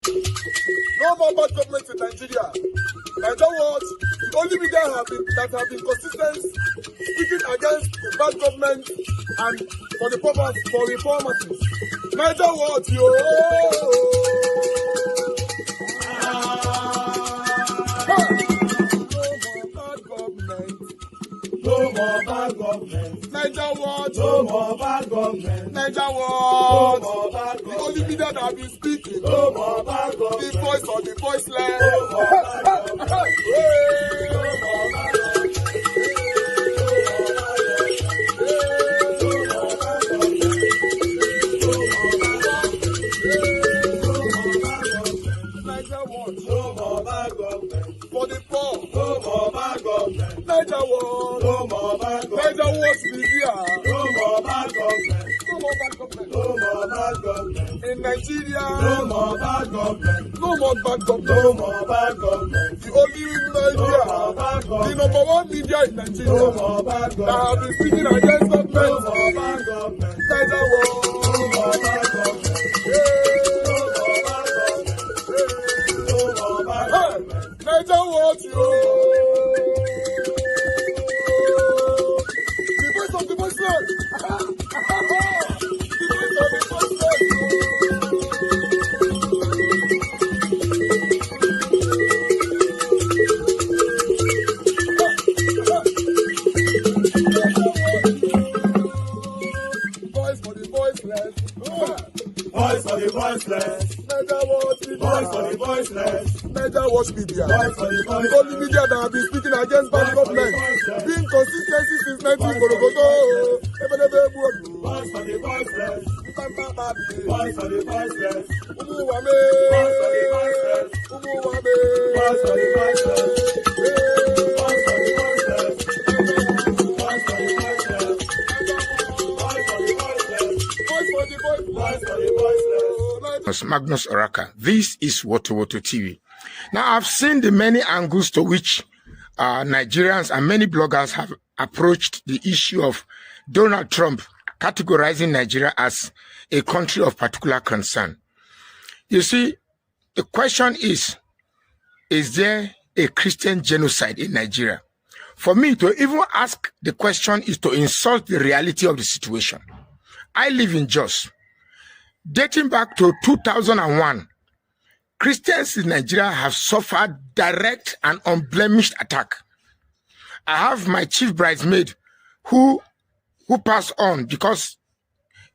No more bad government in Nigeria. Nigeria what? The only media that have been consistent speaking against the bad government and for the purpose for reformers. Nigeria what? Yo! No more bad government. Niger what? No more bad government. Niger what? No more bad government. The only media that have been speaking. No more bad government. The voice of the voiceless. No more bad government. No more bad government. For the poor. No more bad government. Niger what? No more bad government. Niger what media? No more bad government. No more bad government. No more bad government. In Nigeria. No more bad government. No more bad government. No more bad government. The only media. No more bad government. The #1 media in Nigeria. No more bad government. That have been speaking against government. No more bad government. Niger what? No more bad government. Niger what you? The voice of the voiceless. The voice of the voiceless. Voice for the voiceless. Voice for the voiceless. Niger what? Voice for the voiceless. Niger watch media. The only media that have been speaking against bad government. Being consistency since 1944. Voice for the voiceless. Voice for the voiceless. Umuwame. Voice for the voiceless. Umuwame. Voice for the voiceless. Voice for the voiceless. Voice for the voiceless. Voice for the voiceless. Voice for the voiceless. Voice for the voiceless. Magnus Oraka. This is Woto Woto TV. Now, I've seen the many angles to which Nigerians and many bloggers have approached the issue of Donald Trump categorizing Nigeria as a country of particular concern. You see, the question is there a Christian genocide in Nigeria? For me, to even ask the question is to insult the reality of the situation. I live in Jos. Dating back to 2001, Christians in Nigeria have suffered direct and unblemished attack. I have my chief bridesmaid who passed on because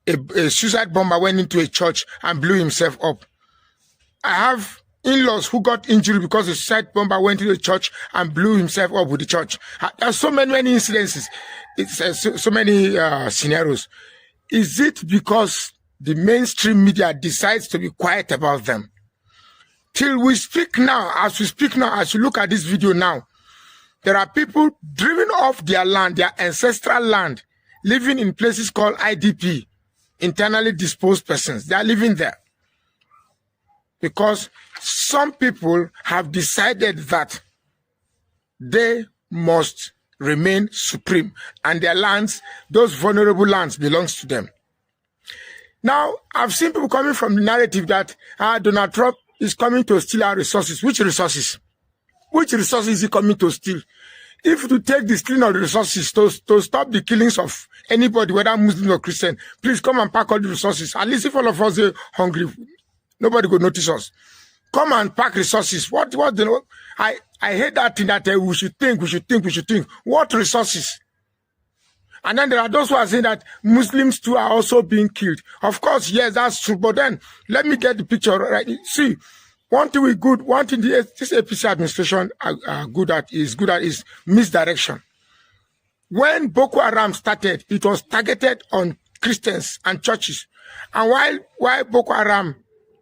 a suicide bomber went into a church and blew himself up. I have in-laws who got injured because a suicide bomber went into the church and blew himself up with the church. There are so many incidences. It's so many scenarios. Is it because the mainstream media decides to be quiet about them? Till we speak now, as you look at this video now, there are people driven off their land, their ancestral land, living in places called IDP, internally disposed persons. They are living there. Because some people have decided that they must remain supreme and their lands, those vulnerable lands, belongs to them. Now, I've seen people coming from the narrative that Donald Trump is coming to steal our resources. Which resources? Which resources is he coming to steal? If to take the stealing of the resources to stop the killings of anybody, whether Muslim or Christian, please come and pack all the resources. At least if all of us are hungry, nobody will notice us. Come and pack resources. I hate that thing that we should think. What resources? And then there are those who are saying that Muslims too are also being killed. Of course, yes, that's true. But then let me get the picture right. See, one thing this APC administration good at is misdirection. When Boko Haram started, it was targeted on Christians and churches. And while Boko Haram,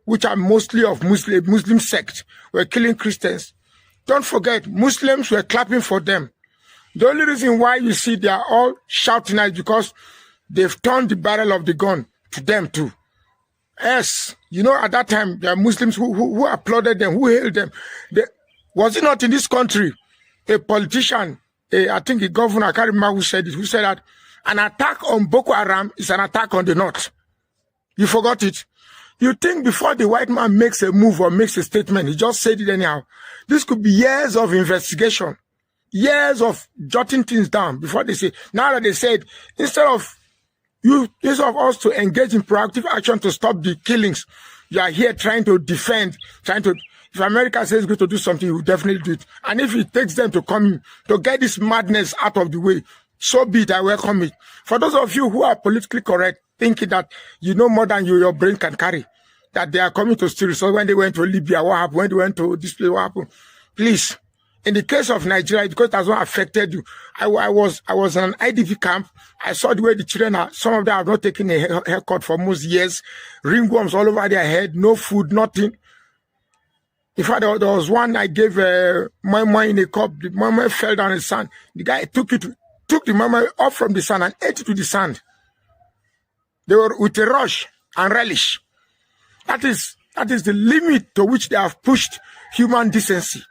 which are mostly of Muslim sect, were killing Christians, don't forget, Muslims were clapping for them. The only reason why you see they are all shouting is because they've turned the barrel of the gun to them too. Yes, you know, at that time, there are Muslims who applauded them, who hailed them. Was it not in this country, a politician, I think a governor, I can't remember who said that an attack on Boko Haram is an attack on the North. You forgot it. You think before the white man makes a move or makes a statement, he just said it anyhow. This could be years of investigation, years of jotting things down before they say. Now that they said, instead of us to engage in proactive action to stop the killings, you are here trying to defend, if America says it's going to do something, you will definitely do it. And if it takes them to come to get this madness out of the way, so be it, I welcome it. For those of you who are politically correct, thinking that you know more than your brain can carry, that they are coming to steal. So when they went to Libya, what happened? When they went to this place, what happened? Please, in the case of Nigeria, because it has not affected you, I was in an IDP camp. I saw the way the children are. Some of them have not taken a haircut for most years. Ringworms all over their head, no food, nothing. In fact, there was one I gave moi in a cup. The moi fell down in the sand. The guy took the moi off from the sand and ate it to the sand. They were with a rush and relish. That is the limit to which they have pushed human decency.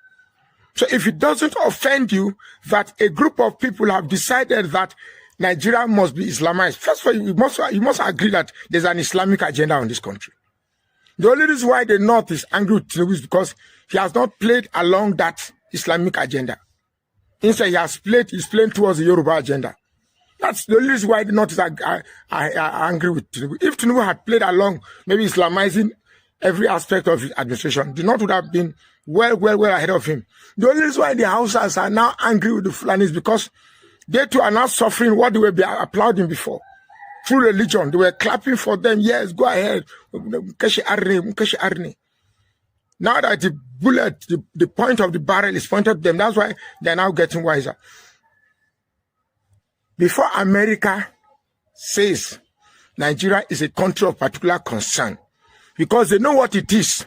So if it doesn't offend you that a group of people have decided that Nigeria must be Islamized, first of all, you must agree that there's an Islamic agenda in this country. The only reason why the North is angry with Tinubu is because he has not played along that Islamic agenda. Instead, he's playing towards the Yoruba agenda. That's the only reason why the North is angry with Tinubu. If Tinubu had played along, maybe Islamizing every aspect of his administration, the North would have been well ahead of him. The only reason why the Hausas are now angry with the Fulani is because they too are now suffering what they were applauding before. Through religion, they were clapping for them. Yes, go ahead. Now that the bullet, the point of the barrel is pointed at them, that's why they're now getting wiser. Before America says Nigeria is a country of particular concern, because they know what it is.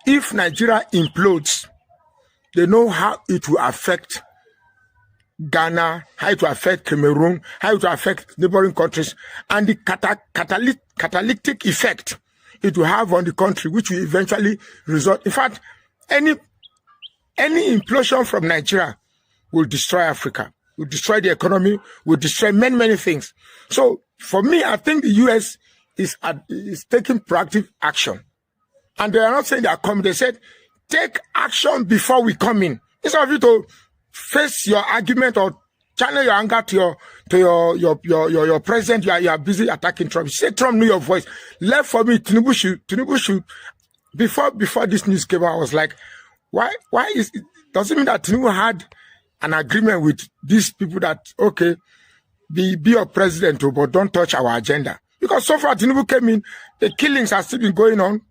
If Nigeria implodes, they know how it will affect Ghana, how it will affect Cameroon, how it will affect neighboring countries, and the catalytic effect it will have on the country, which will eventually result. In fact, any implosion from Nigeria will destroy Africa, will destroy the economy, will destroy many things. So for me, I think the US is taking proactive action. And they are not saying they are coming. They said, take action before we come in. Instead of you to face your argument or channel your anger to your president, you are busy attacking Trump. You say Trump knew your voice. Left for me, Tinubu should. Before this news came out, I was like, why is it? Does it mean that Tinubu had an agreement with these people that, okay, be your president, but don't touch our agenda? Because so far Tinubu came in, the killings have still been going on,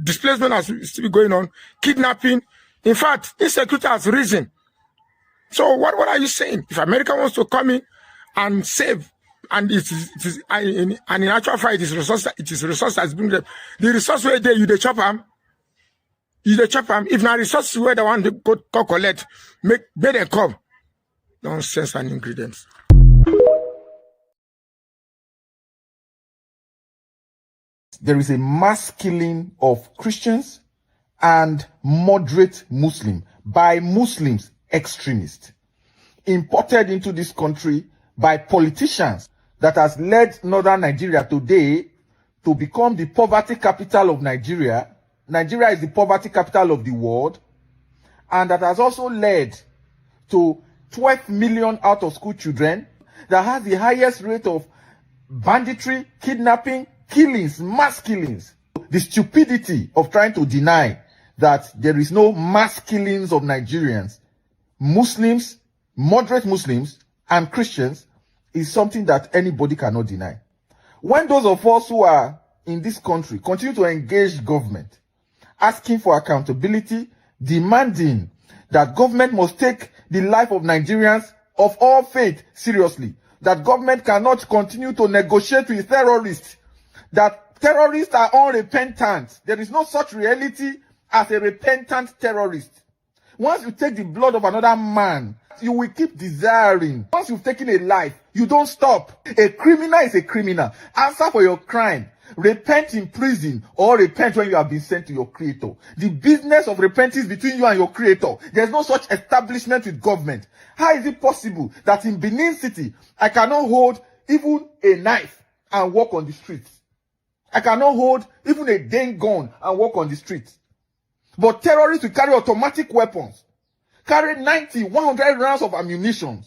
displacement has still been going on, kidnapping. In fact, insecurity has risen. So what are you saying? If America wants to come in and save, and in actual fact, it is resource that's been there. The resource where they you the chop them. You the chop them. If not resources where the one they go collect, make them come. Nonsense and ingredients. There is a mass killing of Christians and moderate Muslims by Muslims extremists imported into this country by politicians that has led northern Nigeria today to become the poverty capital of Nigeria. Nigeria is the poverty capital of the world, and that has also led to 12 million out of school children, that has the highest rate of banditry, kidnapping, killings, mass killings. The stupidity of trying to deny that there is no mass killings of Nigerians, Muslims, moderate Muslims, and Christians is something that anybody cannot deny. When those of us who are in this country continue to engage government, asking for accountability, demanding that government must take the life of Nigerians of all faith seriously, that government cannot continue to negotiate with terrorists, that terrorists are unrepentant. There is no such reality as a repentant terrorist. Once you take the blood of another man, you will keep desiring. Once you've taken a life, you don't stop. A criminal is a criminal. Answer for your crime. Repent in prison or repent when you have been sent to your creator. The business of repentance between you and your creator. There's no such establishment with government. How is it possible that in Benin City, I cannot hold even a knife and walk on the streets? I cannot hold even a dang gun and walk on the street. But terrorists will carry automatic weapons, carry 90, 100 rounds of ammunition.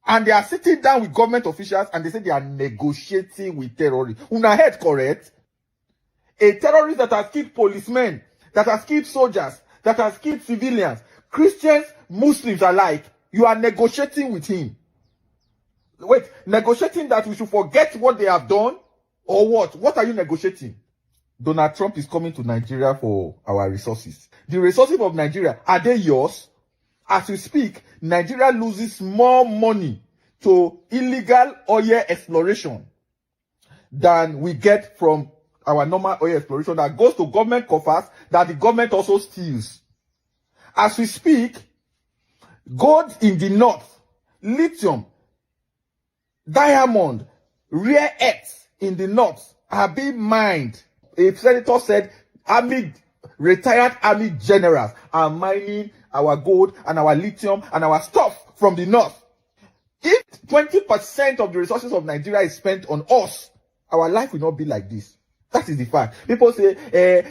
And they are sitting down with government officials and they say they are negotiating with terrorists. Una head correct? A terrorist that has killed policemen, that has killed soldiers, that has killed civilians, Christians, Muslims alike, you are negotiating with him. Wait, negotiating that we should forget what they have done? Or what? What are you negotiating? Donald Trump is coming to Nigeria for our resources. The resources of Nigeria, are they yours? As we speak, Nigeria loses more money to illegal oil exploration than we get from our normal oil exploration that goes to government coffers that the government also steals. As we speak, gold in the north, lithium, diamond, rare earths in the north are being mined. A senator said retired army generals are mining our gold and our lithium and our stuff from the north. If 20% of the resources of Nigeria is spent on us, our life will not be like this. That is the fact. People say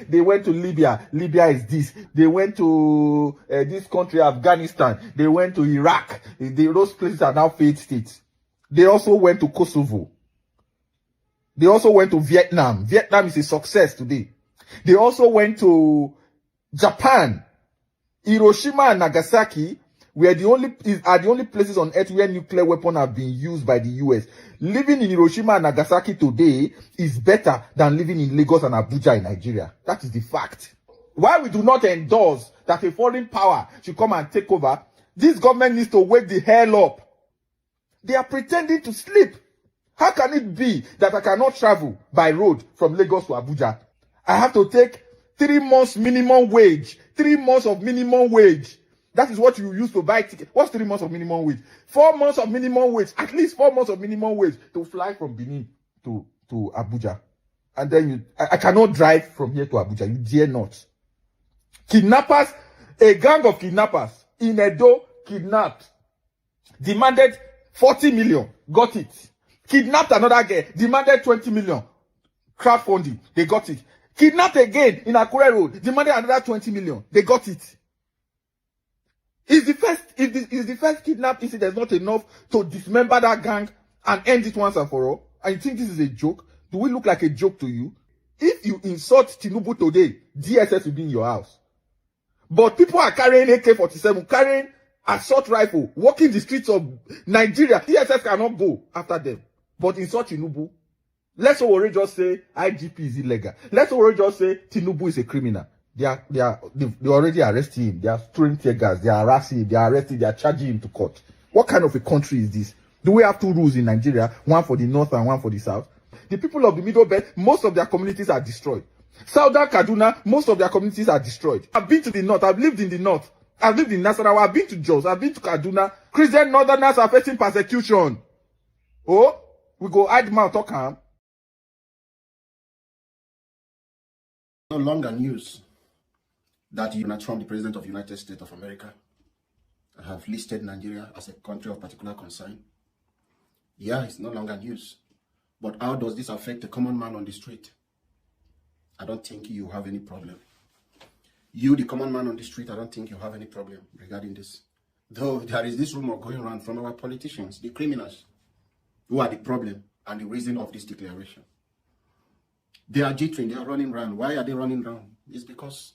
they went to Libya. Libya is this. They went to this country, Afghanistan. They went to Iraq. Those places are now failed states. They also went to Kosovo. They also went to Vietnam. Vietnam is a success today. They also went to Japan. Hiroshima and Nagasaki are the only places on earth where nuclear weapons have been used by the US. Living in Hiroshima and Nagasaki today is better than living in Lagos and Abuja in Nigeria. That is the fact. Why we do not endorse that a foreign power should come and take over, this government needs to wake the hell up. They are pretending to sleep. How can it be that I cannot travel by road from Lagos to Abuja? I have to take 3 months minimum wage. 3 months of minimum wage. That is what you use to buy tickets. What's 3 months of minimum wage? 4 months of minimum wage. At least 4 months of minimum wage to fly from Benin to Abuja. And then I cannot drive from here to Abuja. You dare not. Kidnappers, a gang of kidnappers in Edo kidnapped, demanded 40 million, got it. Kidnapped another girl, demanded 20 million, crowdfunding, they got it. Kidnapped again in Akure Road, demanded another 20 million, they got it. Is the first kidnap incident not enough to dismember that gang and end it once and for all? And you think this is a joke? Do we look like a joke to you? If you insult Tinubu today, DSS will be in your house. But people are carrying AK-47, carrying assault rifle, walking the streets of Nigeria. DSS cannot go after them. But insult Tinubu. Let's already just say IGP is illegal. Let's already just say Tinubu is a criminal. They already arrested him. They are throwing tear gas. They are harassing him. They are arresting. They are charging him to court. What kind of a country is this? Do we have 2 rules in Nigeria? One for the north and one for the south? The people of the Middle Belt, most of their communities are destroyed. Southern Kaduna, most of their communities are destroyed. I've been to the north. I've lived in the north. I've lived in Nasarawa. I've been to Jos. I've been to Kaduna. Christian Northerners are facing persecution. Oh, we go hide mouth talk am. No longer news that Donald Trump, the President of the United States of America, have listed Nigeria as a country of particular concern. Yeah, it's no longer news. But how does this affect the common man on the street? I don't think you have any problem. You, the common man on the street, I don't think you have any problem regarding this. Though there is this rumor going around from our politicians, the criminals, who are the problem and the reason of this declaration. They are jittering, they are running around. Why are they running around? It's because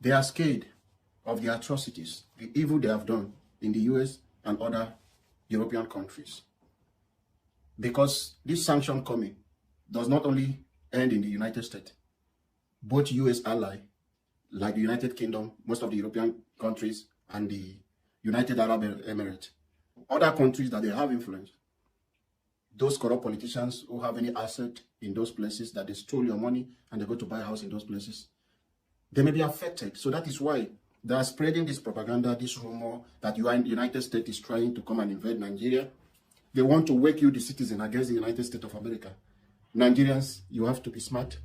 they are scared of the atrocities, the evil they have done in the US and other European countries. Because this sanction coming does not only end in the United States, both US allies, like the United Kingdom, most of the European countries, and the United Arab Emirates, other countries that they have influence, those corrupt politicians who have any asset in those places, that they stole your money and they go to buy a house in those places, they may be affected. So that is why they are spreading this propaganda, this rumor that the United States is trying to come and invade Nigeria. They want to wake you, the citizen, against the United States of America. Nigerians, you have to be smart.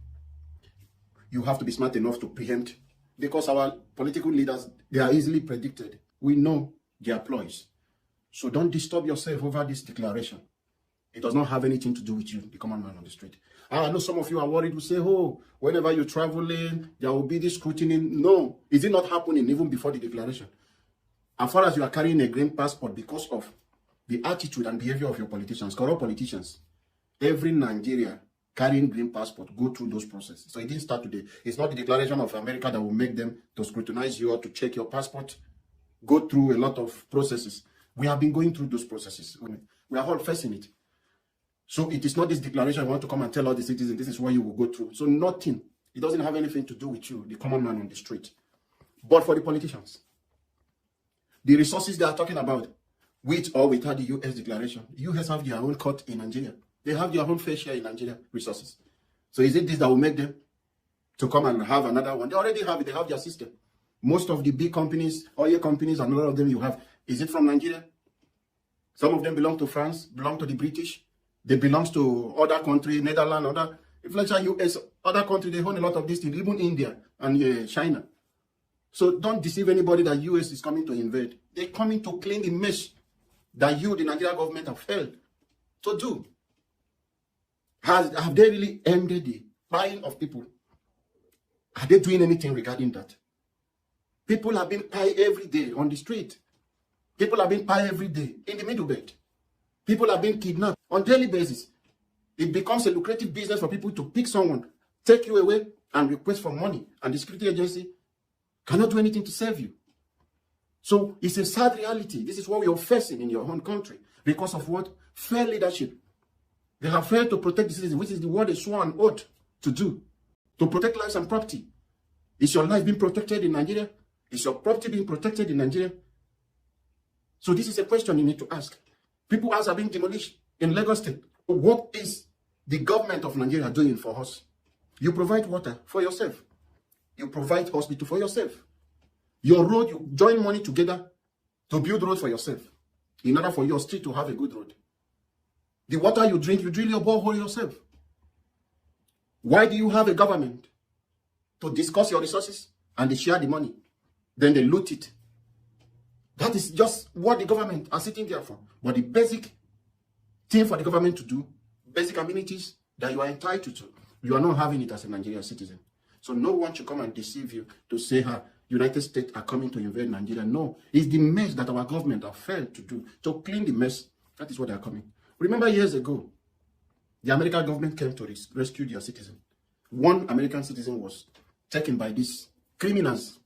You have to be smart enough to preempt, because our political leaders, they are easily predicted. We know their ploys. So don't disturb yourself over this declaration. It does not have anything to do with you, the common man on the street. I know some of you are worried. We say, oh, whenever you're traveling, there will be this scrutiny. No, is it not happening even before the declaration? As far as you are carrying a green passport because of the attitude and behavior of your politicians, corrupt politicians, every Nigeria carrying green passport go through those processes. So it didn't start today. It's not the declaration of America that will make them to scrutinize you or to check your passport. Go through a lot of processes. We have been going through those processes. We are all facing it. So it is not this declaration you want to come and tell all the citizens this is what you will go through. So nothing. It doesn't have anything to do with you, the common man on the street. But for the politicians, the resources they are talking about, with or without the US declaration, US have their own cut in Nigeria. They have their own fair share in Nigeria resources. So is it this that will make them to come and have another one? They already have it. They have their system. Most of the big companies, oil companies, and a lot of them you have, is it from Nigeria? Some of them belong to France, belong to the British. They belong to other countries, Netherlands, other, if let's say US, other countries, they own a lot of these things, even India and China. So don't deceive anybody that US is coming to invade. They're coming to clean the mess that you, the Nigerian government, have failed to do. Have they really ended the buying of people? Are they doing anything regarding that? People have been pie every day on the street. People have been pie every day in the middle belt. People are being kidnapped on a daily basis. It becomes a lucrative business for people to pick someone, take you away, and request for money. And the security agency cannot do anything to save you. So it's a sad reality. This is what we are facing in your own country. Because of what? Fair leadership. They have failed to protect the citizens, which is the word they swore an oath to do. To protect lives and property. Is your life being protected in Nigeria? Is your property being protected in Nigeria? So this is a question you need to ask. People's houses are being demolished in Lagos State. What is the government of Nigeria doing for us? You provide water for yourself. You provide hospital for yourself. Your road, you join money together to build roads for yourself in order for your street to have a good road. The water you drink, you drill your borehole yourself. Why do you have a government? To discuss your resources and they share the money. Then they loot it. That is just what the government are sitting there for. But the basic thing for the government to do, basic amenities that you are entitled to, you are not having it as a Nigerian citizen. So no one should come and deceive you to say, United States are coming to invade Nigeria. No, it's the mess that our government have failed to do. To clean the mess, that is what they are coming. Remember years ago, the American government came to rescue their citizen. One American citizen was taken by these criminals.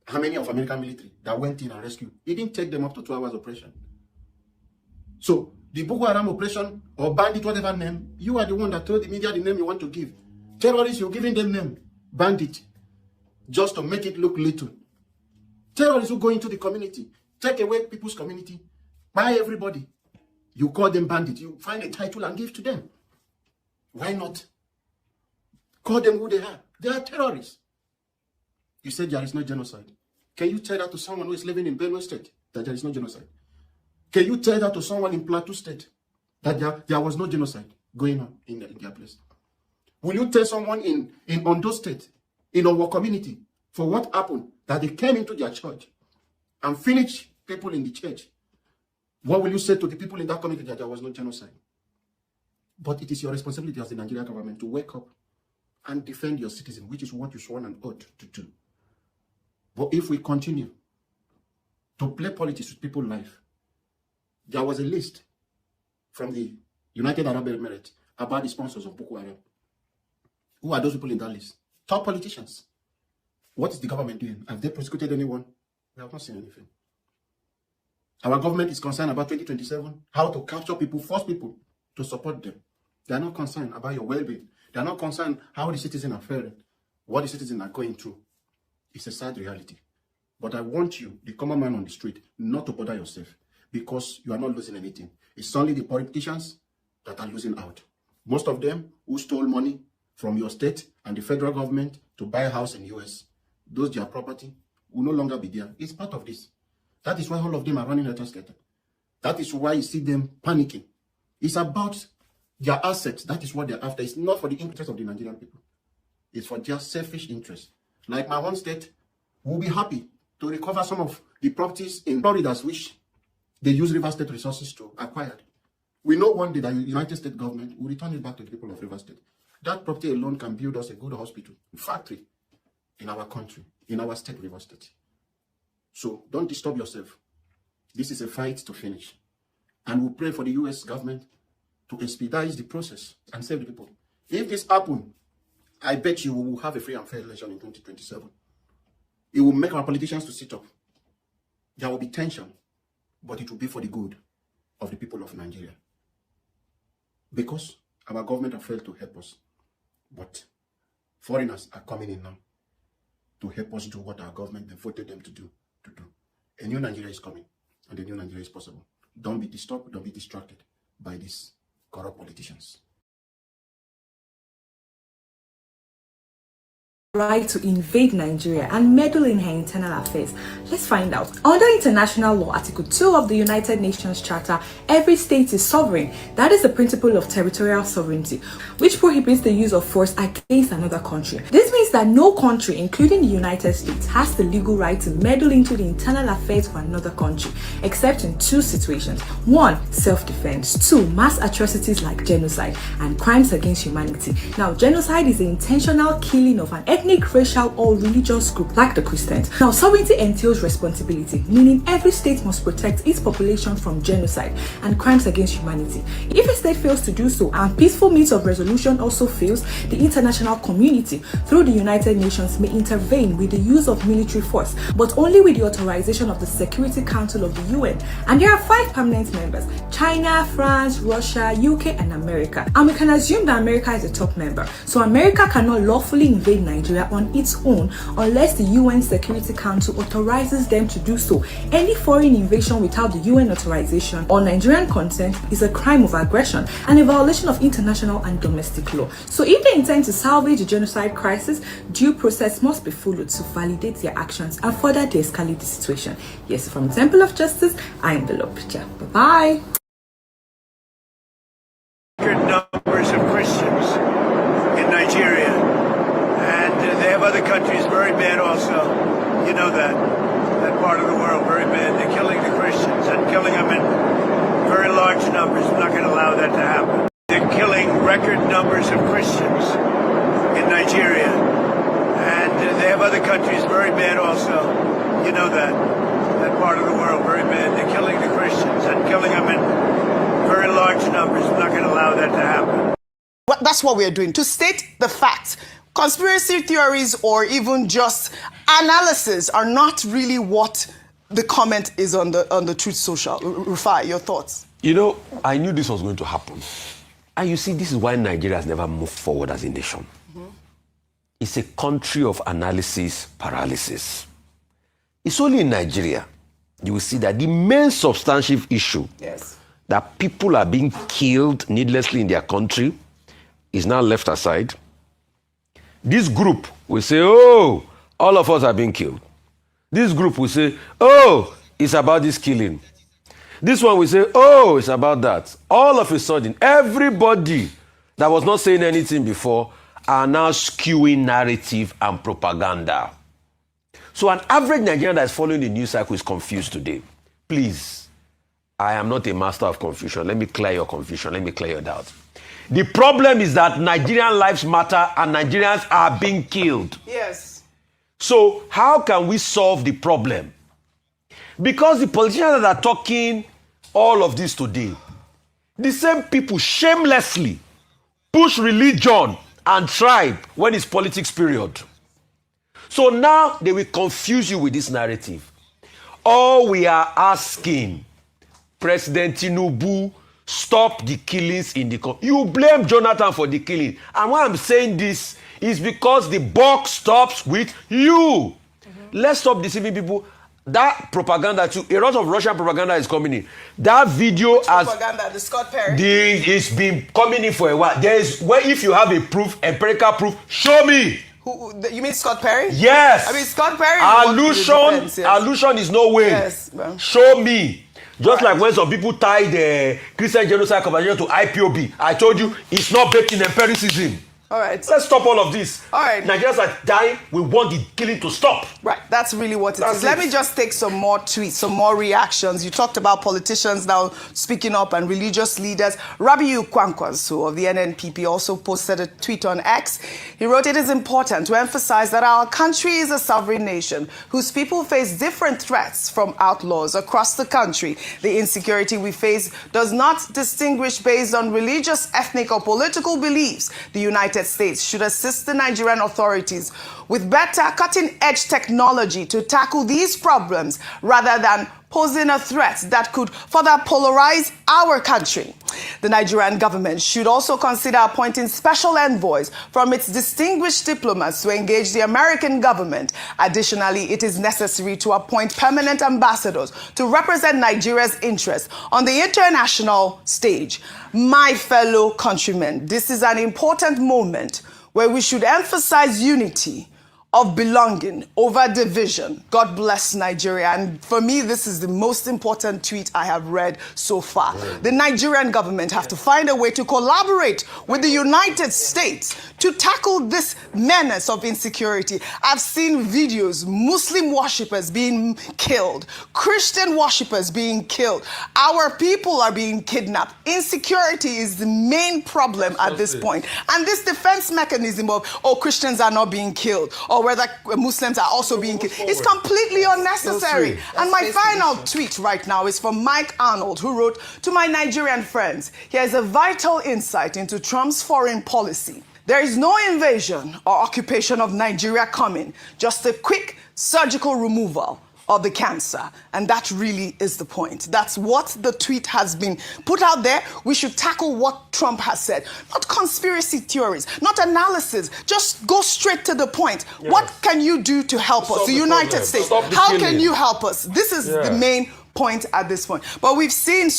How many of American military that went in and rescued? It didn't take them up to 2 hours operation. So the Boko Haram operation or bandit, whatever name, you are the one that told the media the name you want to give. Terrorists, you're giving them name, bandit, just to make it look little. Terrorists who go into the community, take away people's community, buy everybody. You call them bandits. You find a title and give to them. Why not? Call them who they are. They are terrorists. You said there is no genocide. Can you tell that to someone who is living in Benue State that there is no genocide? Can you tell that to someone in Plateau State that there was no genocide going on in their place? Will you tell someone in Ondo State, in our community, for what happened, that they came into their church and finished people in the church? What will you say to the people in that community that there was no genocide? But it is your responsibility as the Nigerian government to wake up and defend your citizen, which is what you sworn an oath to do. But if we continue to play politics with people's life, there was a list from the United Arab Emirates about the sponsors of Boko Haram. Who are those people in that list? Top politicians. What is the government doing? Have they prosecuted anyone? We have not seen anything. Our government is concerned about 2027, how to capture people, force people to support them. They are not concerned about your well-being. They are not concerned how the citizens are faring, what the citizens are going through. It's a sad reality. But I want you, the common man on the street, not to bother yourself because you are not losing anything. It's only the politicians that are losing out. Most of them who stole money from your state and the federal government to buy a house in the US, those their property will no longer be there. It's part of this. That is why all of them are running a scatter. That is why you see them panicking. It's about their assets. That is what they're after. It's not for the interest of the Nigerian people. It's for their selfish interest. Like my own state, we'll be happy to recover some of the properties in Florida which they use River State resources to acquire. We know one day that the United States government will return it back to the people of Rivers State. That property alone can build us a good hospital, factory in our country, in our state, Rivers State. So don't disturb yourself. This is a fight to finish. And we pray for the US government to expedite the process and save the people. If this happens, I bet you we will have a free and fair election in 2027. It will make our politicians to sit up. There will be tension, but it will be for the good of the people of Nigeria. Because our government have failed to help us. But foreigners are coming in now to help us do what our government voted them to do. A new Nigeria is coming, and the new Nigeria is possible. Don't be disturbed, don't be distracted by these corrupt politicians. Right to invade Nigeria and meddle in her internal affairs? Let's find out. Under international law, Article 2 of the United Nations Charter, every state is sovereign. That is the principle of territorial sovereignty, which prohibits the use of force against another country. This means that no country, including the United States, has the legal right to meddle into the internal affairs of another country, except in two situations. 1, self-defense. 2, mass atrocities like genocide and crimes against humanity. Now, genocide is the intentional killing of an ethnic, racial, or religious group like the Christians. Now, sovereignty entails responsibility, meaning every state must protect its population from genocide and crimes against humanity. If a state fails to do so and peaceful means of resolution also fails, the international community, through the United Nations, may intervene with the use of military force, but only with the authorization of the Security Council of the UN. And there are 5 permanent members: China, France, Russia, UK, and America. And we can assume that America is a top member. So America cannot lawfully invade Nigeria on its own unless the UN Security Council authorizes them to do so. Any foreign invasion without the UN authorization or Nigerian consent is a crime of aggression and a violation of international and domestic law. So if they intend to salvage the genocide crisis, due process must be followed to validate their actions and further de-escalate the situation. Yes, from Temple of Justice, I am the Lord Preacher. Bye-bye. Numbers of Christians in Nigeria, and they have other countries very bad also. You know that part of the world very bad. They're killing the Christians and killing them in very large numbers. We're not going to allow that to happen. They're killing record numbers of Christians in Nigeria, and they have other countries very bad also. You know that part of the world very bad. They're killing the Christians and killing them in very large numbers. We're not going to allow that to happen. Well, that's what we're doing, to state the facts. Conspiracy theories or even just analysis are not really what the comment is on the Truth Social. Rufai, your thoughts? You know, I knew this was going to happen. And you see, this is why Nigeria has never moved forward as a nation. It's a country of analysis paralysis. It's only in Nigeria you will see that the main substantive issue, that people are being killed needlessly in their country, is now left aside. This group will say, oh, all of us are being killed. This group will say, oh, it's about this killing. This one will say, oh, it's about that. All of a sudden, everybody that was not saying anything before are now skewing narrative and propaganda. So an average Nigerian that is following the news cycle is confused today. Please, I am not a master of confusion. Let me clear your confusion. Let me clear your doubt. The problem is that Nigerian lives matter and Nigerians are being killed. Yes. So how can we solve the problem? Because the politicians that are talking all of this today, the same people shamelessly push religion and tribe when it's politics period. So now they will confuse you with this narrative. All we are asking, President Tinubu, stop the killings in the country. You blame Jonathan for the killing. And why I'm saying this is because the buck stops with you. Let's stop deceiving people. That propaganda too, a lot of Russian propaganda is coming in. That video has propaganda, the Scott Perry. It's been coming in for a while. There is where if you have a proof, empirical proof, show me. You mean Scott Perry? Yes. I mean Scott Perry. Allusion is no way. Yes. Well. Show me. Just like when some people tie the Christian genocide conversation to IPOB. I told you it's not based in empiricism. All right. Let's stop all of this. All right. Nigerians are dying. We want the killing to stop. Right, that's really what it That's is. it. Let me just take some more tweets, some more reactions. You talked about politicians now speaking up and religious leaders. Rabiu Kwankwaso of the NNPP also posted a tweet on X. He wrote, "It is important to emphasize that our country is a sovereign nation whose people face different threats from outlaws across the country. The insecurity we face does not distinguish based on religious, ethnic, or political beliefs. The United States should assist the Nigerian authorities with better cutting-edge technology to tackle these problems rather than posing a threat that could further polarize our country. The Nigerian government should also consider appointing special envoys from its distinguished diplomats to engage the American government. Additionally, it is necessary to appoint permanent ambassadors to represent Nigeria's interests on the international stage. My fellow countrymen, this is an important moment where we should emphasize unity of belonging over division. God bless Nigeria." And for me, this is the most important tweet I have read so far. The Nigerian government have to find a way to collaborate with the United States to tackle this menace of insecurity. I've seen videos, Muslim worshippers being killed, Christian worshippers being killed. Our people are being kidnapped. Insecurity is the main problem at this point. And this defense mechanism of, oh, Christians are not being killed, or whether Muslims are also being killed, is completely unnecessary. And my final tweet right now is from Mike Arnold, who wrote, "To my Nigerian friends, here's a vital insight into Trump's foreign policy. There is no invasion or occupation of Nigeria coming, just a quick surgical removal of the cancer." And that really is the point. That's what the tweet has been put out there. We should tackle what Trump has said. Not conspiracy theories, not analysis. Just go straight to the point. Yes. What can you do to help us? The United States. How can you help us? This is the main point at this point. But we've seen,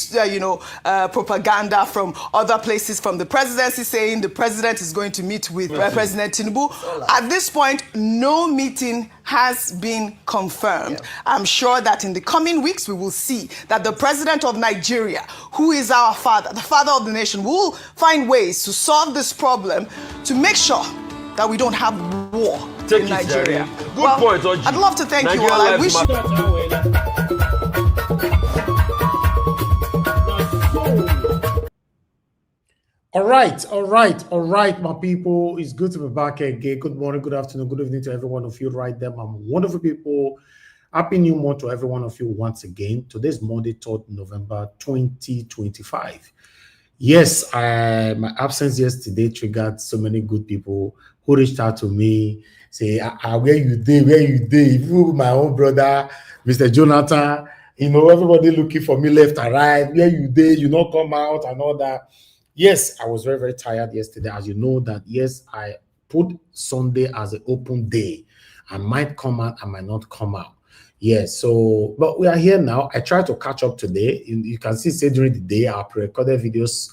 propaganda from other places, from the presidency, saying the president is going to meet with President Tinubu. At this point, no meeting has been confirmed. I'm sure that in the coming weeks, we will see that the president of Nigeria, who is our father, the father of the nation, will find ways to solve this problem to make sure that we don't have war in Nigeria. Good point, Oji. I'd love to thank Nigeria you all. I wish. All right, my people. It's good to be back again. Good morning, good afternoon, good evening to every one of you right there, my wonderful people. Happy New Month to every one of you once again. Today's Monday, 3rd November 2025. Yes, my absence yesterday triggered so many good people who reached out to me, say, where you dey, where you dey? Even my own brother, Mr. Jonathan, everybody looking for me left and right. Where you dey? You not come out and all that. Yes, I was very, very tired yesterday. As you know that, yes, I put Sunday as an open day. I might come out, I might not come out. Yes, so, but we are here now. I tried to catch up today. You can see, say during the day, our pre-recorded videos,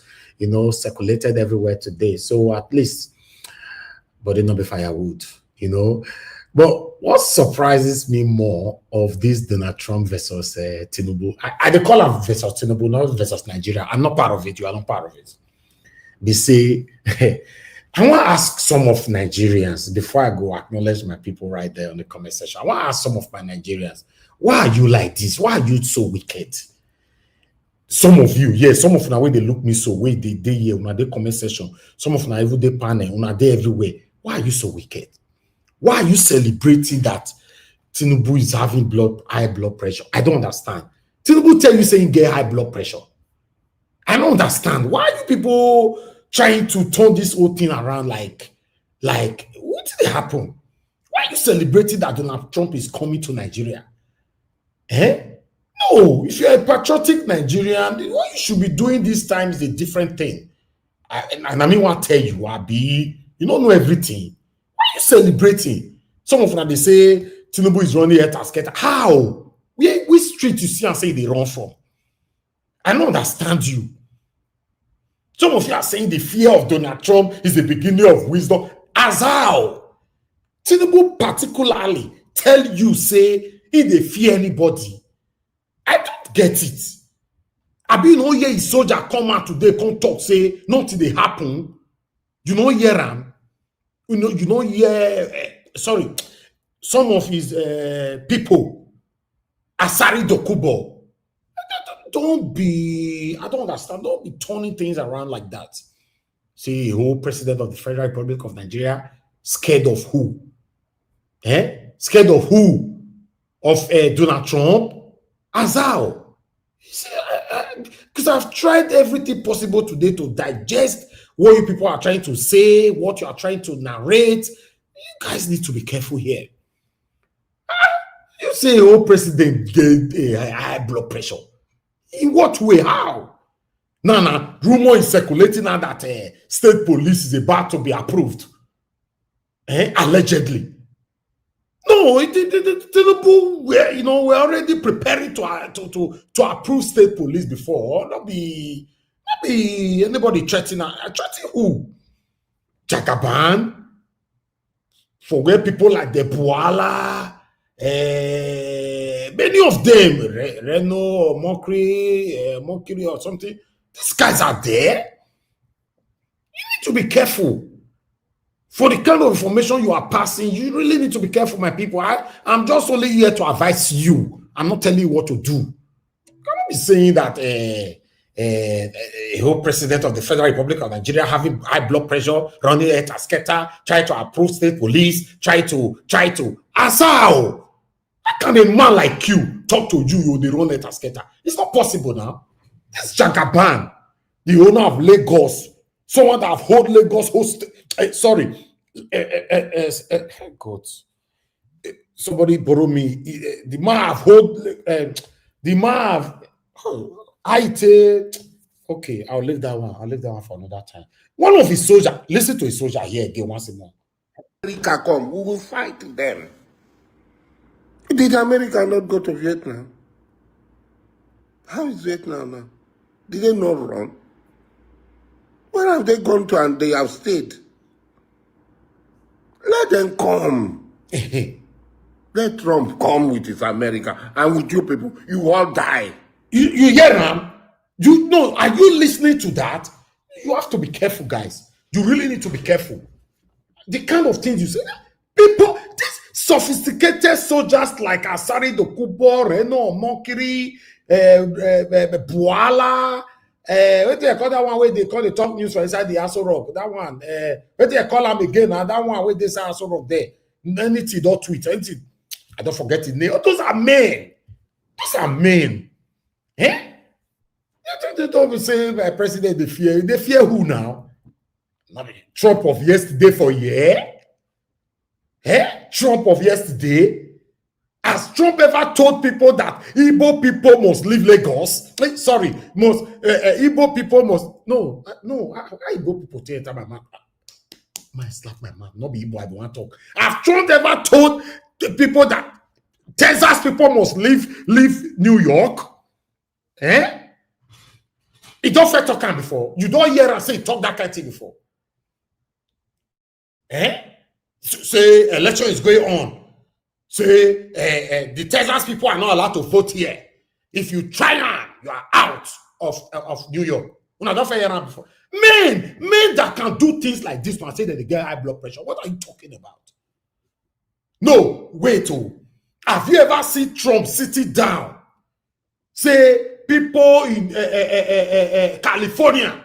circulated everywhere today. So at least, but it not be firewood, But what surprises me more of this Donald Trump versus Tinubu, I dey call him versus Tinubu, not versus Nigeria. I'm not part of it. You are not part of it. They say, I want to ask some of Nigerians, before I go acknowledge my people right there on the comment section, I want to ask some of my Nigerians, why are you like this? Why are you so wicked? Some of you, yes, some of now when they look me so way, they here, una they comment section, some of now even they panel, una they everywhere. Why are you so wicked? Why are you celebrating that Tinubu is having high blood pressure? I don't understand. Tinubu tell you saying get high blood pressure. I don't understand. Why are you people trying to turn this whole thing around like what did happen? Why are you celebrating that Donald Trump is coming to Nigeria? No, if you're a patriotic Nigerian, what you should be doing this time is a different thing. And I mean, what I tell you, Abi, you don't know everything. Why are you celebrating? Some of them, they say Tinubu is running at Tasketa. How? Which street you see and say they run from? I don't understand you. Some of you are saying the fear of Donald Trump is the beginning of wisdom. As how? Tinubu particularly tell you, say, he they fear anybody. I don't get it. I be a soldier come out today, come talk, say, nothing they happen. You know, hear him. Sorry, some of his people, Asari Dokubo. I don't understand. Don't be turning things around like that. See, who president of the Federal Republic of Nigeria scared of who? Scared of who? Of Donald Trump? Azal. Because I've tried everything possible today to digest what you people are trying to say, what you are trying to narrate. You guys need to be careful here. You say, oh, president get a high blood pressure. In what way? How? Now, rumor is circulating now that state police is about to be approved. Allegedly. No, we're already preparing to approve state police before. Not be anybody threatening. Threatening who? Jagaban? For where people like the Buala, many of them, Reno or Mokiri or something, these guys are there. You need to be careful. For the kind of information you are passing, you really need to be careful, my people. I'm just only here to advise you. I'm not telling you what to do. You cannot be saying that a whole president of the Federal Republic of Nigeria having high blood pressure, running a tasketa, try to approve state police, try to. Asao! How can a man like you talk to you, they run a tasketa? It's not possible now. This Jagaban, the owner of Lagos, someone that have hold Lagos host. God. Somebody borrow me. The man have hold. The man have. Okay, I'll leave that one. I'll leave that one for another time. One of his soldiers. Listen to his soldier here again once more. America come, we will fight them. Did America not go to Vietnam? How is Vietnam now? Did they not run? Where have they gone to and they have stayed? Let them come. Let Trump come with his America and with you people. You all die. You hear him? You know, are you listening to that? You have to be careful, guys. You really need to be careful. The kind of things you say. People, these sophisticated soldiers like Asari Dokubo, Reno, Mokiri, Buala, what they call that one where they call the top news for inside the Aso Rock? That one, what they call them again? That one where they say Aso Rock there. Anything, don't tweet, anything. I don't forget his name. Those are men. Those are men. They don't be saying president, they fear. They fear who now? Trump of yesterday for a year? Trump of yesterday? Has Trump ever told people that Igbo people must leave Lagos? Sorry, Igbo people must. No. How Igbo people tell my man? Man, slap my man. Not be Igbo, I don't want to talk. Has Trump ever told the people that Texas people must leave New York? He don't fair talk before. You don't hear us say talk that kind of thing before. Say election is going on. Say the Texas people are not allowed to vote here. If you try now, you are out of New York. Don't fair hear before. Men that can do things like this and say that they get high blood pressure. What are you talking about? No, wait. Have you ever seen Trump sitting down? Say people in California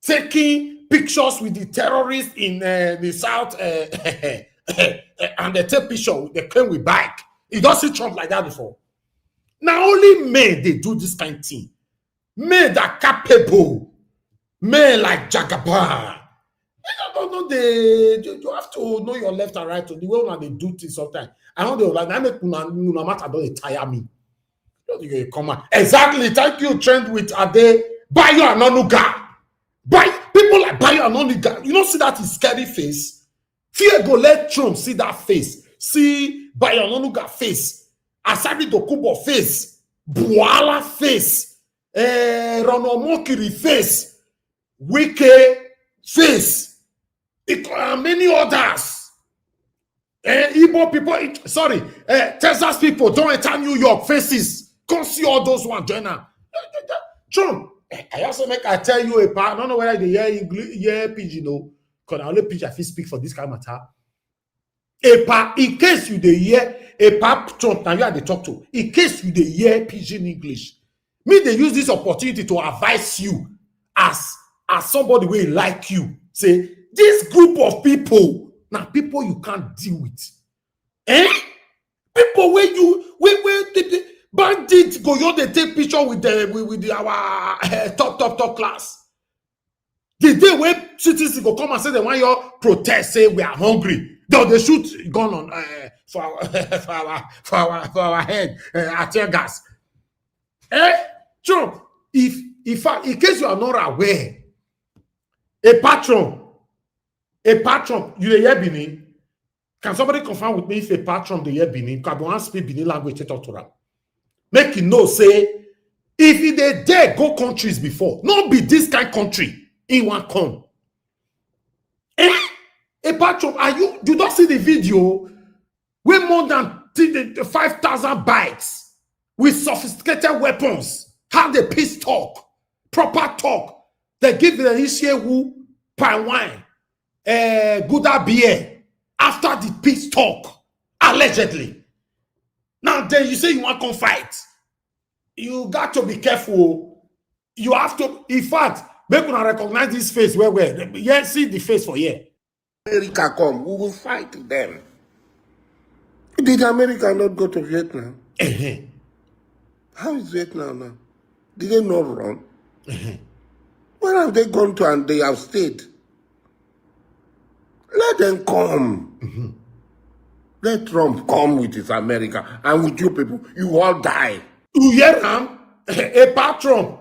taking pictures with the terrorists in the South and they take picture, they claim with bike. You don't see Trump like that before. Now only men, they do this kind of thing. Men that are capable. Men like Jagaban. You have to know your left and right. The way they do things sometimes. I know they like, I make no matter don't tire me. Come on. Exactly. Thank you, Trent with Ade. Bayo Anonuga. People like Bayo Anonuga. You don't see that his scary face. Fear go let Trump see that face. See Bayo Anonuga face. Asari Dokubo face. Buala face. Ronomokiri face. Wike face. And many others. Igbo people, sorry, Texas people don't enter New York faces. Come see all those ones join now. Trump, I also I tell you a part. I don't know whether they hear English, hear Pidgin. because I only pitch I speak for this kind of matter. In case you dey hear a pap Trump, now you are the talk to. In case you dey hear pidgin English, me they use this opportunity to advise you as somebody will like you. Say this group of people, now people you can't deal with. People where the bandits go you they take picture with our top class. The day when citizens go come and say they want your protest, say we are hungry. Though they shoot gun on for our head at tear gas. Trump, if in case you are not aware, a patron, you dey hear Benin. Can somebody confirm with me if a patron dey hear Benin? Because I want to speak Benin language to talk to them. Make you know, say, if they dare go countries before, not be this kind of country in one come. A patron, you don't see the video where more than 5,000 bikes with sophisticated weapons, how they peace talk, proper talk. They give the issue who pine wine, Gouda beer after the peace talk, allegedly. Now then you say you want to fight. You got to be careful. You have to, in fact, make una recognize this face where yeah, see the face for here. America come, we will fight them. Did America not go to Vietnam? How is Vietnam now? Did they not run? Where have they gone to and they have stayed? Let them come. Let Trump come with his America and with you people. You all die. You hear him? A patron.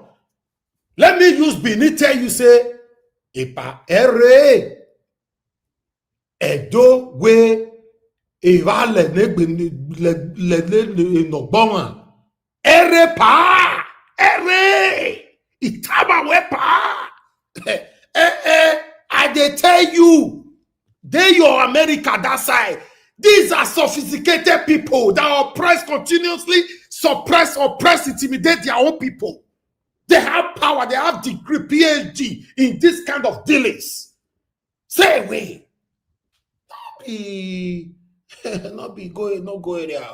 Let me use Benin tell you say, Epa ere edo we eva le no bon ere pa ere itaba we pa I dey tell you, they your America that side. These are sophisticated people that oppress continuously, suppress, intimidate their own people. They have power, they have degree, PhD in this kind of dealings. Say away. Not go area.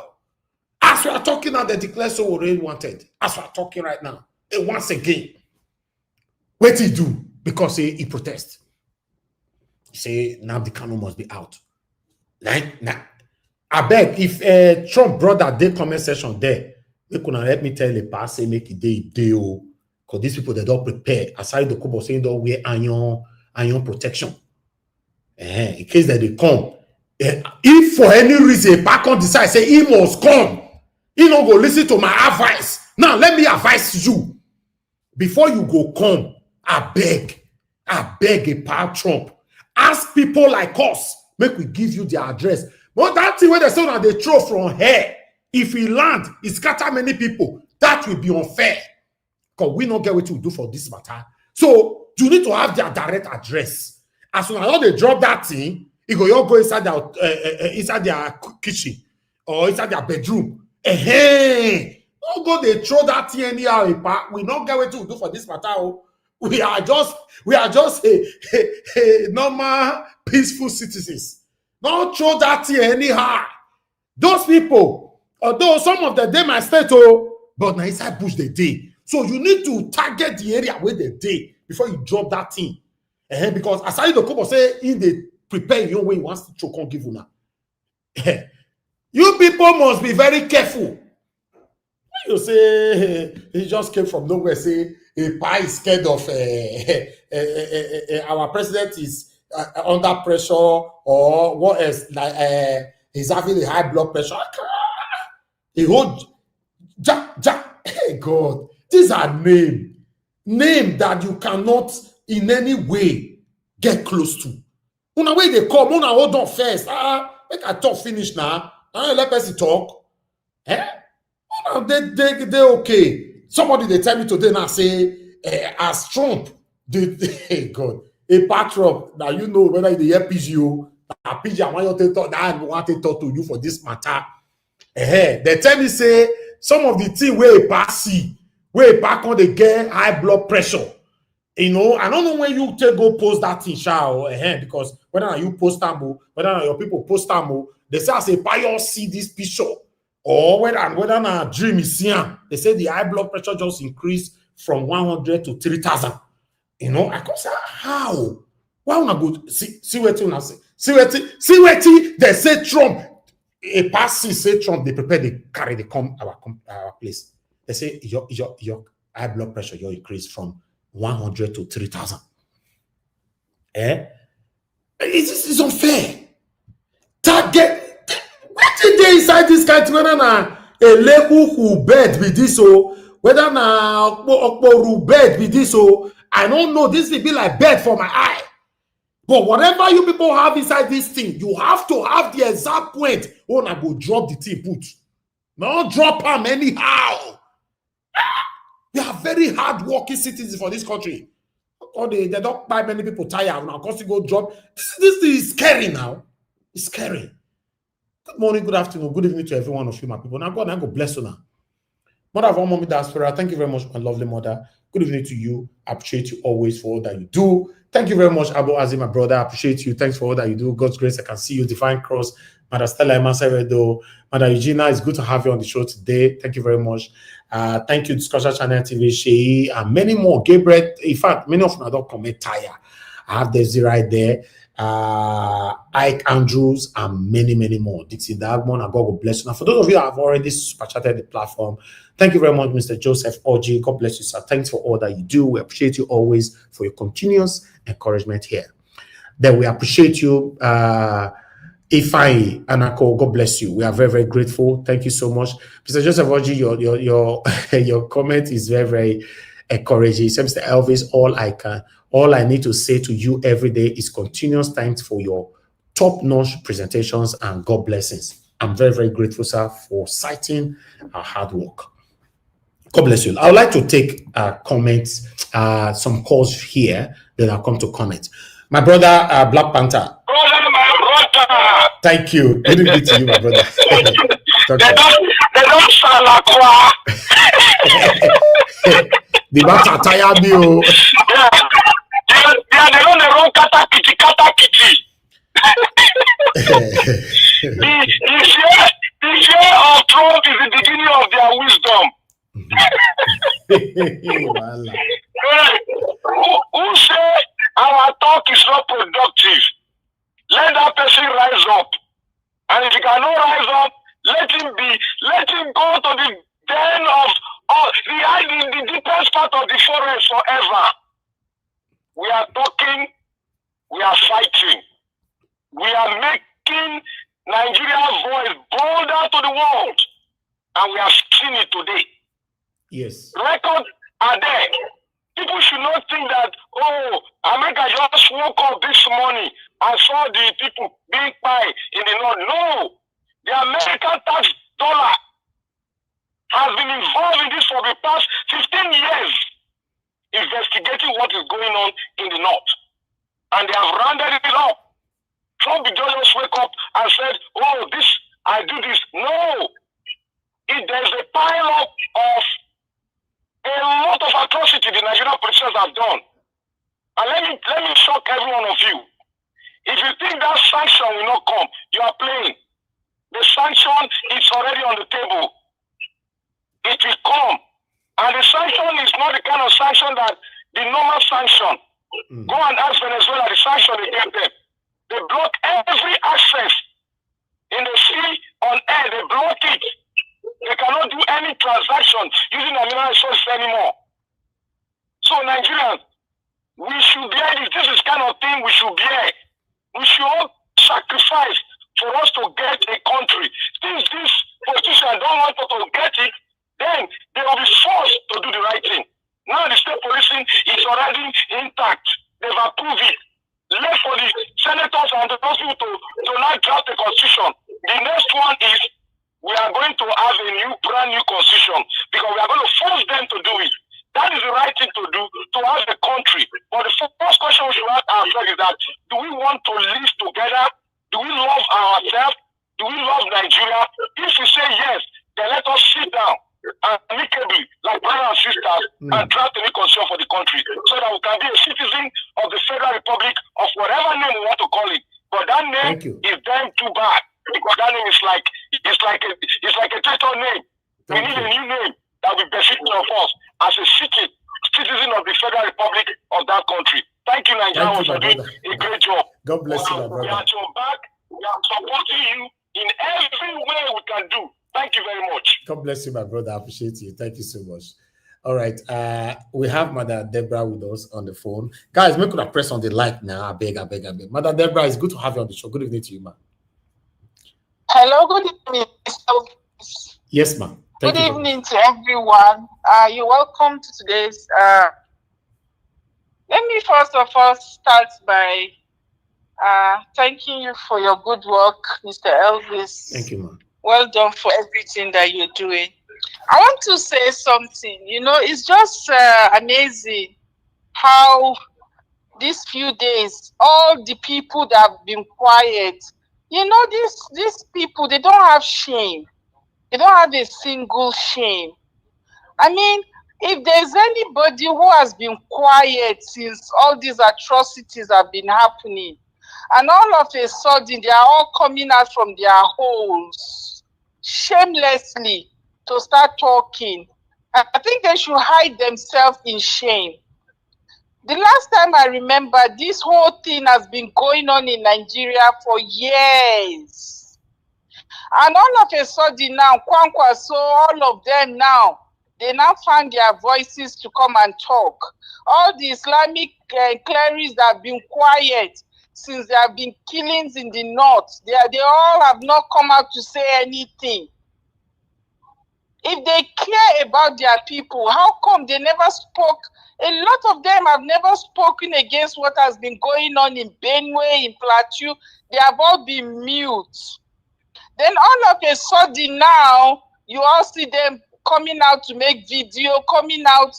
As we are talking now, they declare so already wanted. As we are talking right now, once again, what he do? Because he protest. He say now the Kanu must be out. Like now, I beg if Trump brought that day comment section there, they couldn't help me tell the pass say make it day because these people they don't prepare. Aside the couple saying don't wear iron protection. In case that they come, if for any reason Pakon decide say he must come, he don't go listen to my advice. Now let me advise you before you go come. I beg a power Trump. Ask people like us. Make we give you their address. But that thing where they say that they throw from here, if we land, it scatter many people. That will be unfair. Because we don't get what to do for this matter. So you need to have their direct address. As soon as they drop that thing, it go inside their kitchen or inside their bedroom. Don't go they throw that thing anyhow. We don't get what to do for this matter. We are just a normal, peaceful citizens. Don't throw that here anyhow. Those people, although some of them, they might stay but now inside bush they day. So you need to target the area where they day before you drop that thing. Because as I the couple say, if they prepare your way, wants to choke on give you now. You people must be very careful. You say he just came from nowhere, say a pie is scared of our president is under pressure or what else, like he's having a high blood pressure. He hold hey God, these are name that you cannot in any way get close to. Una way they come, una hold on first. Make I talk finish now. Let person talk. They okay. Somebody they tell me today now say as Trump hey God a patron now you know whether they hear PGO I want to talk that I want to talk to you for this matter. They tell me say some of the thing where a pass see where a pack on they get high blood pressure You know, I don't know when you take go post that thing, because whether you post them, whether your people post them, they say as a pious see this picture, or whether a dream is here. They say the high blood pressure just increased from 100 to 3,000. You know, I can say how? Why wanna go see what you say? See what they say Trump. A passing say Trump, they prepare they carry the our place. They say your high blood pressure your increase from 100 to 3,000. It's unfair. Target what did they inside this country whether na a level who bed with this whether na okporu bed with this I don't know. This will be like bed for my eye. But whatever you people have inside this thing, you have to have the exact point. Oh, I go drop the thing, put. Not drop them anyhow. We are very hard-working citizens for this country. Or they don't buy many people tired now because you go drop. This thing is scary now. It's scary. Good morning, good afternoon, good evening to every one of you, my people. Now God, bless you now. Mother of all mommy diaspora, thank you very much, my lovely mother. Good evening to you. I appreciate you always for all that you do. Thank you very much, Abu Azim, my brother. I appreciate you. Thanks for all that you do. God's grace, I can see you. Divine Cross, Mother Stella Emaseredo, Mother Eugenia, it's good to have you on the show today. Thank you very much. Thank you, Discussion Channel TV, Shei, and many more. Gabriel, in fact, many of them don't comment tire. I have the right there. Ike Andrews, and many more. Dixie Dagmon, and God will bless you. Now, for those of you that have already super chatted the platform, thank you very much, Mr. Joseph Oji. God bless you, sir. Thanks for all that you do. We appreciate you always for your continuous encouragement here. Then we appreciate you, Ifai Anako. God bless you. We are very grateful. Thank you so much, Mr. Joseph Oji. Your comment is very encouraging. So, Mr. Elvis, all I need to say to you every day is continuous thanks for your top-notch presentations and God blessings. I'm very grateful, sir, for citing our hard work. God bless you. I would like to take comments, some calls here that I'll come to comment. My brother, Black Panther. Brother, my brother. Thank you. Good evening to you, my brother. They don't sound like what? The matter tire me. Yeah, they don't run kata kiti. The year of Trump is the beginning of their wisdom. Who say our talk is not productive? Let that person rise up. And if he cannot rise up, let him go to the den of the deepest part of the forest forever. We are talking, we are fighting. We are making Nigeria's voice bolder to the world. And we have seen it today. Yes. Records are there. People should not think that, oh, America just woke up this morning and saw the people being pie in the north. No. The American tax dollar has been involved in this for the past 15 years, investigating what is going on in the north. And they have rounded it up. Trump did just wake up and said, oh, I do this. No. There's a pile up of a lot of atrocity the Nigerian politicians have done. And let me shock every one of you. If you think that sanction will not come, you are playing. The sanction is already on the table. It will come. And the sanction is not the kind of sanction that the normal sanction. Go and ask Venezuela the sanction they get them. They block every access in the sea, on air, they block it. They cannot do any transaction using mineral resources anymore. So Nigerians, we should bear this. This is kind of thing we should bear. We should all sacrifice for us to get a country. Since these politicians don't want us to get it, then they will be forced to do the right thing. Now the state policing is already intact. They've approved it. Left for the senators and the people to now draft the constitution. The next one is we are going to have a brand new constitution because we are going to force them to do it. That is the right thing to do to have a country. But the first question we should ask ourselves is that, do we want to live together? Do we love ourselves? Do we love Nigeria? If you say yes, then let us sit down amicably, like brothers and sisters, and draft a new constitution for the country so that we can be a traitor name. We need a new name that will befit of us as a citizen of the Federal Republic of that country. Thank you, Nigeria, for doing a great job. God bless you, my brother. We are at your back. We are supporting you in every way we can do. Thank you very much. God bless you, my brother. I appreciate you. Thank you so much. All right. We have Mother Deborah with us on the phone. Guys, make sure to press on the like now. I beg. Mother Deborah, it's good to have you on the show. Good evening to you, ma'am. Hello, good evening. Yes, ma'am. Good evening to everyone. You're welcome to today's. Let me first of all start by thanking you for your good work, Mr. Elvis. Thank you, ma'am. Well done for everything that you're doing. I want to say something. You know, it's just amazing how these few days, all the people that have been quiet, you know, these people, they don't have shame. They don't have a single shame. I mean, if there's anybody who has been quiet since all these atrocities have been happening, and all of a sudden they are all coming out from their holes shamelessly to start talking, I think they should hide themselves in shame. The last time I remember, this whole thing has been going on in Nigeria for years. And all of a sudden now, Kwankwa, so all of them now, they now find their voices to come and talk. All the Islamic clerics that have been quiet since there have been killings in the north, they all have not come out to say anything. If they care about their people, how come they never spoke? A lot of them have never spoken against what has been going on in Benue, in Plateau. They have all been mute. Then all of a sudden now, you all see them coming out to make video, coming out.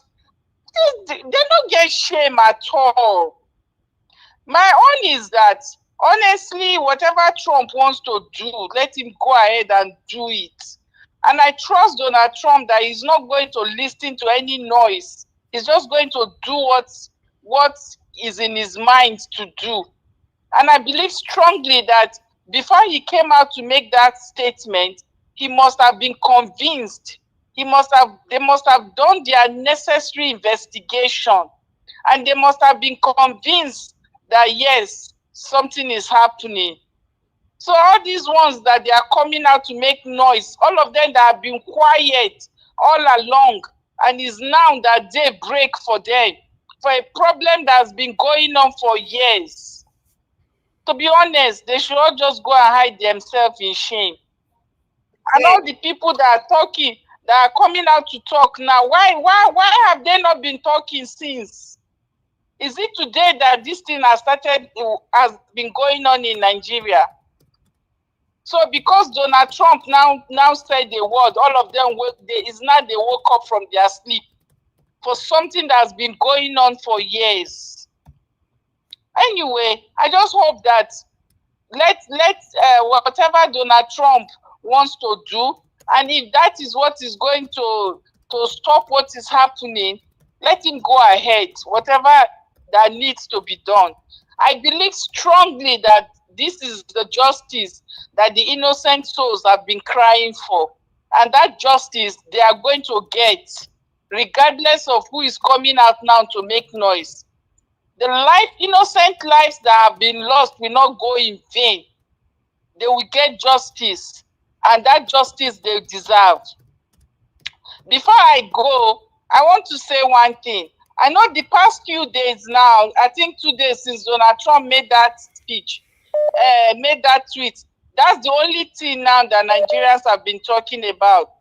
They don't get shame at all. My own is that, honestly, whatever Trump wants to do, let him go ahead and do it. And I trust Donald Trump that he's not going to listen to any noise. He's just going to do what is in his mind to do. And I believe strongly that before he came out to make that statement, he must have been convinced. They must have done their necessary investigation. And they must have been convinced that, yes, something is happening. So all these ones that they are coming out to make noise, all of them that have been quiet all along, and is now that day break for them, for a problem that has been going on for years. To be honest, they should all just go and hide themselves in shame. And all the people that are talking, that are coming out to talk now, why have they not been talking since? Is it today that this thing has been going on in Nigeria? So because Donald Trump now said the word, all of them they woke up from their sleep for something that's been going on for years. Anyway, I just hope that let whatever Donald Trump wants to do, and if that is what is going to stop what is happening, let him go ahead, whatever that needs to be done. I believe strongly that this is the justice that the innocent souls have been crying for. And that justice they are going to get, regardless of who is coming out now to make noise. The innocent lives that have been lost will not go in vain. They will get justice, and that justice they deserve. Before I go, I want to say one thing. I know the past few days now, I think 2 days since Donald Trump made that speech, made that tweet, that's the only thing now that Nigerians have been talking about.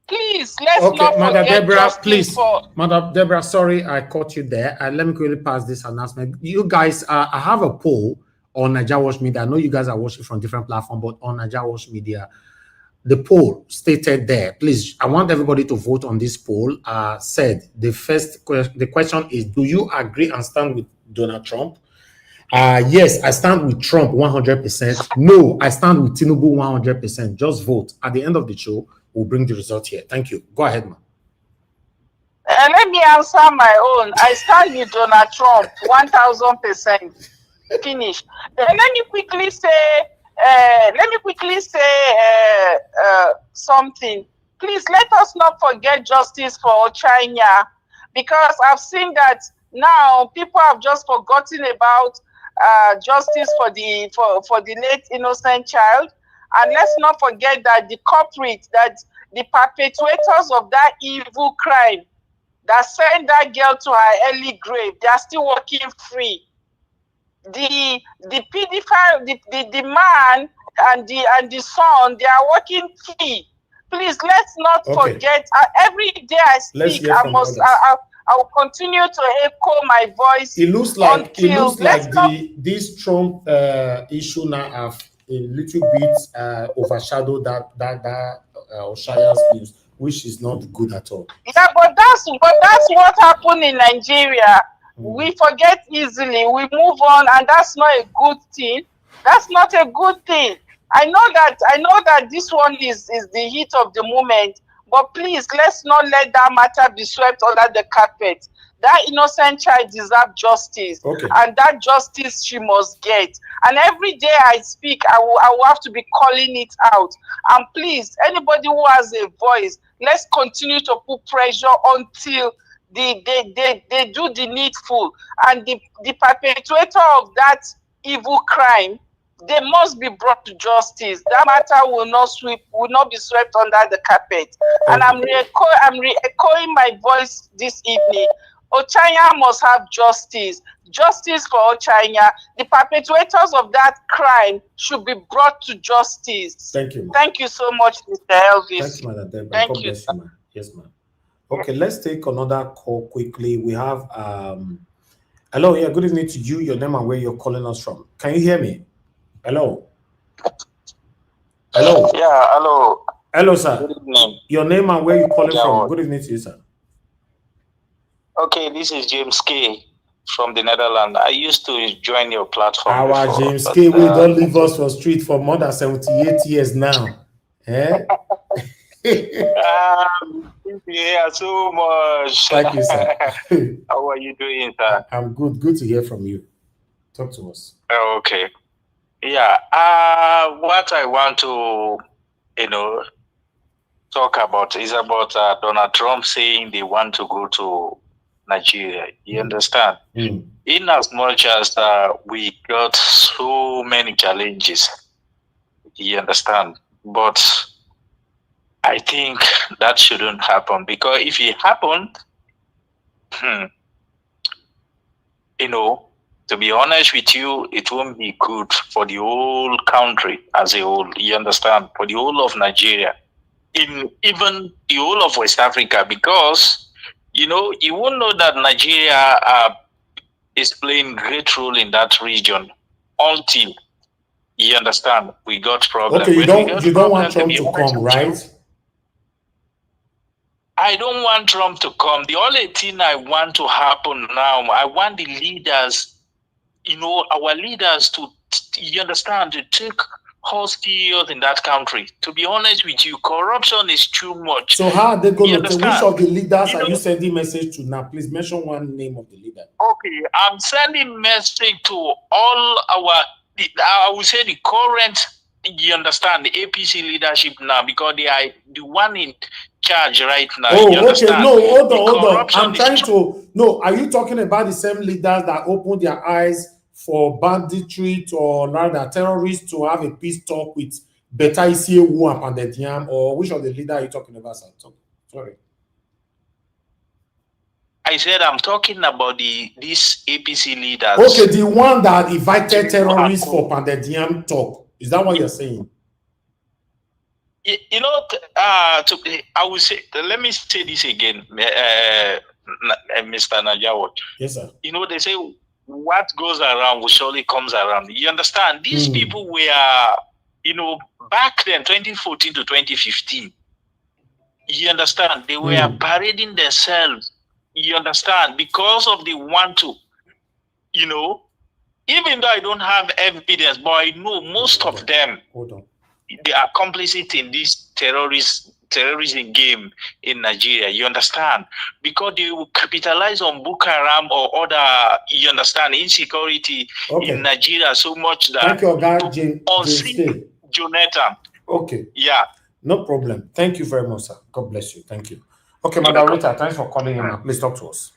Please, let's not Mother forget Deborah, please. for... Mother Deborah, sorry I caught you there. Let me quickly pass this announcement. You guys, I have a poll on Nigeria Watch Media. I know you guys are watching from different platforms, but on Nigeria Watch Media, the poll stated there. Please, I want everybody to vote on this poll. Said the question is: do you agree and stand with Donald Trump? Yes, I stand with Trump 100%. No, I stand with Tinubu 100%. Just vote. At the end of the show, we'll bring the result here. Thank you. Go ahead, ma'am. Let me answer my own. I stand with Donald Trump 1000%. Finish. Then let me quickly say let me quickly say something. Please let us not forget justice for China, because I've seen that now people have just forgotten about justice for the late innocent child. And let's not forget that the culprits, that the perpetrators of that evil crime that sent that girl to her early grave, they are still walking free. The pedophile, the man and the son, they are working free. Please, let's not forget. Every day I speak, I will continue to echo my voice. It looks like this Trump issue now have a little bit overshadowed that Oshaya's views, which is not good at all. Yeah, but that's what happened in Nigeria. We forget easily, we move on, and that's not a good thing. That's not a good thing. I know that this one is the heat of the moment, but please, let's not let that matter be swept under the carpet. That innocent child deserves justice, and that justice she must get. And every day I speak, I will have to be calling it out. And please, anybody who has a voice, let's continue to put pressure until they do the needful. And the perpetrator of that evil crime, they must be brought to justice. That matter will not be swept under the carpet. And I'm re-echoing my voice this evening. Ochanya must have justice. Justice for Ochanya. The perpetrators of that crime should be brought to justice. Thank you. Thank you so much, Mr. Elvis. Thank you, Madam Deborah. Thank God you. bless you, ma'am. Yes, ma'am. Okay, let's take another call quickly. We have hello, yeah, good evening to you, your name and where you're calling us from. Can you hear me? Hello. Hello. Yeah, hello. Hello, sir. Good evening. Your name and where you're calling from. Good evening to you, sir. Okay, this is James K from the Netherlands. I used to join your platform. Our before, James K, we don't leave us for street for more than 78 years now. Eh? Yeah, so much. Thank you, sir. How are you doing, sir? I'm good. Good to hear from you. Talk to us. Okay. Yeah. What I want to, talk about is about Donald Trump saying they want to go to Nigeria. You understand? In as much as we got so many challenges, you understand? But I think that shouldn't happen, because if it happened, to be honest with you, it won't be good for the whole country as a whole. You understand? For the whole of Nigeria, in even the whole of West Africa, because you won't know that Nigeria is playing great role in that region until you understand we got problem. Okay, you don't want Trump to come, right? I don't want Trump to come. The only thing I want to happen now, I want the leaders, our leaders to, you understand, to take us serious in that country. To be honest with you, corruption is too much. So how are they going to, which of the leaders are you sending message to now? Please mention one name of the leader. Okay, I'm sending message to all I would say the current, you understand, the APC leadership now, because they are the one in charge right now. Oh, okay. No, hold on. I'm trying to no. Are you talking about the same leaders that opened their eyes for banditry or rather terrorists to have a peace talk with Beta Isiewu and Pandetiam, or which of the leaders are you talking about, sir? Sorry. I said I'm talking about these APC leaders. Okay, the one that invited terrorists for Pandetiam talk. Is that what you're saying? I would say, let me say this again, Mr. Najawat. Yes, sir. They say what goes around will surely comes around. You understand? These people were, back then, 2014 to 2015. You understand? They were parading themselves. You understand? Because of the want to, even though I don't have evidence, but I know most of them, they are complicit in this terrorist terrorism game in Nigeria. You understand? Because they will capitalize on Boko Haram or other, you understand, insecurity in Nigeria so much that thank you, guy, James Jonathan. Okay. Yeah. No problem. Thank you very much, sir. God bless you. Thank you. Okay, Madam Rita, thanks for calling in. Please talk to us.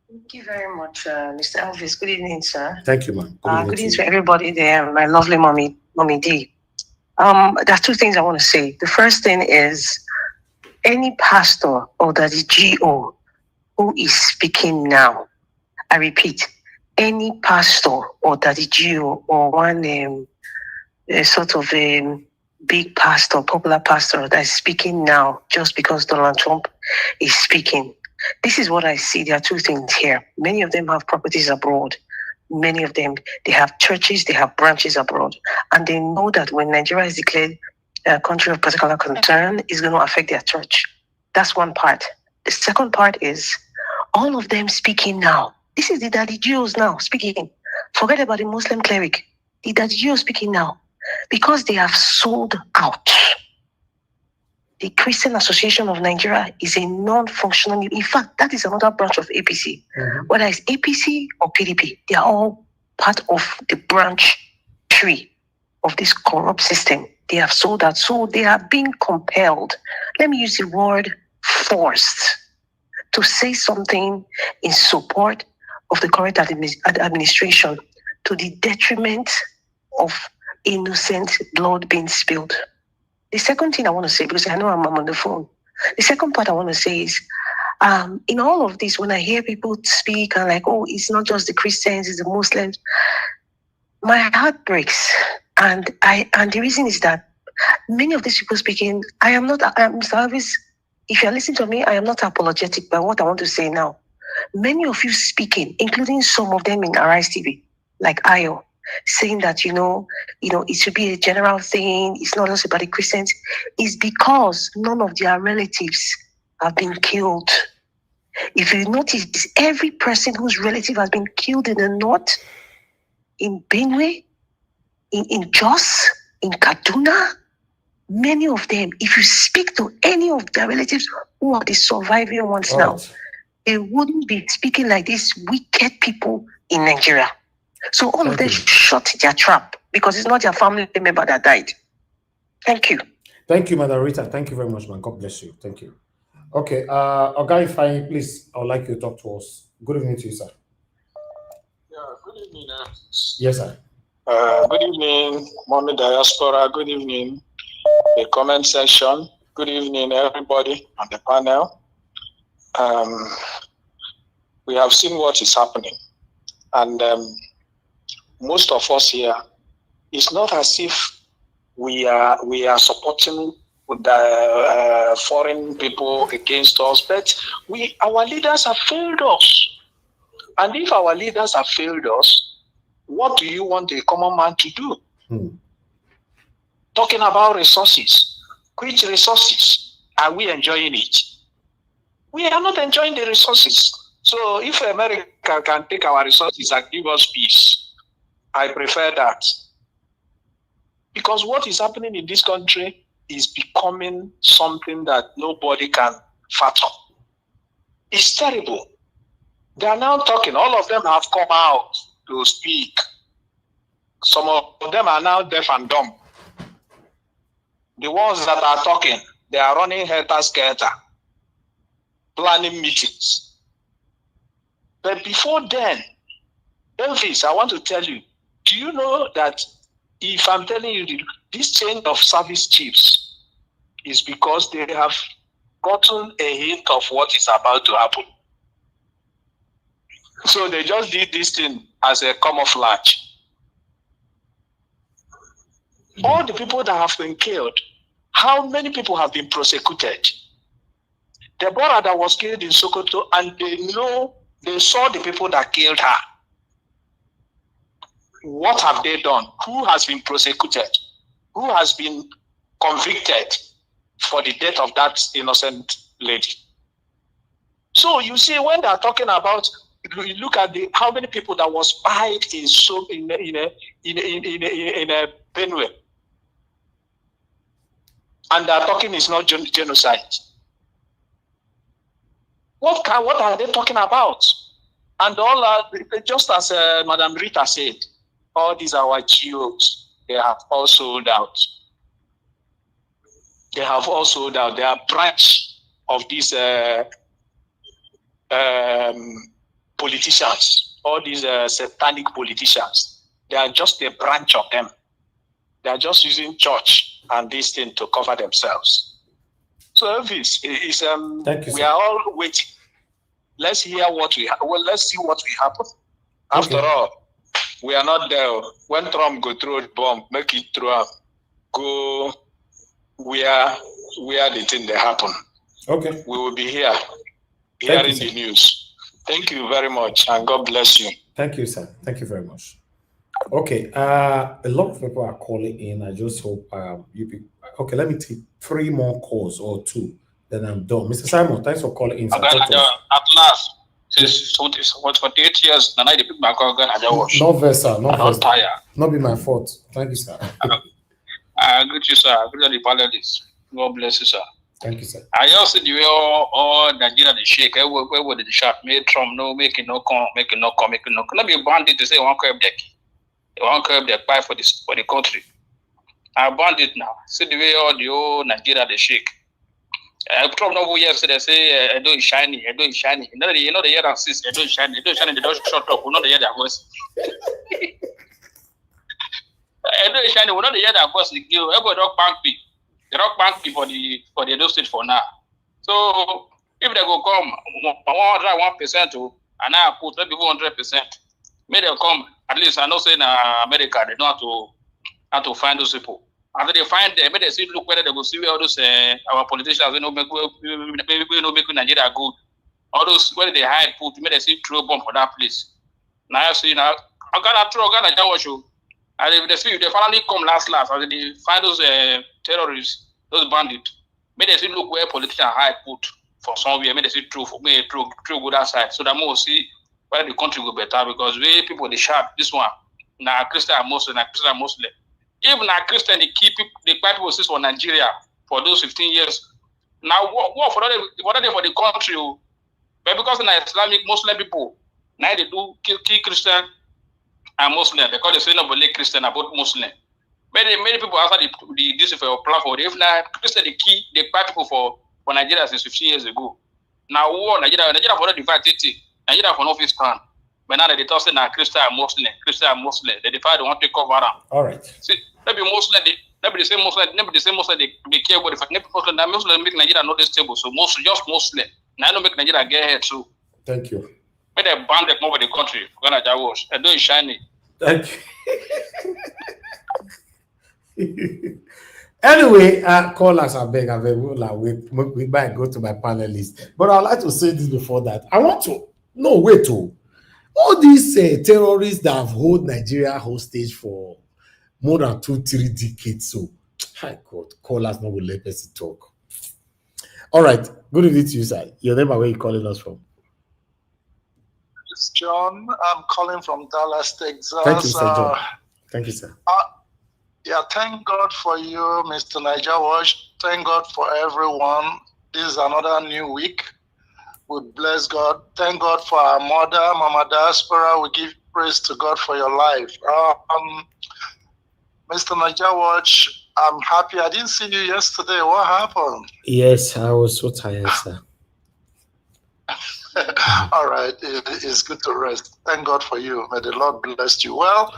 Thank you very much, Mr. Elvis. Good evening, sir. Thank you, ma'am. Good evening to everybody there. My lovely mommy D. There are two things I want to say. The first thing is any pastor or the GO who is speaking now, I repeat, any pastor or the GO or one sort of a big pastor, popular pastor that is speaking now just because Donald Trump is speaking. This is what I see. There are two things here. Many of them have properties abroad. Many of them, they have churches, they have branches abroad. And they know that when Nigeria is declared a country of particular concern, it's going to affect their church. That's one part. The second part is all of them speaking now. This is the Daddy Jews now speaking. Forget about the Muslim cleric. The Daddy Jews speaking now. Because they have sold out. The Christian Association of Nigeria is a non-functional, in fact, that is another branch of APC. Whether it's APC or PDP, they are all part of the branch tree of this corrupt system. They have sold out, so they are being compelled, let me use the word forced, to say something in support of the current administration to the detriment of innocent blood being spilled. The second thing I want to say, because I know I'm on the phone, the second part I want to say is, in all of this, when I hear people speak and like, oh, it's not just the Christians, it's the Muslims, my heart breaks. And the reason is that many of these people speaking, Mr. Elvis, if you're listening to me, I am not apologetic by what I want to say now. Many of you speaking, including some of them in Arise TV, like Ayo, saying that, it should be a general thing, it's not just about the Christians, is because none of their relatives have been killed. If you notice, every person whose relative has been killed in the north, in Benue, in Jos, in Kaduna, many of them, if you speak to any of their relatives who are the surviving ones now, they wouldn't be speaking like these wicked people in Nigeria. So all of them shut their trap because it's not their family member that died. Thank you. Thank you, Madam Rita. Thank you very much, man. God bless you. Thank you. Okay, Oga Ifeanyi, please, I would like you to talk to us. Good evening to you, sir. Yeah, good evening. Yes, sir. Good evening, Mommy Diaspora. Good evening, the comment section. Good evening, everybody on the panel. We have seen what is happening, and most of us here, it's not as if we are supporting the foreign people against us, but our leaders have failed us. And if our leaders have failed us, what do you want a common man to do? Talking about resources, which resources are we enjoying it? We are not enjoying the resources. So if America can take our resources and give us peace, I prefer that. Because what is happening in this country is becoming something that nobody can fathom. It's terrible. They are now talking. All of them have come out to speak. Some of them are now deaf and dumb. The ones that are talking, they are running helter-skelter, planning meetings. But before then, Elvis, I want to tell you, do you know that if I'm telling you this change of service chiefs is because they have gotten a hint of what is about to happen. So they just did this thing as a camouflage. All the people that have been killed, how many people have been prosecuted? Deborah that was killed in Sokoto, and they saw the people that killed her. What have they done? Who has been prosecuted? Who has been convicted for the death of that innocent lady? So you see, when they are talking about, you look at how many people that was spied in a Benue. and they are talking is not genocide. What are they talking about? And all just as Madam Rita said, all these are our GOs. They have all sold out. They have all sold out. They are branch of these politicians, all these satanic politicians. They are just a branch of them. They are just using church and this thing to cover themselves. So Elvis, we are all waiting. Let's hear what we let's see what will happen. After all, we are not there. When Trump go throw a bomb, make it throw up. Go where the thing they happen. Okay. We will be here hearing the news. Thank you very much, and God bless you. Thank you, sir. Thank you very much. Okay, a lot of people are calling in. I just hope you be okay. Let me take 3 more calls or 2, then I'm done. Mr. Simon, thanks for calling in. Sir. At last, since 48 years, and I pick my call again. No verse, sir. No verse. Not be my fault. Thank you, sir. I greet you, sir. I greet the panelists. God bless you, sir. Thank you, sir. I also the way all Nigeria they shake. Where would the shot? Make Trump no, make it no come, make it no come, make it no come. Not be bandit to say one curb deck. They want to curb their pie for the country. I banned it now. See the way all the whole Nigeria they shake. Trump no years they say Edo is shiny, Edo is shiny. You know the year and sis, Edo is shiny, Edo is shiny. They don't shut up. We know the year their voice. Edo is shiny. We know the year their voice. Everybody rock bank me. They rock bank me for the Edo state for now. So if they go come 101% to, and I put maybe 100%, may they come. At least I know say in America they know how to find those people. After they find them, may they see look whether they go see where all those our politicians make Nigeria good. All those where they hide put, may they see throw bomb for that place. Now I see now I got Jawa show. And if they see they finally come last as they find those terrorists, those bandits, may they see look where politicians hide put for somewhere, may they see through good outside. So that more see where the country go better, because we people they sharp this one. Now Christian and Muslim, even now Christian they keep the people for Nigeria for those 15 years. Now what for the country? But because in Islamic Muslim people now they do kill Christian and Muslim because they say no believe Christian about Muslim. Many people answer this for your platform. If now Christian the people for Nigeria since 15 years ago. Now war Nigeria for the divide Nigeria for no fifth stand. But now they talk say now Christian and Muslim. They divide, they want to cover them. All right. See, maybe Muslim, maybe the same Muslim, they care about the fact. Muslim make Nigeria not stable. So just Muslim. Now don't make Nigeria get ahead too. Thank you. But they ban them over the country. Ghana Jawas. They do it shiny. Thank you. Anyway, call us, I beg, we might go to my panelists. But I'd like to say this before that. I want to, no, wait, all these terrorists that have held Nigeria hostage for more than 2-3 decades. So, hi God, call us, no, we'll let us talk. All right, good evening to you, sir. Your name and where you calling us from? It's John. I'm calling from Dallas, Texas. Thank you, Sir John. Thank you, sir. Yeah, thank God for you, Mr. Niger Watch. Thank God for everyone. This is another new week. We bless God. Thank God for our mother, Mama Diaspora. We give praise to God for your life. Mr. Niger Watch, I'm happy. I didn't see you yesterday. What happened? Yes, I was so tired, sir. All right, it's good to rest. Thank God for you. May the Lord bless you. Well,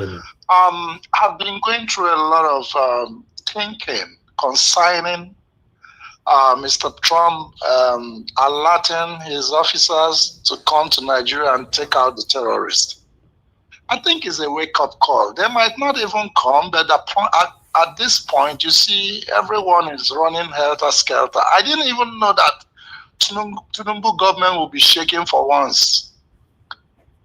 I've been going through a lot of thinking concerning Mr. Trump alerting his officers to come to Nigeria and take out the terrorists. I think it's a wake-up call. They might not even come, but at this point, you see everyone is running helter-skelter. I didn't even know that Tinubu government will be shaking for once.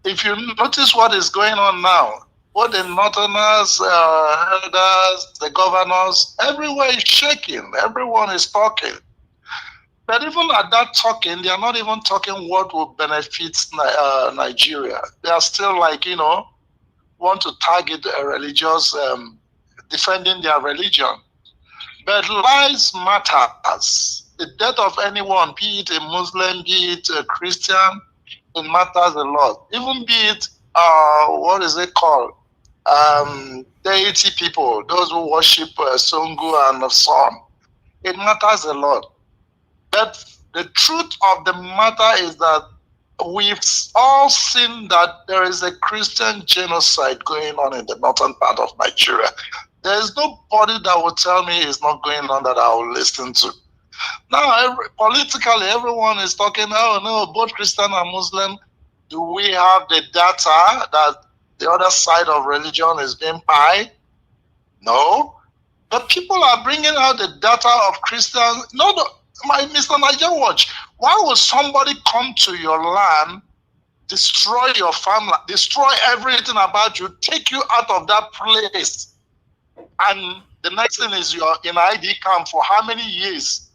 If you notice what is going on now, what the northerners, elders, the governors, everywhere is shaking. Everyone is talking. But even at that talking, they are not even talking what will benefit Nigeria. They are still like, want to target a religious, defending their religion. But lives matters. The death of anyone, be it a Muslim, be it a Christian, it matters a lot. Even be it, what is it called? Deity people, those who worship Songu and the sun. It matters a lot. But the truth of the matter is that we've all seen that there is a Christian genocide going on in the northern part of Nigeria. There is nobody that will tell me it's not going on that I will listen to. Now, politically, everyone is talking, oh no, both Christian and Muslim. Do we have the data that the other side of religion is being pied? No. But people are bringing out the data of Christians. No, Mr. Niger Watch, why would somebody come to your land, destroy your family, destroy everything about you, take you out of that place, and the next thing is you're in ID camp for how many years?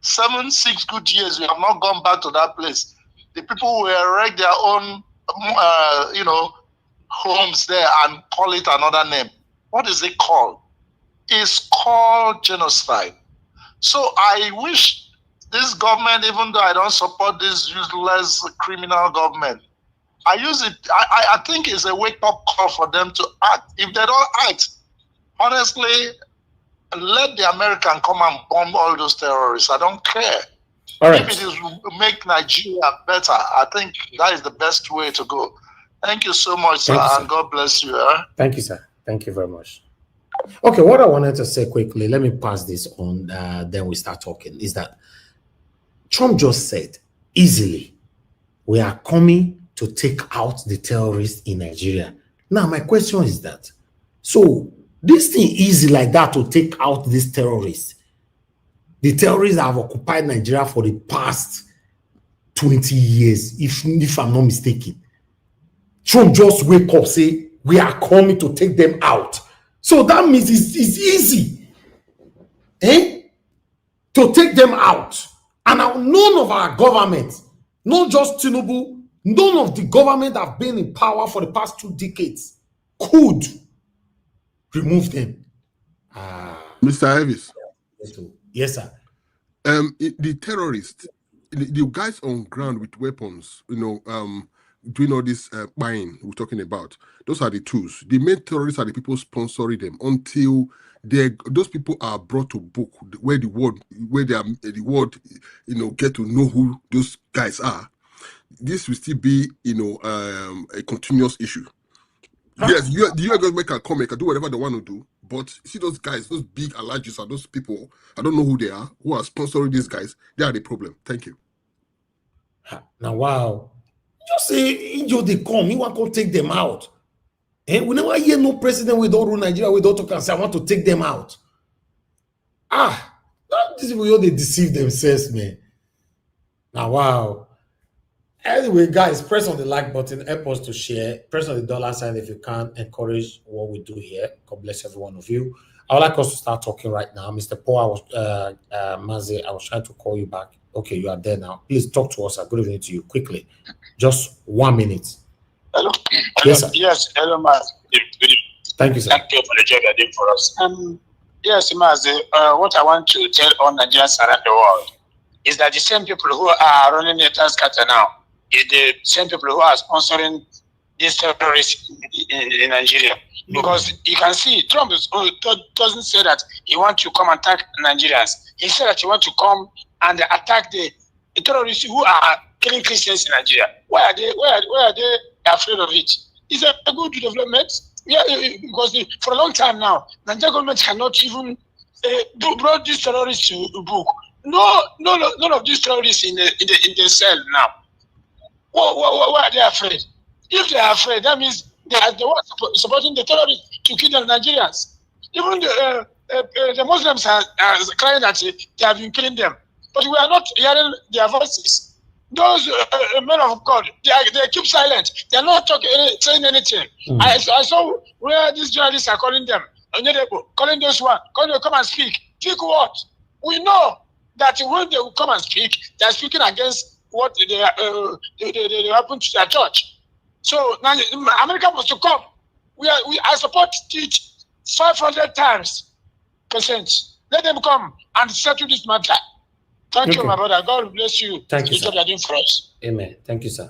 6 good years, you have not gone back to that place. The people will erect their own, homes there and call it another name. What is it called? It's called genocide. So I wish this government, even though I don't support this useless criminal government, I think it's a wake-up call for them to act. If they don't act, honestly, let the American come and bomb all those terrorists. I don't care. All right. If it is make Nigeria better, I think that is the best way to go. Thank you so much, sir, and God bless you. Thank you, sir. Thank you very much. Okay, what I wanted to say quickly, let me pass this on, then we start talking, is that Trump just said, easily, we are coming to take out the terrorists in Nigeria. Now, my question is that, so this thing easy like that to take out these terrorists. The terrorists have occupied Nigeria for the past 20 years, if I'm not mistaken. Trump just wake up, say, we are coming to take them out. So that means it's easy to take them out. And none of our government, not just Tinubu, none of the government that have been in power for the past 2 decades could remove them. Mr. Elvis. Yes, sir. The terrorists, the guys on ground with weapons, doing all this buying we're talking about, those are the tools. The main terrorists are the people sponsoring them until those people are brought to book where the world get to know who those guys are. This will still be a continuous issue. Yes, the US government can come, can do whatever they want to do, but see those guys, those big allergies are those people, I don't know who they are, who are sponsoring these guys, they are the problem. Thank you. Now, wow. Just say, they come, you want to take them out. We never hear no president with all rule Nigeria, with all talk and say, I want to take them out. These people, they deceive themselves, man. Now, wow. Anyway, guys, press on the like button, help us to share. Press on the dollar sign if you can. Encourage what we do here. God bless every one of you. I would like us to start talking right now. Mr. Paul, Mazi, I was trying to call you back. Okay, you are there now. Please talk to us. Good evening to you. Quickly. Just 1 minute. Hello. Yes, sir. Yes, hello, Mazi. Thank you, sir. Thank you for the job you're doing for us. Yes, Mazi, what I want to tell all Nigerians around the world is that the same people who are running the Transcaster now is the same people who are sponsoring these terrorists in Nigeria. Because you can see Trump doesn't say that he wants to come and attack Nigerians. He said that he wants to come and attack the terrorists who are killing Christians in Nigeria. Why are they afraid of it? Is that a good development? Yeah, because for a long time now, Nigerian government cannot even brought these terrorists to book. None of these terrorists in the cell now. Why are they afraid? If they are afraid, that means they are the ones supporting the terrorists to kill the Nigerians. Even the Muslims are crying that they have been killing them. But we are not hearing their voices. Those men of God, they keep silent. They are not saying anything. I saw where these journalists are calling them, calling those one, calling them come and speak. Speak what? We know that when they will come and speak, they are speaking against what they happen to their church. So now America must to come. I support it 500 times %. Let them come and settle this matter. Thank you, Okay. my brother. God bless you. Thank you, The sir. job you're doing for us. Amen. Thank you, sir.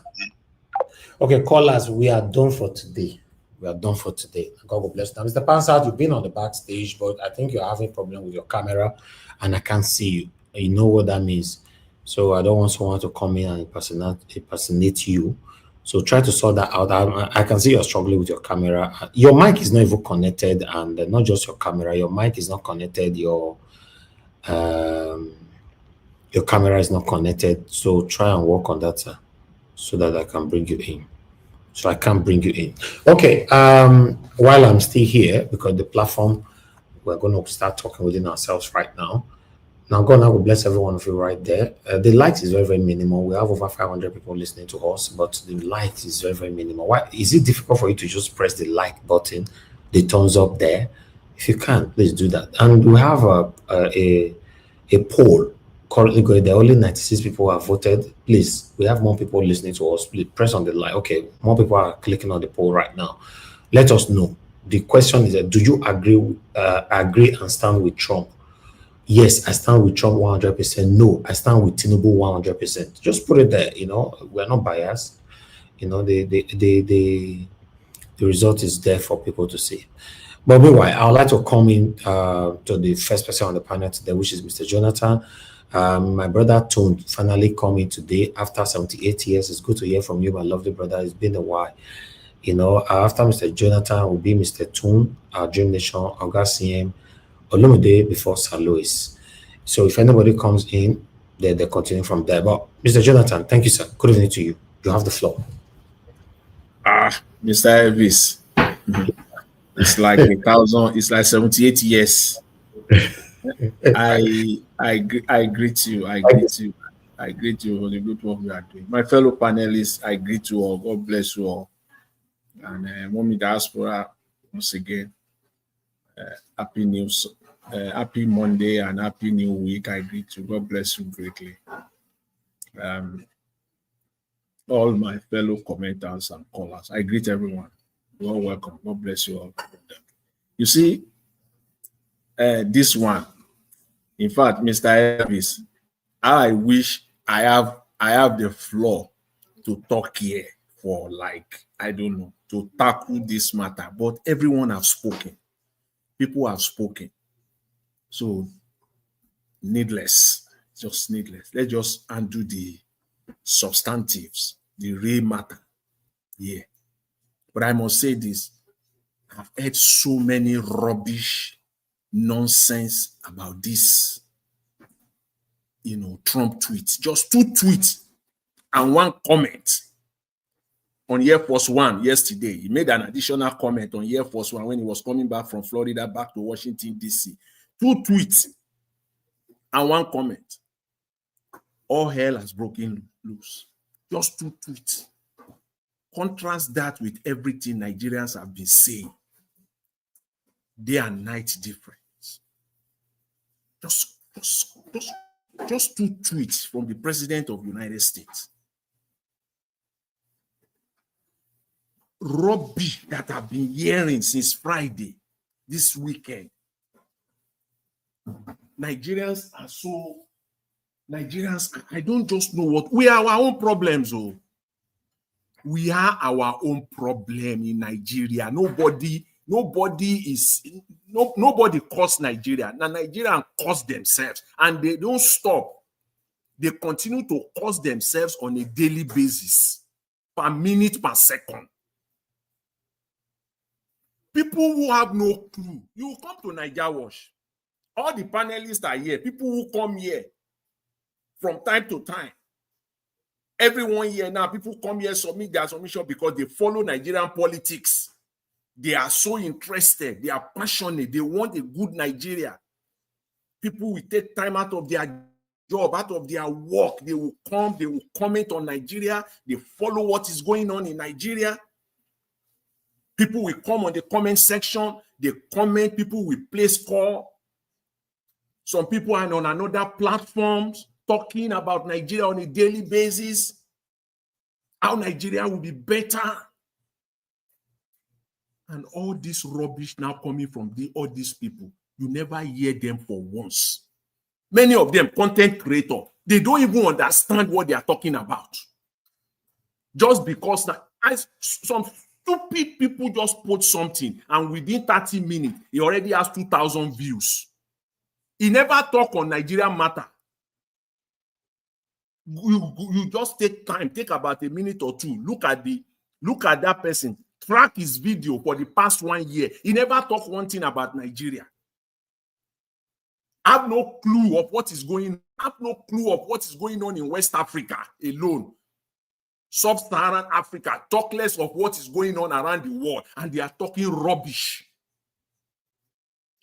Okay, callers, we are done for today. We are done for today. God will bless you. Now, Mr. Pansard, you've been on the backstage, but I think you're having a problem with your camera and I can't see you. You know what that means. So I don't want someone to come in and impersonate you. So try to sort that out. I can see you're struggling with your camera. Your mic is not even connected, and not just your camera. Your mic is not connected. Your camera is not connected. So try and work on that, sir, so that I can bring you in. So I can't bring you in. Okay. While I'm still here, because the platform, we're going to start talking within ourselves right now. Now, God, I will bless every one of you right there. The light is very, very minimal. We have over 500 people listening to us, but the light is very, very minimal. Why is it difficult for you to just press the like button, the thumbs up there? If you can, please do that. And we have a poll currently going there. Only 96 people have voted. Please, we have more people listening to us. Please press on the like. Okay, more people are clicking on the poll right now. Let us know. The question is that, do you agree and stand with Trump? Yes, I stand with Trump 100%. No, I stand with Tinubu 100%. Just put it there. We're not biased. The result is there for people to see. But meanwhile, I would like to come in to the first person on the panel today, which is Mr. Jonathan. My brother Tone finally coming today after 78 years. It's good to hear from you, my lovely brother. It's been a while. After Mr. Jonathan will be Mr. Tone, our Dream Nation, August CM, Olumide before Sir Louis. So if anybody comes in, they continue from there. But Mr. Jonathan, thank you, sir. Good evening to you. You have the floor. Mr. Elvis. It's like 78 years. I greet you. I greet you. I greet you for the good work you are doing. My fellow panelists, I greet you all. God bless you all. And Mommy Diaspora, once again, happy news. Happy Monday and happy new week. I greet you. God bless you greatly. All my fellow commenters and callers, I greet everyone. You're all welcome. God bless you all. You see, this one, in fact, Mr. Elvis, I wish I have the floor to talk here for I don't know, to tackle this matter, but everyone have spoken. People have spoken. So needless, just needless. Let's just undo the substantives, the real matter. Yeah. But I must say this, I've heard so many rubbish nonsense about this, Trump tweets, just 2 tweets and 1 comment on Air Force One yesterday. He made an additional comment on Air Force One when he was coming back from Florida back to Washington, D.C. 2 tweets and 1 comment. All hell has broken loose. Just 2 tweets. Contrast that with everything Nigerians have been saying. Day and night difference. Just 2 tweets from the President of the United States. Rubbish that I've been hearing since Friday, this weekend. Nigerians, I don't just know what, we are our own problems. We are our own problem in Nigeria. Nobody caused Nigeria. Now Nigerians cause themselves and they don't stop. They continue to cause themselves on a daily basis, per minute, per second. People who have no clue, you come to Naija Wash. All the panelists are here. People who come here from time to time. Everyone here now, people come here, submit their submission because they follow Nigerian politics. They are so interested. They are passionate. They want a good Nigeria. People will take time out of their job, out of their work. They will come, they will comment on Nigeria. They follow what is going on in Nigeria. People will come on the comment section. They comment. People will place call. Some people are on another platforms talking about Nigeria on a daily basis. How Nigeria will be better. And all this rubbish now coming from all these people. You never hear them for once. Many of them, content creator, they don't even understand what they are talking about. Just because some stupid people just put something, and within 30 minutes, he already has 2,000 views. He never talk on Nigerian matter. You just take time, take about a minute or two. Look at that person. Track his video for the past 1 year. He never talk one thing about Nigeria. Have no clue of what is going on. Have no clue of what is going on in West Africa alone. Sub-Saharan Africa, talk less of what is going on around the world, and they are talking rubbish.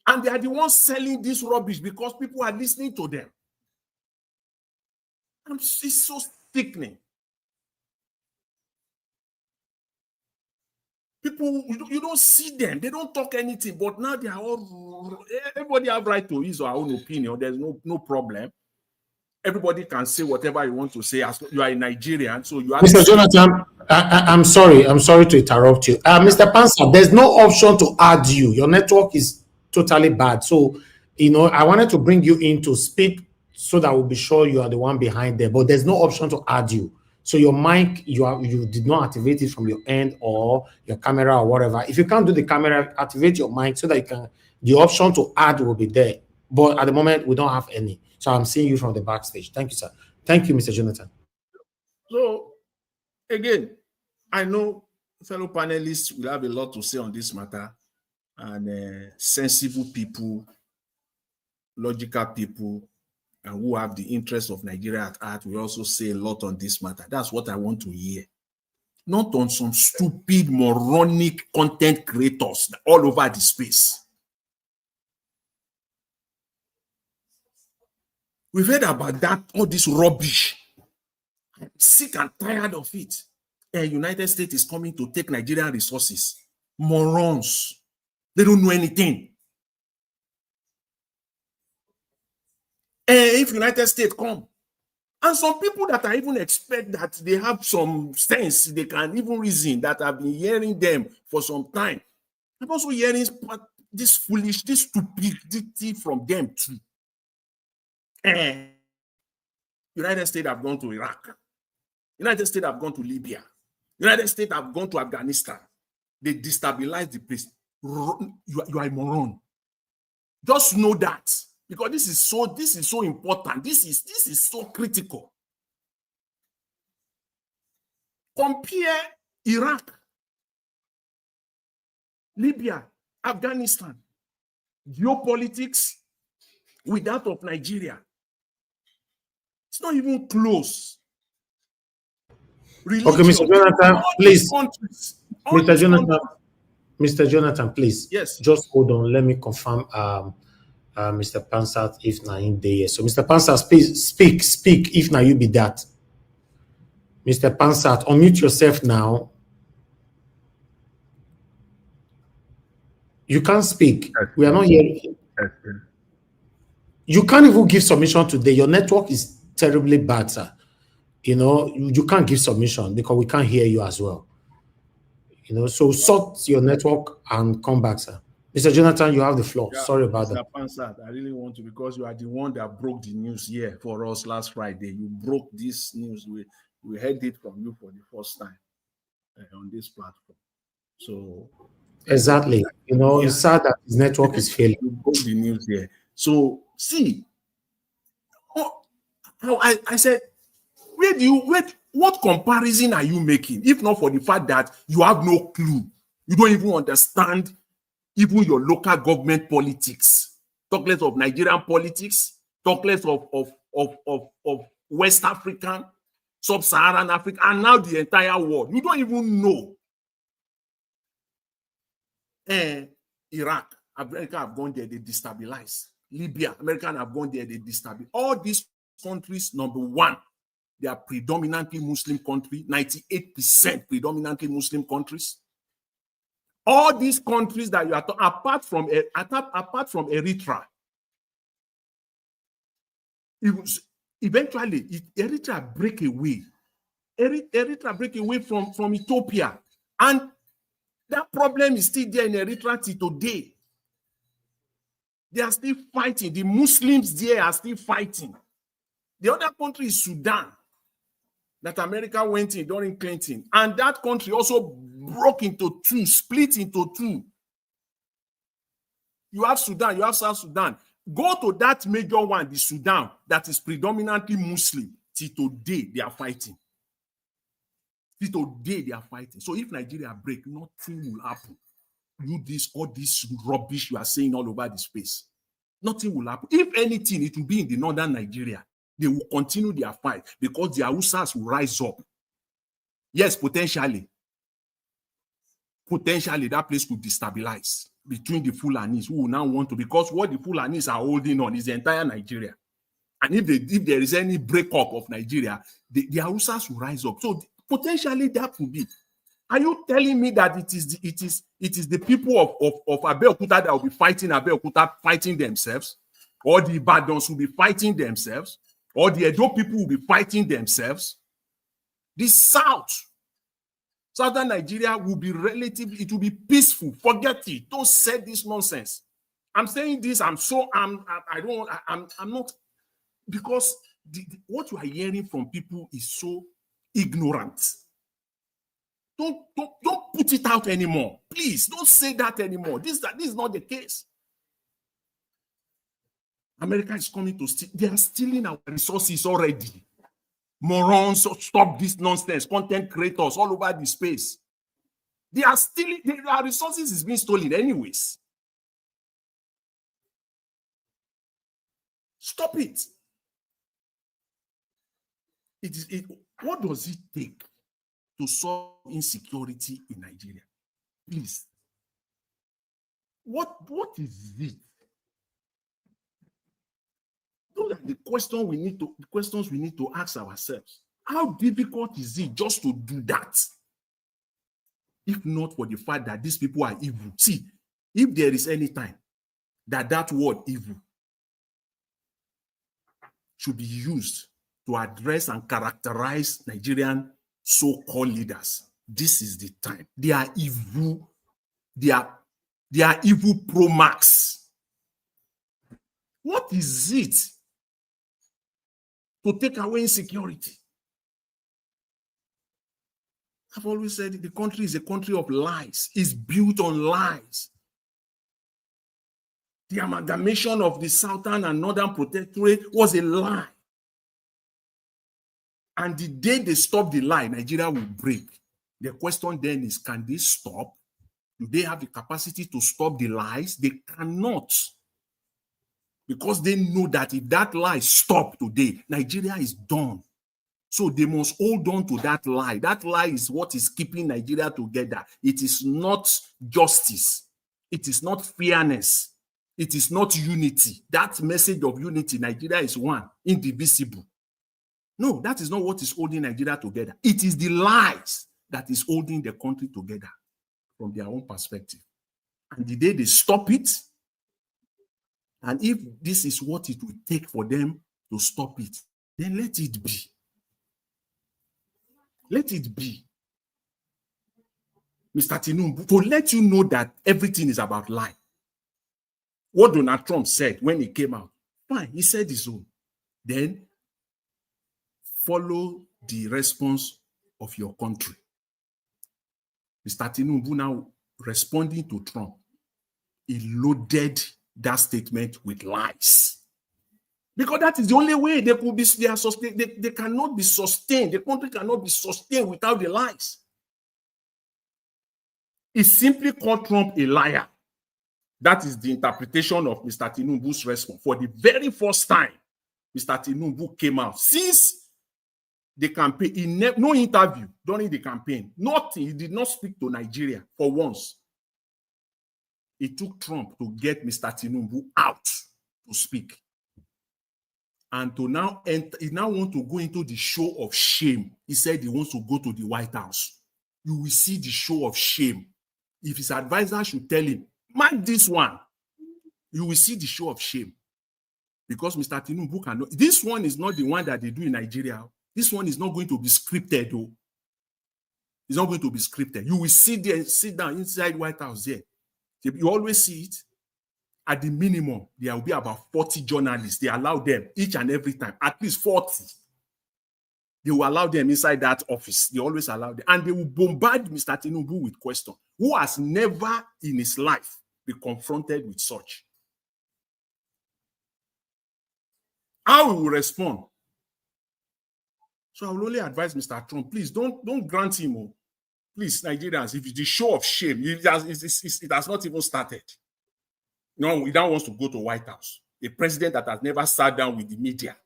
And they are the ones selling this rubbish because people are listening to them. It's so sickening. People, you don't see them. They don't talk anything, but now they are all, everybody have right to his or her own opinion. There's no problem. Everybody can say whatever you want to say as you are a Nigerian. So you have Mr. Jonathan, I'm sorry to interrupt you. Mr. Pansa, there's no option to add you. Your network is totally bad. So, I wanted to bring you in to speak so that we'll be sure you are the one behind there, but there's no option to add you. So your mic, you did not activate it from your end or your camera or whatever. If you can't do the camera, activate your mic so that the option to add will be there. But at the moment, we don't have any. So I'm seeing you from the backstage. Thank you, sir. Thank you, Mr. Jonathan. So, again, I know fellow panelists will have a lot to say on this matter, and sensible people, logical people, and who have the interest of Nigeria at heart will also say a lot on this matter. That's what I want to hear. Not on some stupid, moronic content creators all over the space. We've heard about that, all this rubbish. I'm sick and tired of it. The United States is coming to take Nigerian resources. Morons. They don't know anything. If United States come, and some people that I even expect that they have some sense, they can even reason, that I've been hearing them for some time. I'm also hearing this foolish, this stupidity from them too. United States have gone to Iraq. United States have gone to Libya. United States have gone to Afghanistan. They destabilize the place. You are a moron. Just know that, because this is so important. This is so critical. Compare Iraq, Libya, Afghanistan, geopolitics with that of Nigeria. It's not even close. Religion, okay, Mr. Jonathan, please. Mr. Jonathan, please. Yes. Just hold on. Let me confirm Mr. Pansat if Naim there. So Mr. Pansat, please speak if now you be that. Mr. Pansat, unmute yourself now. You can't speak. We are not hearing. You can't even give submission today. Your network is terribly bad, sir. You can't give submission because we can't hear you as well. So sort your network and come back, sir. Mr. Jonathan, you have the floor. Yeah, sorry about that. Pansat, I really want to, because you are the one that broke the news here for us last Friday. You broke this news. We heard it from you for the first time on this platform. So exactly. It's sad that his network is failing. You broke the news here. So see, I said, what comparison are you making, if not for the fact that you have no clue? You don't even understand even your local government politics. Talk less of Nigerian politics, talk less of West African, Sub-Saharan Africa, and now the entire world. You don't even know. Iraq, America have gone there, they destabilize. Libya, Americans have gone there, they destabilize. All these countries, number one, they are predominantly Muslim countries, 98% predominantly Muslim countries. All these countries that you are talking, apart from Eritrea, eventually Eritrea break away. Eritrea break away from Ethiopia, and that problem is still there in Eritrea till today. They are still fighting. The Muslims there are still fighting. The other country is Sudan, that America went in during Clinton. And that country also broke into two, split into two. You have Sudan, you have South Sudan. Go to that major one, the Sudan, that is predominantly Muslim. Till today, they are fighting. Till today, they are fighting. So if Nigeria break, nothing will happen. All this rubbish you are saying all over the space. Nothing will happen. If anything, it will be in the northern Nigeria. They will continue their fight because the Hausas will rise up. Yes, potentially. Potentially, that place could destabilize between the Fulanis who will now want to, because what the Fulanis are holding on is the entire Nigeria. And if there is any breakup of Nigeria, the Hausas will rise up. So potentially that could be. Are you telling me that it is the people of Abeokuta that will be fighting Abeokuta, fighting themselves? Or the Ibadans will be fighting themselves? Or the Edo people will be fighting themselves? The Southern Nigeria will be relatively, it will be peaceful. Forget it. Don't say this nonsense. I'm saying this, I'm not, because what you are hearing from people is so ignorant. Don't put it out anymore. Please, don't say that anymore. This is not the case. America is coming to steal. They are stealing our resources already. Morons, stop this nonsense. Content creators all over the space. They are stealing. Our resources is being stolen anyways. Stop it. What does it take to solve insecurity in Nigeria? Please. What is it? Those are the questions we need to ask ourselves. How difficult is it just to do that? If not for the fact that these people are evil. See, if there is any time that word evil should be used to address and characterize Nigerian so-called leaders, this is the time. They are evil. They are evil pro max. What is it to take away insecurity? I've always said the country is a country of lies. It's built on lies. The amalgamation of the Southern and Northern Protectorate was a lie. And the day they stop the lie, Nigeria will break. The question then is, can they stop? Do they have the capacity to stop the lies? They cannot. Because they know that if that lie stops today, Nigeria is done. So they must hold on to that lie. That lie is what is keeping Nigeria together. It is not justice. It is not fairness. It is not unity. That message of unity, Nigeria is one, indivisible. No, that is not what is holding Nigeria together. It is the lies that is holding the country together from their own perspective. And the day they stop it, and if this is what it will take for them to stop it, then let it be. Let it be. Mr. Tinubu, to let you know that everything is about lie. What Donald Trump said when he came out, fine, he said his own. Then follow the response of your country. Mr. Tinubu now responding to Trump, he loaded that statement with lies. Because that is the only way they could be, they cannot be sustained. The country cannot be sustained without the lies. He simply called Trump a liar. That is the interpretation of Mr. Tinubu's response. For the very first time, Mr. Tinubu came out. Since the campaign, no interview during the campaign, nothing. He did not speak to Nigeria for once. It took Trump to get Mr. Tinubu out to speak. And to now enter, he now wants to go into the show of shame. He said he wants to go to the White House. You will see the show of shame. If his advisor should tell him, mark this one, you will see the show of shame. Because Mr. Tinubu cannot. This one is not the one that they do in Nigeria. This one is not going to be scripted, though. It's not going to be scripted. You will sit there, sit down inside White House there. You always see it. at the minimum, there will be about 40 journalists. They allow them each and every time, at least 40. They will allow them inside that office. They always allow them. And they will bombard Mr. Tinubu with questions. Who has never in his life been confronted with such? How he will respond? So I will only advise Mr. Trump, please don't grant him. Oh. Please, Nigerians, if it's the show of shame, it has not even started. No, he now wants to go to White House. A president that has never sat down with the media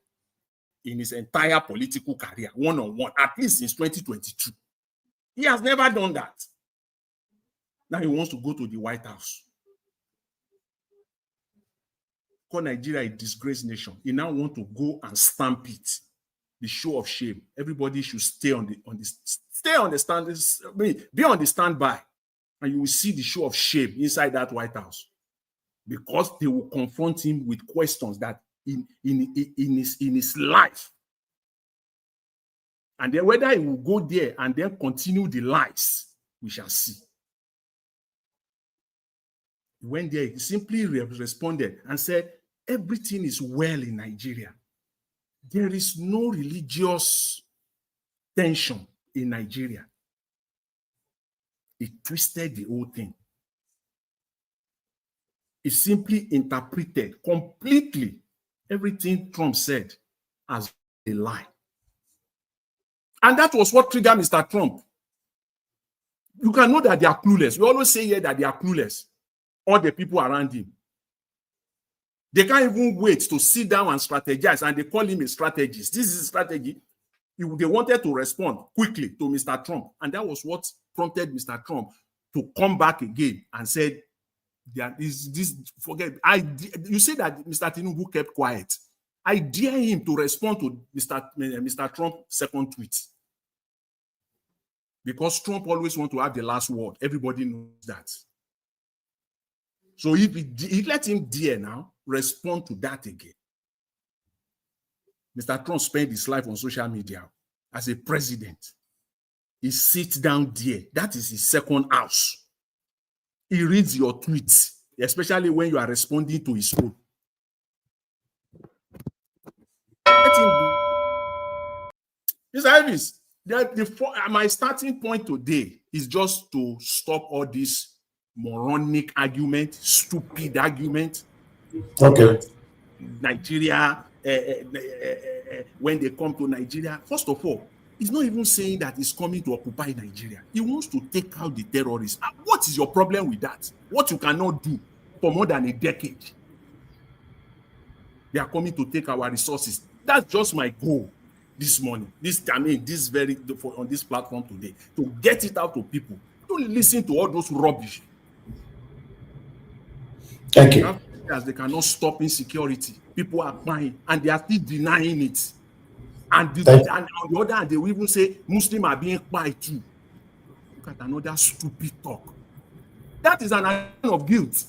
in his entire political career, one-on-one, at least since 2022. He has never done that. Now he wants to go to the White House. Call Nigeria a disgraced nation. He now wants to go and stamp it. The show of shame. Everybody should stay on the standby, and you will see the show of shame inside that White House, because they will confront him with questions that in his life, and then whether he will go there and then continue the lies, we shall see. He went there, he simply responded and said, everything is well in Nigeria. There is no religious tension in Nigeria. He twisted the whole thing. He simply interpreted completely everything Trump said as a lie. And that was what triggered Mr. Trump. You can know that they are clueless. We always say here that they are clueless. All the people around him. They can't even wait to sit down and strategize, and they call him a strategist. This is a strategy. They wanted to respond quickly to Mr. Trump, and that was what prompted Mr. Trump to come back again and said, forget. You say that Mr. Tinubu kept quiet. I dare him to respond to Mr. Trump's second tweet. Because Trump always wants to have the last word. Everybody knows that. So if he let him dare now respond to that again. Mr. Trump spent his life on social media as a president. He sits down there. That is his second house. He reads your tweets, especially when you are responding to his own. My starting point today is just to stop all this moronic argument, stupid argument. Okay. Nigeria, when they come to Nigeria, first of all, he's not even saying that he's coming to occupy Nigeria. He wants to take out the terrorists. What is your problem with that? What you cannot do for more than a decade? They are coming to take our resources. That's just my goal this morning. On this platform today, to get it out to people. Don't listen to all those rubbish. Thank you. As they cannot stop insecurity. People are buying and they are still denying it. And on the other hand, they will even say Muslims are being quiet too. Look at another stupid talk. That is an action of guilt.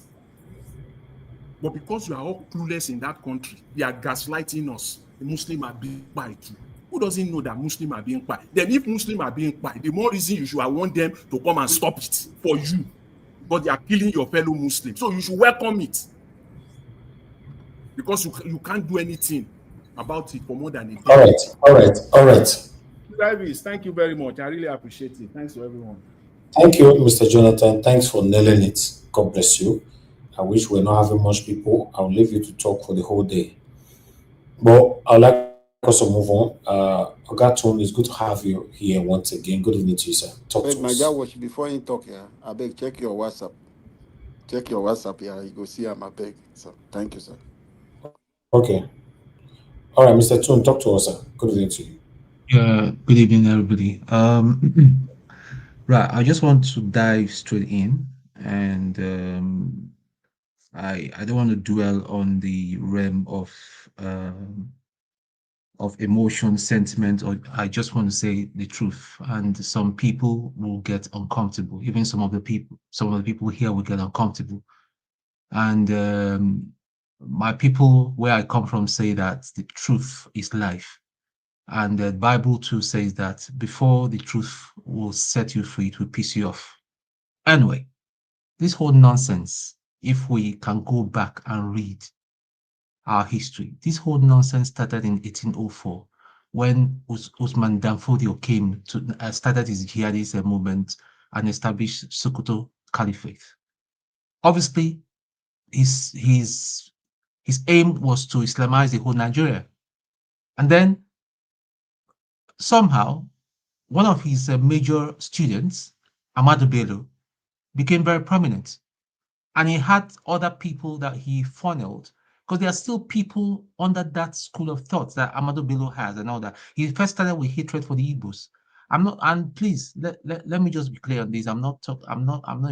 But because you are all clueless in that country, they are gaslighting us. The Muslims are being quiet too. Who doesn't know that Muslims are being quiet? Then if Muslims are being quiet, the more reason you should want them to come and stop it for you. Because they are killing your fellow Muslims. So you should welcome it. Because you can't do anything about it for more than a day. All right. Thank you very much. I really appreciate it. Thanks to everyone. Thank you, Mr. Jonathan. Thanks for nailing it. God bless you. I wish we're not having much people. I'll leave you to talk for the whole day. But I'd like us to move on. Ogatun, it's good to have you here once again. Good evening to you, sir. Talk to us. Watch, before you talk here, I beg, check your WhatsApp. Check your WhatsApp here. You go see I'm a beg. So thank you, sir. Okay. All right, Mr. Tune, talk to us, sir. Good evening to you. Yeah, good evening, everybody. Right, I just want to dive straight in, and I don't want to dwell on the realm of emotion, sentiment, or I just want to say the truth. And some people will get uncomfortable. Even some of the people here will get uncomfortable. And my people where I come from say that the truth is life. And the Bible too says that before the truth will set you free, it will piss you off. Anyway, this whole nonsense if we can go back and read our history. This whole nonsense started in 1804 when Usman Danfodio came to started his jihadist movement and established Sokoto Caliphate. Obviously, his aim was to Islamize the whole Nigeria. And then somehow, one of his major students, Ahmadu Bello, became very prominent. And he had other people that he funneled, because there are still people under that school of thought that Amado Bello has and all that. He first started with hatred for the Igbos. I'm not, and please let me just be clear on this. I'm not a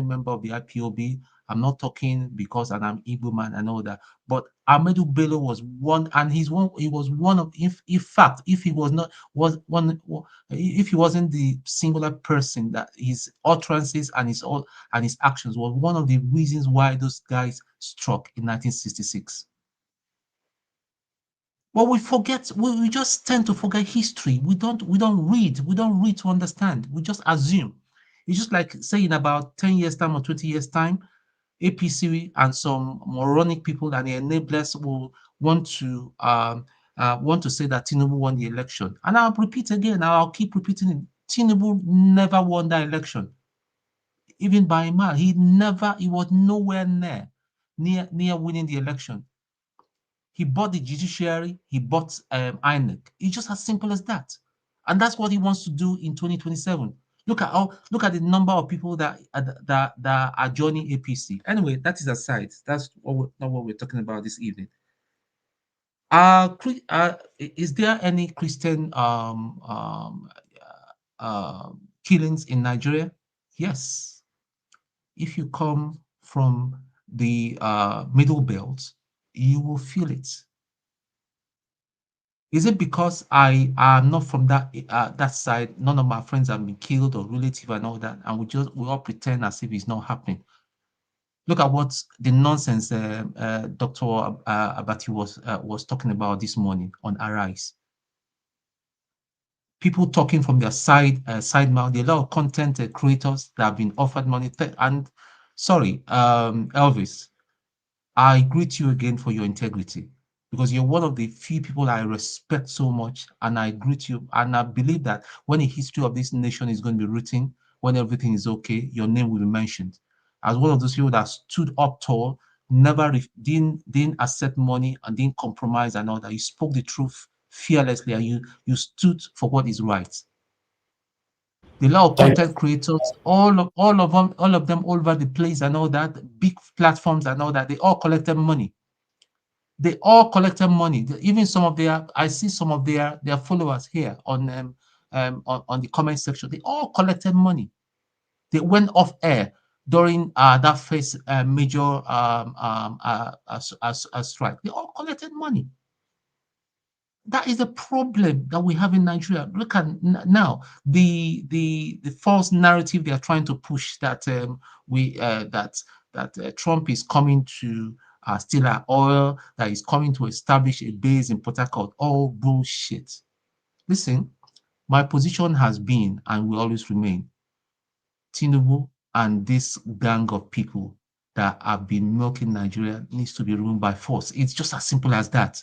member of the IPOB. I'm not talking because I'm Igbo man and all that. But Ahmedu Bello was one, and he was one of, if fact, if he was not, was one, if he wasn't the singular person, that his utterances and his actions was one of the reasons why those guys struck in 1966. But we forget, we just tend to forget history. We don't read to understand. We just assume. It's just like saying about 10 years time or 20 years time, APC and some moronic people and the enablers will want to say that Tinubu won the election. And I'll repeat again, I'll keep repeating it. Tinubu never won that election. Even by a mile, he was nowhere near winning the election. He bought the judiciary, he bought INEC. It's just as simple as that. And that's what he wants to do in 2027. Look at the number of people that are joining APC. Anyway, that is aside. That's not what we're talking about this evening. Is there any Christian killings in Nigeria? Yes. If you come from the middle belt, you will feel it. Is it because I am not from that side? None of my friends have been killed or relative and all that, and we all pretend as if it's not happening. Look at what the nonsense Dr. Abati was talking about this morning on Arise. People talking from their side mouth. There are a lot of content creators that have been offered money. And sorry, Elvis, I greet you again for your integrity, because you're one of the few people I respect so much, and I greet you. And I believe that when the history of this nation is going to be written, when everything is okay, your name will be mentioned as one of those people that stood up tall, never didn't accept money and didn't compromise and all that. You spoke the truth fearlessly, and you stood for what is right. The lot of content creators, all of them all over the place and all that, big platforms and all that, they all collected money. They all collected money. Even some of I see some of their followers here on the comment section. They all collected money. They went off air during that first major strike. They all collected money. That is a problem that we have in Nigeria. Look at now the false narrative they are trying to push that Trump is coming to steal our oil, that is coming to establish a base in Port Harcourt. All bullshit. Listen, my position has been and will always remain: Tinubu and this gang of people that have been milking Nigeria needs to be removed by force. It's just as simple as that.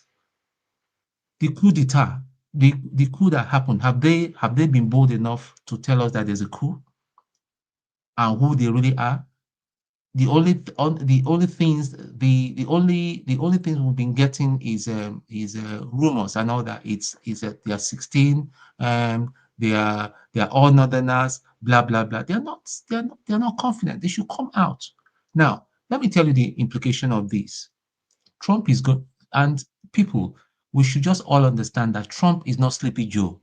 The coup d'etat, the coup that happened, have they been bold enough to tell us that there's a coup and who they really are? The only things we've been getting is rumors and all that. It's they are 16, they are all northerners, blah blah blah. They're not confident. They should come out. Now, let me tell you the implication of this. Trump is good, and people, we should just all understand that Trump is not Sleepy Joe.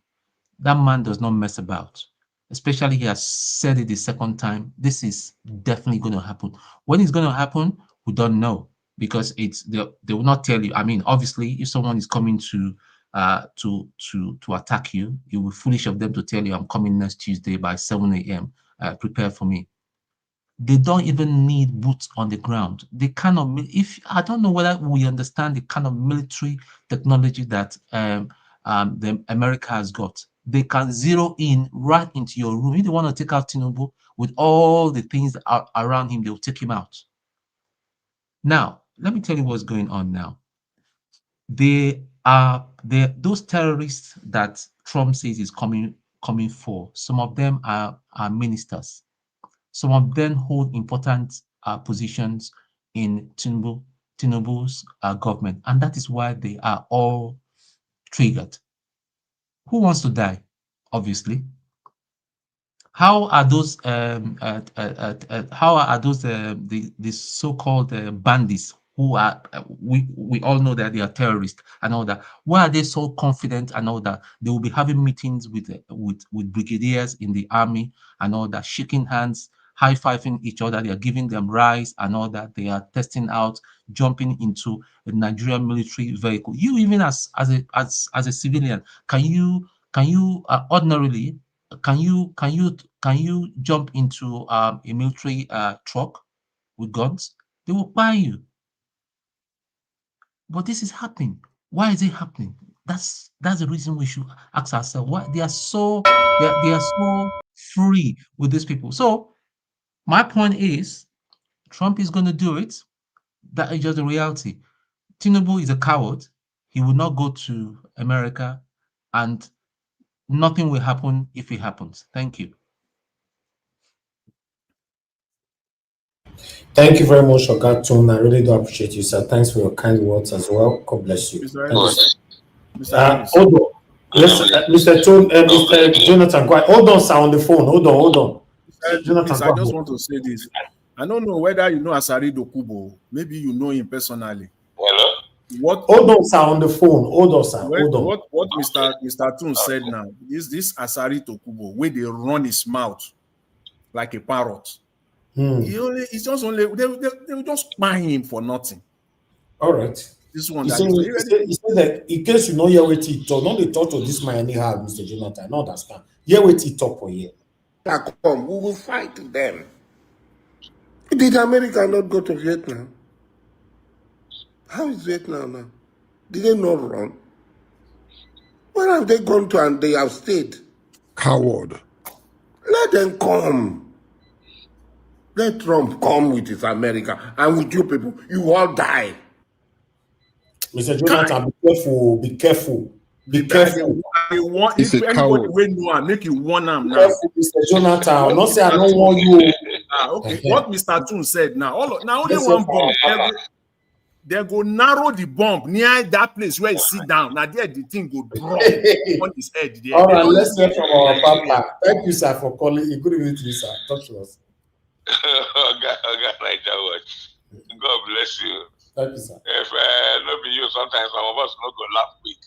That man does not mess about. Especially he has said it the second time. This is definitely going to happen. When it's going to happen, we don't know, because they will not tell you. I mean, obviously, if someone is coming to attack you, it will be foolish of them to tell you, I'm coming next Tuesday by 7 a.m. Prepare for me. They don't even need boots on the ground. They cannot. I don't know whether we understand the kind of military technology that the America has got. They can zero in right into your room. If they want to take out Tinubu with all the things that are around him, they will take him out. Now, let me tell you what's going on now. Those terrorists that Trump says is coming for. Some of them are ministers. Some of them hold important positions in Tinubu's government, and that is why they are all triggered. Who wants to die? Obviously. How are those the so-called bandits who are we all know that they are terrorists and all that? Why are they so confident and all that? They will be having meetings with brigadiers in the army and all that, shaking hands, high-fiving each other. They are giving them rice and all that. They are testing out, jumping into a Nigerian military vehicle. You even as a civilian, can you ordinarily can you jump into a military truck with guns? They will buy you. But this is happening. Why is it happening? That's the reason we should ask ourselves why they are so free with these people. So my point is, Trump is going to do it. That is just the reality. Tinubu is a coward. He will not go to America, and nothing will happen if it happens. Thank you. Thank you very much, Ogatun. I really do appreciate you, sir. Thanks for your kind words as well. God bless you. Mr. Thank you, Ellis. sir. Mr. Ellis. Hold on. Mr. Jonathan, go ahead. Hold on, sir, on the phone. Hold on. Jonathan, Please, go I just ahead. want to say this. I don't know whether you know Asari Dokubo. Maybe you know him personally. Hello? Hold on, sir, on the phone. Hold on, sir. Hold on. What Mr. Tun said now is this Asari Dokubo, where they run his mouth like a parrot. They will just buy him for nothing. All right. This one He that said that in case you know hear what he talk, not the talk to this man anyhow, Mr. Jonathan. Not understand. Hear what he talk for here. Come, we will fight them. Did America not go to Vietnam? How is Vietnam now? Did they not run? Where have they gone to and they have stayed? Coward. Let them come. Let Trump come with his America and with you people. You all die. Mr. Jonathan, be careful. Be careful. Be careful. They want He's a anybody coward. wey know am make you warn am now. Careful, Mr. Jonathan. Not say I don't want you. Okay. What Mr. Tun said now, now only one bomb. They go narrow the bomb near that place where he sit down. Now there the thing go drop on his head there. All right, let's hear from our papa. Thank you, sir, for calling. Good evening to you, sir. Talk to us. God bless you. Thank you, sir. If not be you, sometimes some of us not go laugh quick.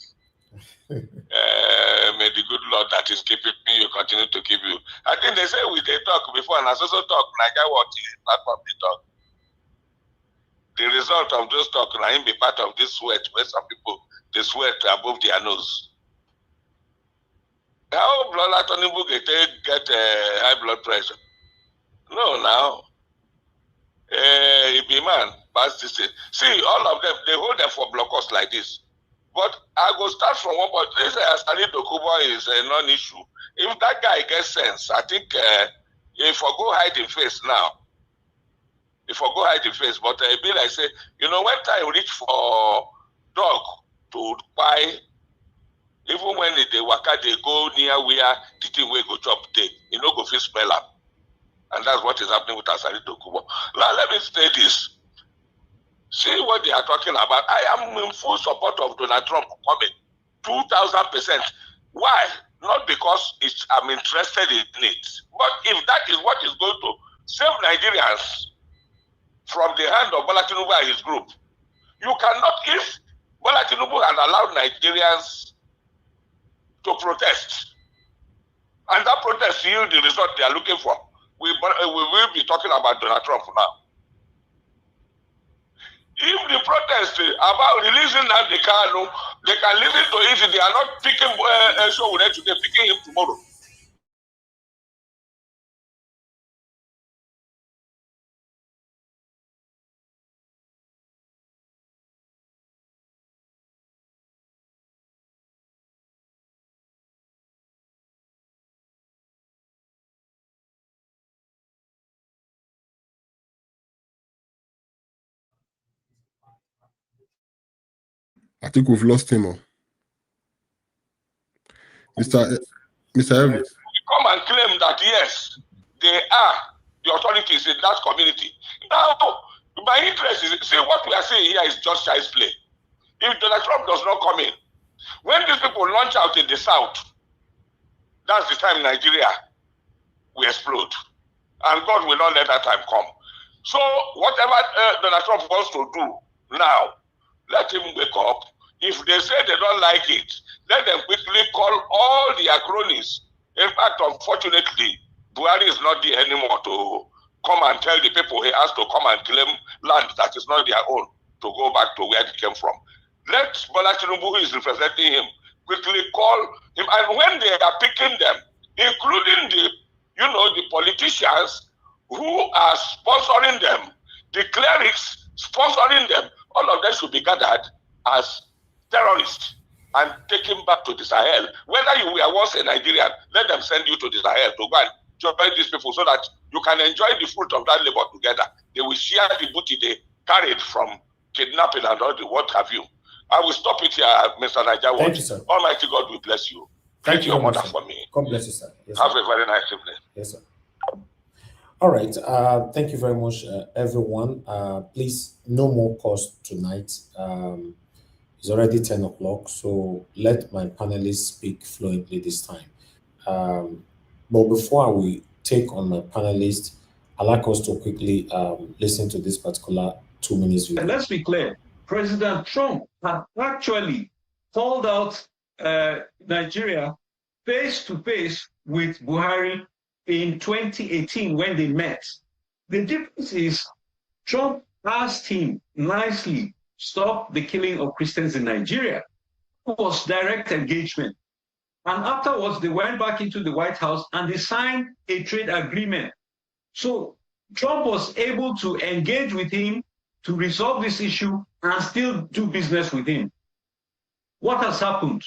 May the good Lord that is keeping you continue to keep you. I think they say we they talk before, and I also talk like I want to platform they talk. The result of those talk now be part of this sweat where some people they sweat above their nose. How blood Tinubu get high blood pressure? No, now. If a man pass this thing. See, all of them, they hold them for blockers like this. But I go start from one point. This Asari Dokubo is a non-issue. If that guy gets sense, I think if I go hide in face now, but it be like say, you know, when time reach for dog to buy, even when they waka, they go near where the thing will go chop day, you know, go feel smell up. And that's what is happening with Asari Dokubo. Now, let me say this. See what they are talking about. I am in full support of Donald Trump coming. 2,000%. Why? Not because I'm interested in it. But if that is what is going to save Nigerians from the hand of Bola Tinubu and his group, you cannot, if Bola Tinubu had allowed Nigerians to protest, and that protest yield the result they are looking for, we will be talking about Donald Trump now. If the protest about releasing Nnamdi Kanu, they can listen to it. They are not picking Sowore today, picking him tomorrow. I think we've lost him. Mr. Elvis. Come and claim that yes, they are the authorities in that community. Now, my interest is, see, what we are saying here is just child's play. If Donald Trump does not come in, when these people launch out in the south, that's the time Nigeria will explode. And God will not let that time come. So whatever Donald Trump wants to do now, let him wake up. If they say they don't like it, let them quickly call all their cronies. In fact, unfortunately, Buhari is not there anymore to come and tell the people he has to come and claim land that is not their own to go back to where they came from. Let Bola Tinubu, who is representing him, quickly call him. And when they are picking them, including the politicians who are sponsoring them, the clerics sponsoring them, all of them should be gathered as terrorists and taken back to the Sahel. Whether you were once a Nigerian, let them send you to the Sahel to go and join these people so that you can enjoy the fruit of that labor together. They will share the booty they carried from kidnapping and all the what have you. I will stop it here, Mr. Niger. Thank you, sir. Almighty God will bless you. Thank you, your mother sir. for me. God bless you, sir. Yes, Have sir. a very nice evening. Yes, sir. All right. Thank you very much, everyone. Please, no more calls tonight. It's already 10 o'clock, so let my panelists speak fluently this time. But before we take on my panelists, I'd like us to quickly listen to this particular 2 minutes video. Let's be clear. President Trump had actually called out Nigeria face to face with Buhari in 2018 when they met. The difference is Trump asked him nicely, stop the killing of Christians in Nigeria. It was direct engagement. And afterwards, they went back into the White House and they signed a trade agreement. So Trump was able to engage with him to resolve this issue and still do business with him. What has happened?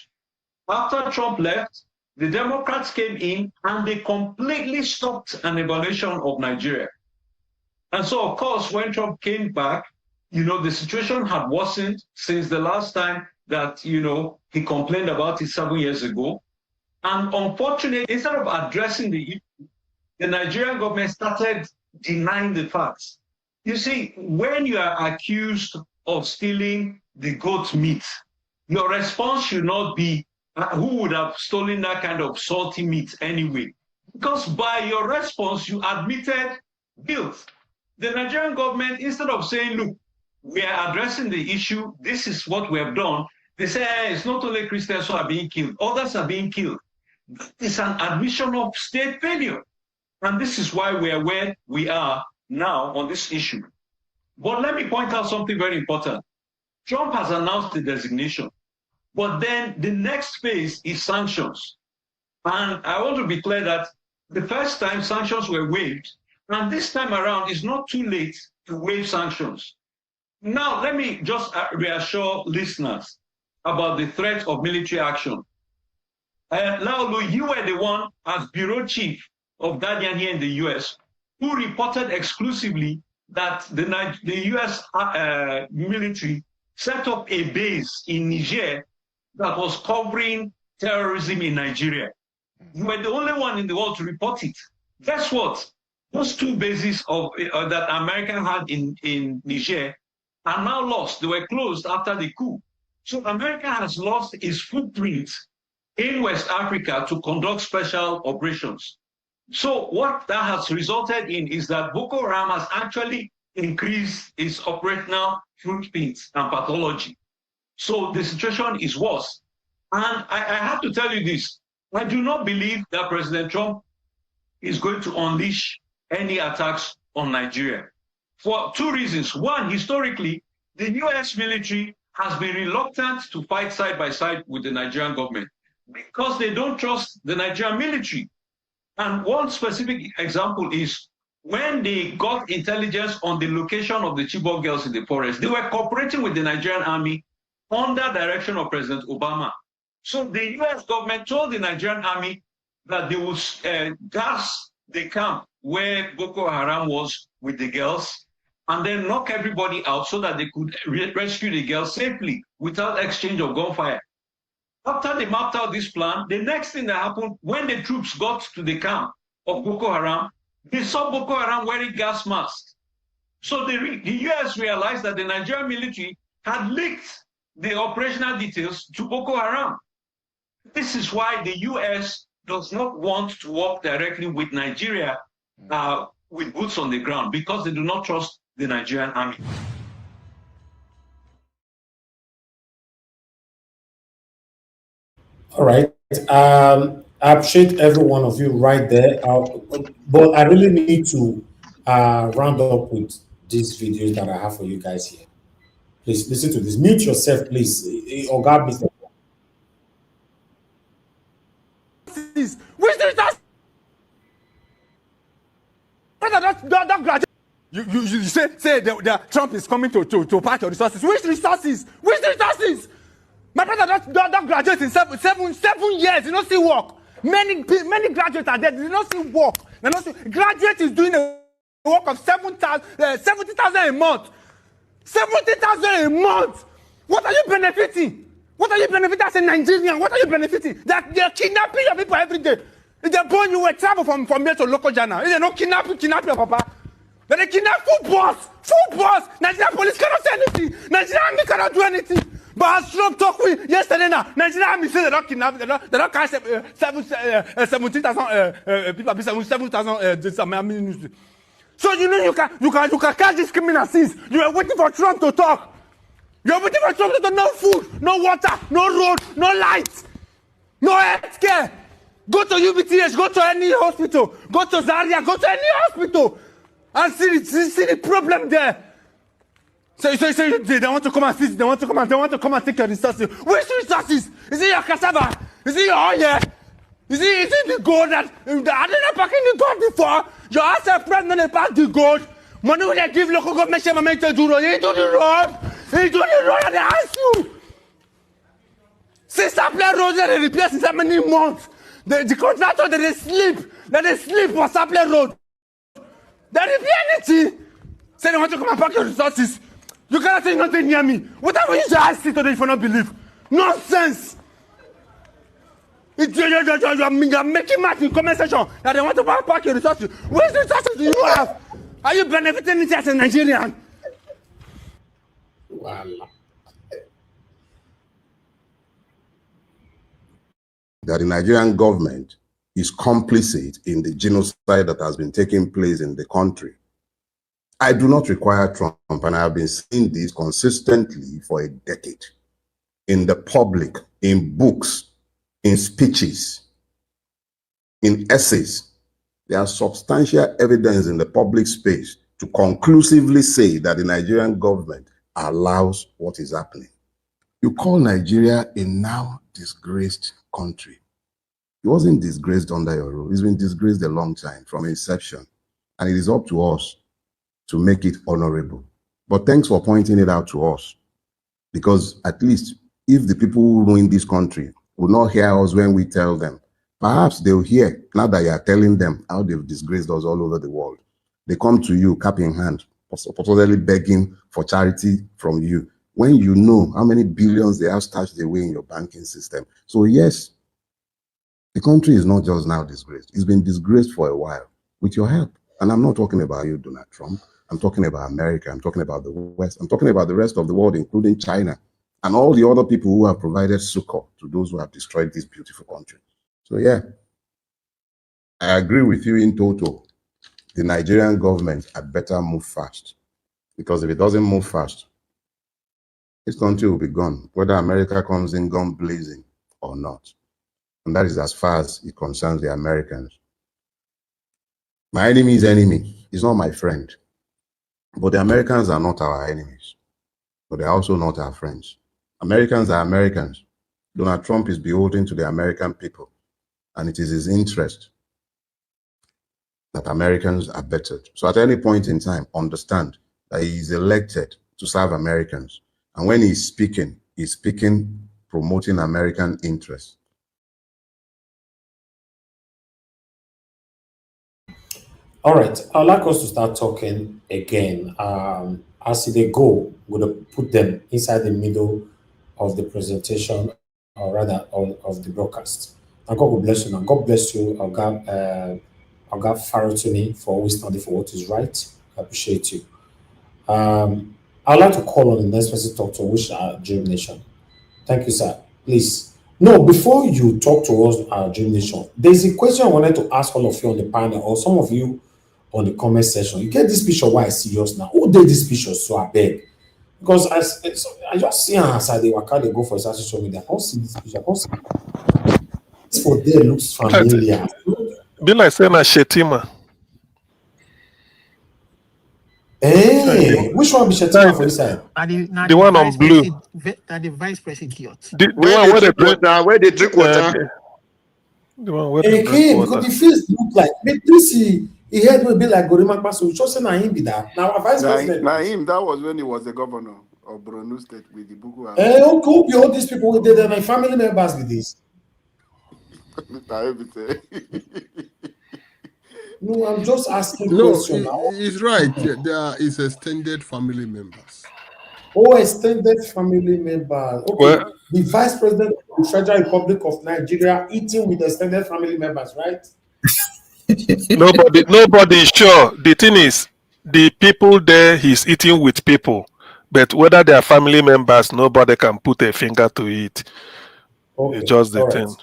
After Trump left, the Democrats came in and they completely stopped an evaluation of Nigeria. And so, of course, when Trump came back, the situation had worsened since the last time that, he complained about it 7 years ago. And unfortunately, instead of addressing the issue, the Nigerian government started denying the facts. You see, when you are accused of stealing the goat meat, your response should not be, who would have stolen that kind of salty meat anyway? Because by your response, you admitted guilt. The Nigerian government, instead of saying, look, we are addressing the issue, this is what we have done, they say, it's not only Christians who are being killed, others are being killed. It's an admission of state failure. And this is why we are where we are now on this issue. But let me point out something very important. Trump has announced the designation, but then the next phase is sanctions. And I want to be clear that the first time sanctions were waived, and this time around it's not too late to waive sanctions. Now, let me just reassure listeners about the threat of military action. Laolu, you were the one as bureau chief of Guardian here in the US who reported exclusively that the US military set up a base in Niger that was covering terrorism in Nigeria. You were the only one in the world to report it. Guess what? Those 2 bases that America had in Niger are now lost. They were closed after the coup. So America has lost its footprint in West Africa to conduct special operations. So what that has resulted in is that Boko Haram has actually increased its operational footprint and pathology. So the situation is worse. And I have to tell you this. I do not believe that President Trump is going to unleash any attacks on Nigeria for 2 reasons. One, historically, the US military has been reluctant to fight side by side with the Nigerian government because they don't trust the Nigerian military. And one specific example is when they got intelligence on the location of the Chibok girls in the forest, they were cooperating with the Nigerian army under direction of President Obama. So the US government told the Nigerian army that they would gas the camp where Boko Haram was with the girls, and then knock everybody out so that they could rescue the girl safely without exchange of gunfire. After they mapped out this plan, the next thing that happened, when the troops got to the camp of Boko Haram, they saw Boko Haram wearing gas masks. So the US realized that the Nigerian military had leaked the operational details to Boko Haram. This is why the US does not want to work directly with Nigeria with boots on the ground, because they do not trust the Nigerian army. All right. I appreciate every one of you right there. But I really need to round up with these videos that I have for you guys here. Please listen to this. Mute yourself, please. Or God, Mr. Which resources? Don't graduate. You say Trump is coming to pack your resources. Which resources? Which resources? My brother don't graduate in seven years. You don't see work. Many graduates are there. They don't see work. They don't see, graduate is doing a work of 70,000 a month. 70,000 a month. What are you benefiting? What are you benefiting as a Nigerian? What are you benefiting? They're kidnapping your people every day. If they're born, you will travel from here to local journal. If they don't kidnap your papa. Then they kidnap full boss. Nigerian police cannot say anything. Nigerian army cannot do anything. But as Trump talked with yesterday now, Nigerian army say they don't kidnap, they don't catch 17,000 people, 7,000 So you know you can catch these criminals since you are waiting for Trump to talk. You are waiting for Trump to talk. No food, no water, no road, no light, no health care. Go to UBTH, go to any hospital, go to Zaria, go to any hospital, and see the problem there. So they want to come and see, they want to come and take your resources. Which resources? Is it your cassava? Is it your oil? Is it the gold that are they not packing the gold before? Your ass president they pack the gold. Money will they give local government share money to do road. He do the road. He do the road and they ask you. Since Sapler Road they repair since how many months? The contractor they sleep for Sapler Road. They repair anything. Say they want to come and pack your resources. You cannot say nothing near me. Whatever you say, I see today if you not believe. Nonsense. You're making math in comment section that they want to pack your resources. Which resources do you have? Are you benefiting it as a Nigerian? That the Nigerian government is complicit in the genocide that has been taking place in the country. I do not require Trump, and I have been saying this consistently for a decade. In the public, in books, in speeches, in essays, there are substantial evidence in the public space to conclusively say that the Nigerian government allows what is happening. You call Nigeria a now disgraced country. It wasn't disgraced under your rule. It's been disgraced a long time from inception. And it is up to us to make it honorable. But thanks for pointing it out to us. Because at least if the people who ruin this country will not hear us when we tell them, perhaps they'll hear now that you are telling them how they've disgraced us all over the world. They come to you cap in hand, supposedly begging for charity from you, when you know how many billions they have stashed away in your banking system. So yes, the country is not just now disgraced. It's been disgraced for a while with your help. And I'm not talking about you, Donald Trump. I'm talking about America. I'm talking about the West. I'm talking about the rest of the world, including China and all the other people who have provided succor to those who have destroyed this beautiful country. So yeah, I agree with you in total. The Nigerian government had better move fast, because if it doesn't move fast, this country will be gone, whether America comes in gun blazing or not. And that is as far as it concerns the Americans. My enemy's enemy is not my friend. But the Americans are not our enemies. But they're also not our friends. Americans are Americans. Donald Trump is beholden to the American people. And it is his interest that Americans are bettered. So at any point in time, understand that he is elected to serve Americans. And when he's speaking promoting American interests. All right, I'd like us to start talking again. As they go, we're going to put them inside the middle of the presentation, or rather, of the broadcast. And God will bless you. Now, God bless you, Oga Farotuni, for always standing for what is right. I appreciate you. I'd like to call on the next person to talk to, which are Dream Nation. Thank you, sir. Please. No, before you talk to us, our Dream Nation, there's a question I wanted to ask all of you on the panel, or some of you on the comment section. You get this picture, why I serious now? Who did this picture? So I beg. Because I just see her as I they waka they go for social media. I can't see this picture. I can't see this for there looks familiar. Be like saying a Shetima. Hey, which one be Shetima for inside? The one on blue. The vice president. The Where one they where they drink drink water, where they drink water. the one where they drink Okay, because water. the face look like maybe this he head will be like Gorimapa. So just say na him be that. Now our vice president. Now him, that was when he was the governor of Borno State with the Boko Haram. Okay, hope all these people with they're my family members with this. No, I'm just asking No, question now. he's right. There are his extended family members. Oh, extended family members. Okay, Well, the vice president of the Federal Republic of Nigeria eating with extended family members, right? nobody is sure. The thing is, the people there he's eating with people, but whether they are family members, nobody can put a finger to it. It's Okay, just the all right. thing.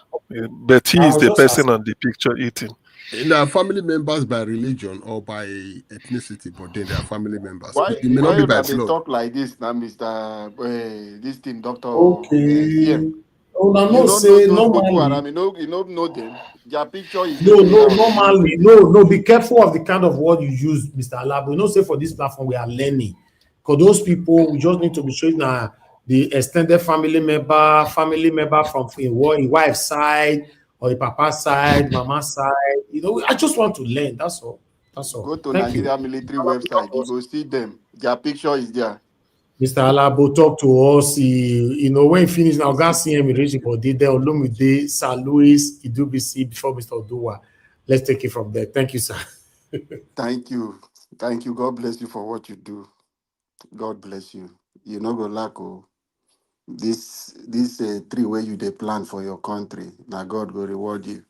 But he I is was the just person asking. on the picture eating. And they are family members by religion or by ethnicity, but then they are family members. Why It may not why be you by they blood. talk like this now, Mr. This thing, Doctor Okay. CM? Oh, now You no don't know say those Boko normally. Haram. You don't know them. Their picture is No, still there no, on the news normally, today. no. Be careful of the kind of word you use, Mr. Alabo. You know, say for this platform we are learning. Because those people, we just need to be showing the extended family member from a wife's side or a papa's side, mama's side. You know, I just want to learn. That's all. That's all. Go to Thank you. Nigeria military website. You go see them. Their picture is there. Mr. Alabo talk to us. You know, when he finish now, God see him reaching for the there Olumide, Sir Louis, Idubisi before Mr. Oduwa. Let's take it from there. Thank you, sir. Thank you. Thank you. God bless you for what you do. God bless you. You no go lack this 3 way you dey plan for your country. Now God will reward you.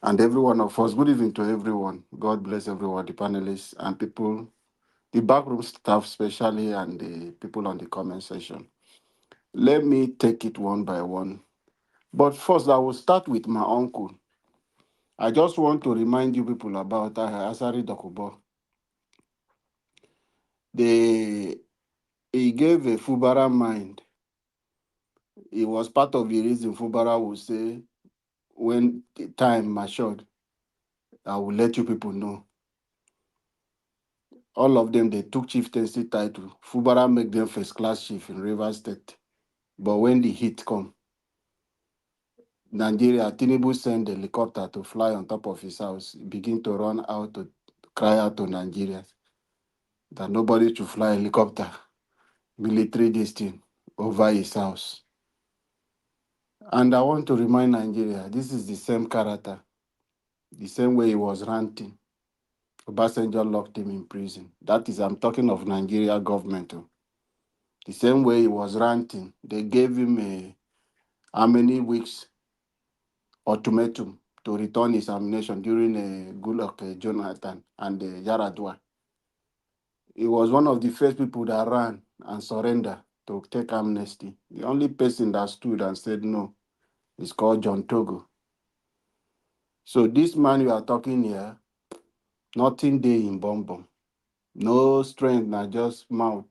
And every one of us, good evening to everyone. God bless everyone, the panelists and people, the backroom staff especially, and the people on the comment section. Let me take it one by one. But first, I will start with my uncle. I just want to remind you people about Asari Dokubo. He gave a Fubara mind. It was part of the reason Fubara would say, when the time matured, I will let you people know. All of them, they took chieftaincy title. Fubara make them first class chief in Rivers State. But when the heat come, Nigeria, Tinubu sent a helicopter to fly on top of his house, begin to run out to cry out to Nigeria that nobody should fly helicopter, military this thing over his house. And I want to remind Nigeria, this is the same character, the same way he was ranting. Obasanjo locked him in prison. That is, I'm talking of Nigeria government. The same way he was ranting, they gave him how many weeks ultimatum to return his ammunition during Goodluck Jonathan and Yaradua. He was one of the first people that ran and surrendered to take amnesty. The only person that stood and said no is called John Togo. So this man you are talking here, nothing there in Bombom. No strength, not just mouth.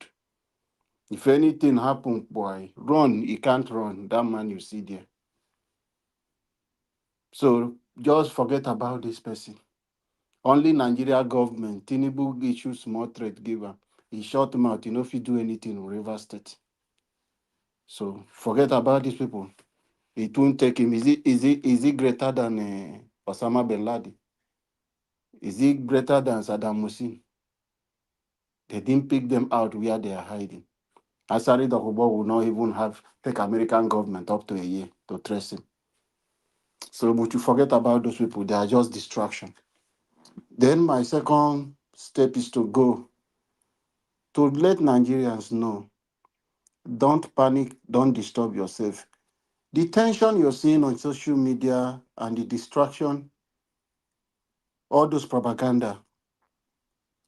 If anything happen, boy, run, he can't run. That man you see there. So just forget about this person. Only Nigeria government, Tinubu issue small threat giver. He short mouth, you know if you do anything in River State. So forget about these people. It won't take him. Is he greater than Osama bin Laden? Is he greater than Saddam Hussein? They didn't pick them out where they are hiding. Asari Dokubo will not even take American government up to a year to trace him. So, but you forget about those people. They are just distraction. Then my second step is to go to let Nigerians know, don't panic, don't disturb yourself. The tension you're seeing on social media and the distraction, all those propaganda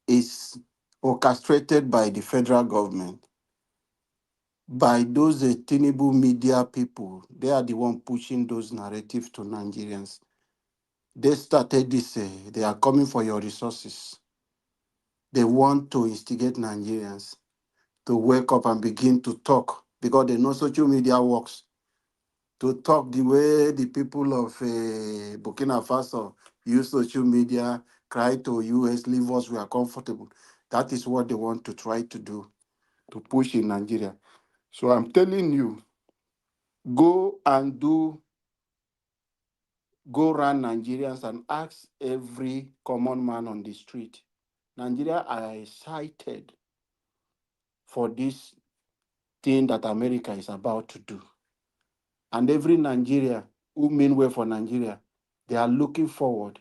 is orchestrated by the federal government, by those Tinubu media people. They are the one pushing those narratives to Nigerians. They started this, they are coming for your resources. They want to instigate Nigerians to wake up and begin to talk because they know social media works. To talk the way the people of Burkina Faso use social media, cry to US, leave us, we are comfortable. That is what they want to try to do, to push in Nigeria. So I'm telling you, go run Nigerians and ask every common man on the street. Nigeria are excited for this thing that America is about to do. And every Nigeria who mean well for Nigeria, they are looking forward.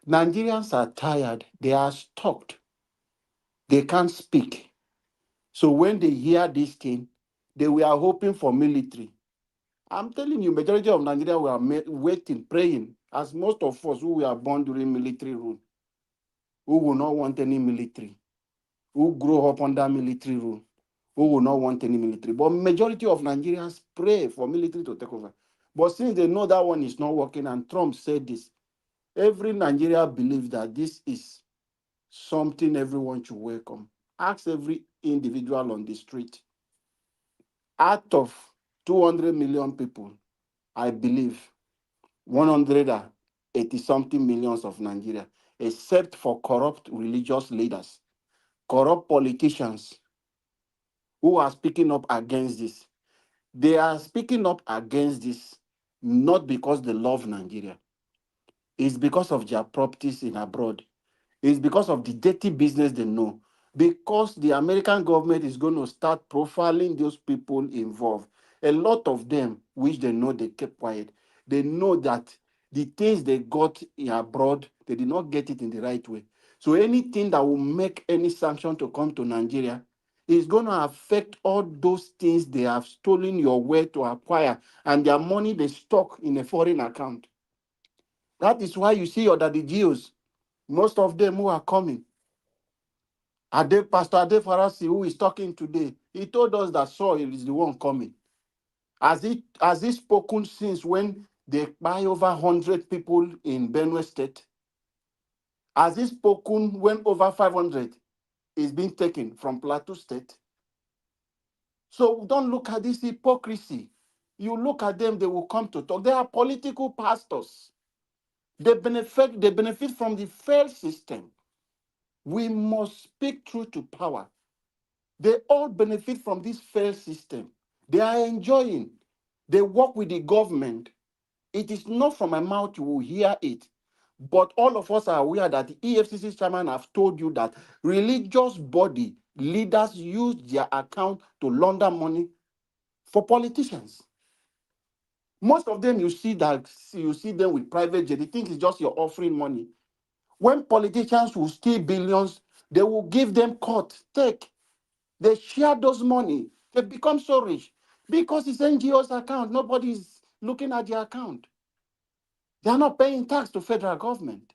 Nigerians are tired. They are stuck. They can't speak. So when they hear this thing, they were hoping for military. I'm telling you, majority of Nigeria were waiting, praying, as most of us who were born during military rule, who will not want any military, who grow up under military rule, who will not want any military. But majority of Nigerians pray for military to take over. But since they know that one is not working, and Trump said this, every Nigeria believes that this is something everyone should welcome. Ask every individual on the street. Out of 200 million people, I believe 180 something millions of Nigeria, except for corrupt religious leaders, corrupt politicians who are speaking up against this. They are speaking up against this not because they love Nigeria. It's because of their properties in abroad. It's because of the dirty business they know. Because the American government is going to start profiling those people involved. A lot of them, which they know they kept quiet, they know that the things they got in abroad, they did not get it in the right way. So anything that will make any sanction to come to Nigeria is going to affect all those things they have stolen your way to acquire and their money they stock in a foreign account. That is why you see that the Jews, most of them who are coming, Pastor Ade Farasi, who is talking today, he told us that Saul is the one coming. Has he spoken since when they buy over 100 people in Benue State? Has he spoken when over 500 is being taken from Plateau State? So don't look at this hypocrisy. You look at them, they will come to talk. They are political pastors. They benefit from the failed system. We must speak truth to power. They all benefit from this failed system. They are enjoying. They work with the government. It is not from my mouth you will hear it. But all of us are aware that the EFCC chairman have told you that religious body leaders use their account to launder money for politicians. Most of them you see them with private jet. They think it's just your offering money. When politicians will steal billions, they will give them cut. Take. They share those money. They become so rich because it's NGO's account. Nobody is looking at their account. They are not paying tax to federal government.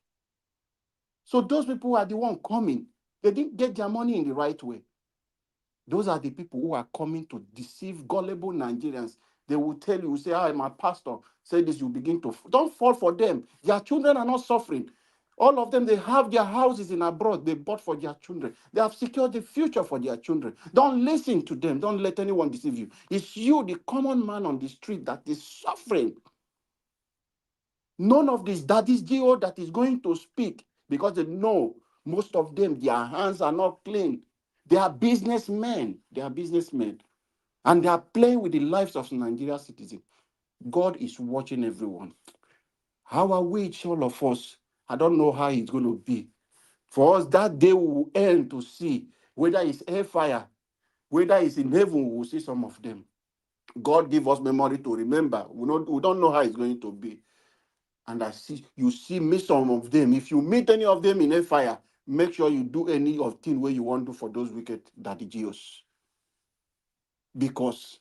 So those people are the one coming. They didn't get their money in the right way. Those are the people who are coming to deceive gullible Nigerians. They will tell you, say, my pastor said this, you begin to... Don't fall for them. Their children are not suffering. All of them, they have their houses in abroad. They bought for their children. They have secured the future for their children. Don't listen to them. Don't let anyone deceive you. It's you, the common man on the street, that is suffering. None of this, that is GO that is going to speak because they know most of them, their hands are not clean. They are businessmen. They are businessmen. And they are playing with the lives of Nigerian citizens. God is watching everyone. How are we, all of us? I don't know how it's going to be. For us, that day we will end to see whether it's hellfire, whether it's in heaven, we will see some of them. God give us memory to remember. We don't know how it's going to be. And I see you see me some of them. If you meet any of them in a fire, make sure you do any of thing where you want to for those wicked daddy geos. Because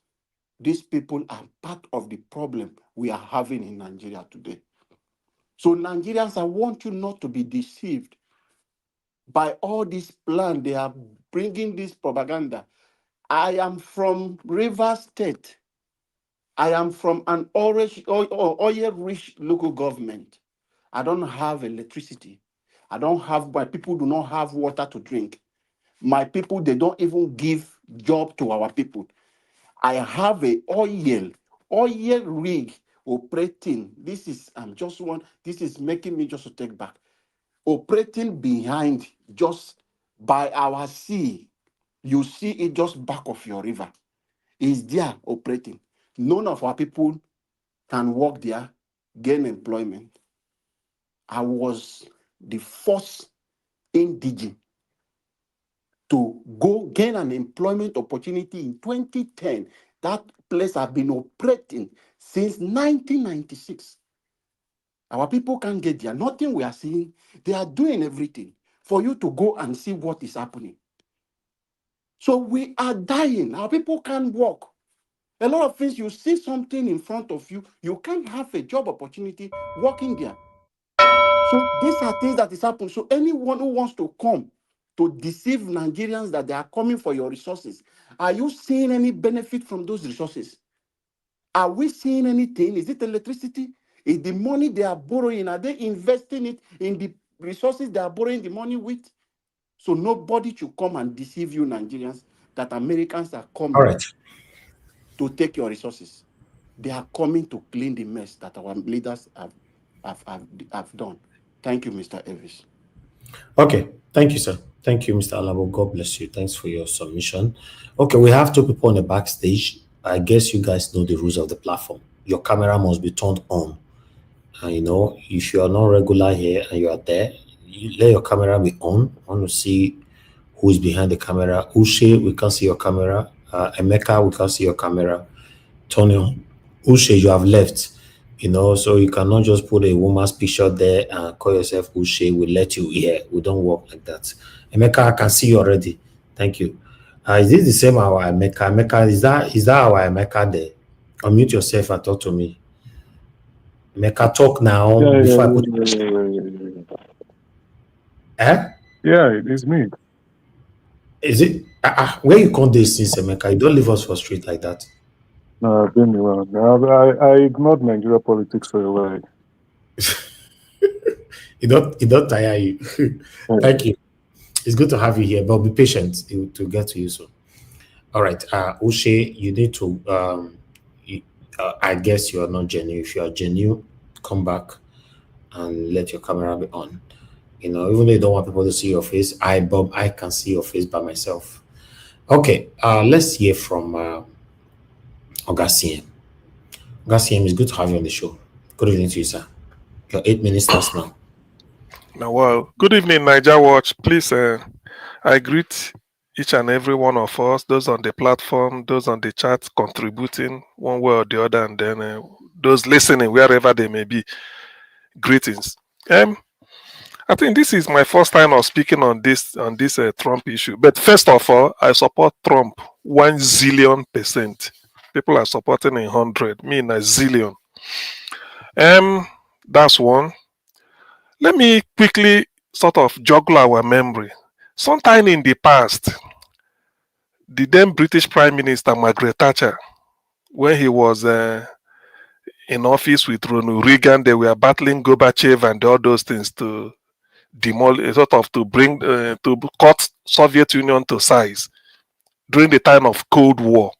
these people are part of the problem we are having in Nigeria today. So Nigerians, I want you not to be deceived by all this plan. They are bringing this propaganda. I am from Rivers State. I am from an oil-rich local government. I don't have electricity. My people do not have water to drink. My people, they don't even give job to our people. I have a oil rig operating. This is making me just to take back. Operating behind, just by our sea. You see it just back of your river. Is there operating. None of our people can work there, gain employment. I was the first indigene to go gain an employment opportunity in 2010. That place has been operating since 1996. Our people can't get there. Nothing we are seeing. They are doing everything for you to go and see what is happening. So we are dying. Our people can't work. A lot of things, you see something in front of you, you can't have a job opportunity working there. So these are things that is happening. So anyone who wants to come to deceive Nigerians that they are coming for your resources, are you seeing any benefit from those resources? Are we seeing anything? Is it electricity? Is the money they are borrowing, are they investing it in the resources they are borrowing the money with? So nobody should come and deceive you, Nigerians, that Americans are coming All right. to take your resources. They are coming to clean the mess that our leaders have done. Thank you, Mr. Elvis. Okay. Thank you, sir. Thank you, Mr. Alabo. God bless you. Thanks for your submission. Okay, we have two people on the backstage. I guess you guys know the rules of the platform. Your camera must be turned on. And if you are not regular here and you are there, you let your camera be on. I want to see who is behind the camera. Ushe, we can't see your camera. Emeka, we can't see your camera. Tony, Ushe, you have left. So you cannot just put a woman's picture there and call yourself Ushe. We let you here. We don't work like that. Emeka, I can see you already. Thank you. Is this the same our Emeka? Emeka, is that our Emeka there? Unmute yourself and talk to me. Emeka, talk now before I put. Yeah, it is me. Is it? Where you come this since, Emeka? You don't leave us for street like that. No, I've been around. I ignored Nigeria politics for a while. It don't tire you. Thank you. It's good to have you here, but be patient to get to you soon. All right, Ushe, you need to. I guess you are not genuine. If you are genuine, come back and let your camera be on. Even though you don't want people to see your face, Bob, I can see your face by myself. Okay, let's hear from Ogasiem. Ogasiem, it's good to have you on the show. Good evening to you, sir. Your 8 minutes starts now. Now, well, good evening, Niger Watch. Please, I greet each and every one of us, those on the platform, those on the chat, contributing one way or the other, and then those listening wherever they may be. Greetings. I think this is my first time of speaking on this Trump issue. But first of all, I support Trump 1 zillion%. People are supporting 100, me in a zillion. That's one. Let me quickly sort of joggle our memory. Sometime in the past, the then British Prime Minister Margaret Thatcher, when he was in office with Ronald Reagan, they were battling Gorbachev and all those things to demolish, sort of to bring, to cut Soviet Union to size during the time of Cold War.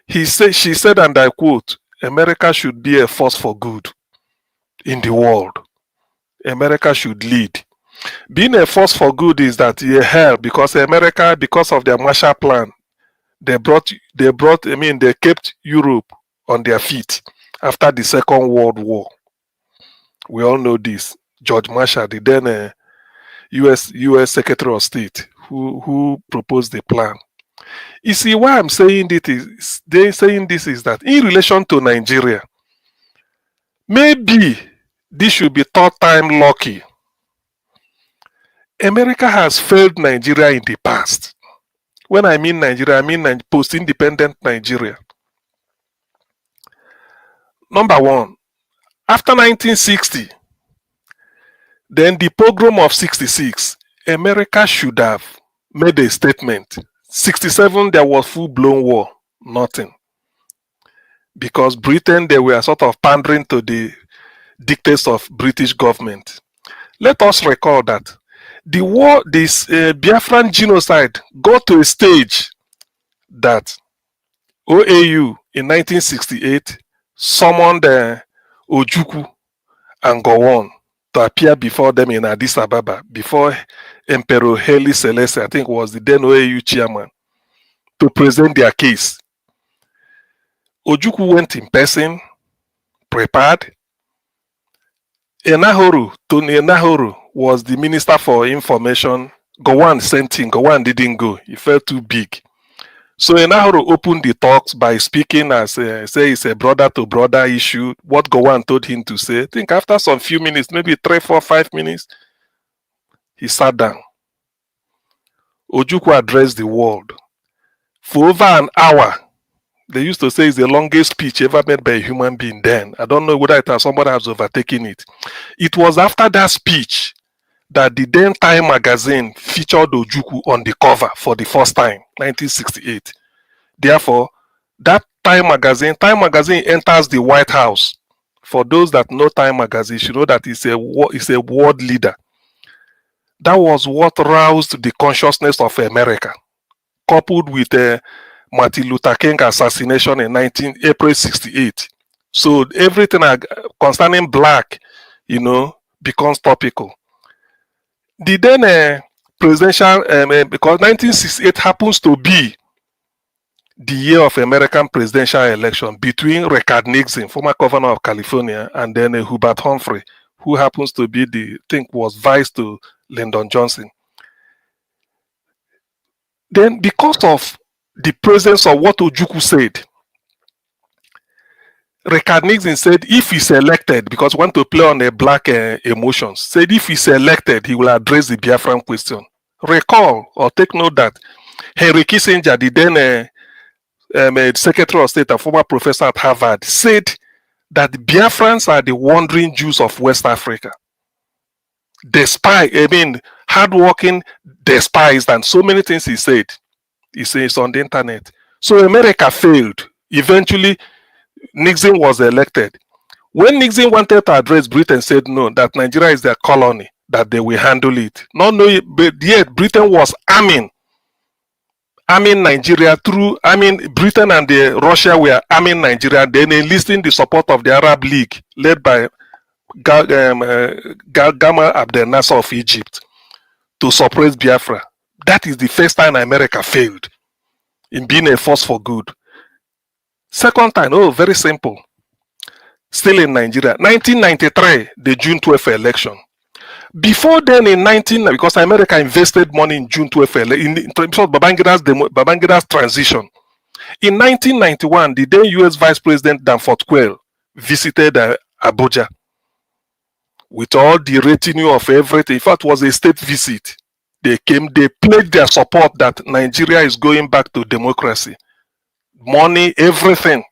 She said, and I quote, "America should be a force for good in the world. America should lead." Being a force for good is that because America, because of their Marshall Plan, they kept Europe on their feet after the Second World War. We all know this. George Marshall, the then U.S. Secretary of State, who proposed the plan. You see, why I'm saying this is that in relation to Nigeria, Maybe this should be third time lucky. America has failed Nigeria in the past. When I mean Nigeria, I mean post-independent Nigeria. Number one, after 1960, then the pogrom of 66, America should have made a statement. 67, there was full-blown war, nothing. Because Britain, they were sort of pandering to the dictates of British government. Let us recall that the war, this Biafran genocide got to a stage that OAU in 1968 summoned Ojukwu and Gowon to appear before them in Addis Ababa, before Emperor Haile Selassie, I think was the then OAU chairman, to present their case. Ojukwu went in person, prepared. Tony Enahoro was the Minister for Information. Gowon sent him. Gowon didn't go. He felt too big. So Enahoro opened the talks by speaking as say it's a brother to brother issue. What Gowon told him to say. I think after some few minutes, maybe 3, 4, 5 minutes, he sat down. Ojukwu addressed the world. For over an hour, they used to say it's the longest speech ever made by a human being then. I don't know whether somebody has overtaken it. It was after that speech that the then Time magazine featured Ojukwu on the cover for the first time, 1968. Therefore, that Time magazine enters the White House. For those that know Time magazine, you know that it's a world leader. That was what roused the consciousness of America, coupled with Martin Luther King assassination in April 68. So everything concerning black, becomes topical. The then presidential, because 1968 happens to be the year of American presidential election between Richard Nixon, former governor of California, and then Hubert Humphrey, who happens to be was vice to Lyndon Johnson. Then because of the presence of what Ojukwu said, Richard Nixon said if he's elected, because he want to play on the black emotions, said if he's elected, he will address the Biafran question. Recall or take note that Henry Kissinger, the then Secretary of State and former professor at Harvard, said that Biafrans are the wandering Jews of West Africa. Hardworking, despised, and so many things he said. He says on the internet. So America failed. Eventually, Nixon was elected. When Nixon wanted to address Britain, said no, that Nigeria is their colony, that they will handle it. But yet Britain was arming Nigeria Britain and Russia were arming Nigeria, then enlisting the support of the Arab League, led by Gamal Abdel Nasser of Egypt, to suppress Biafra. That is the first time America failed in being a force for good. Second time, very simple. Still in Nigeria, 1993, the June 12th election. Before then, because America invested money in June 12th in terms of Babangida's transition. In 1991, the then U.S. Vice President Danforth Quayle visited Abuja with all the retinue of everything. In fact, it was a state visit. They came, they pledged their support that Nigeria is going back to democracy. Money, everything.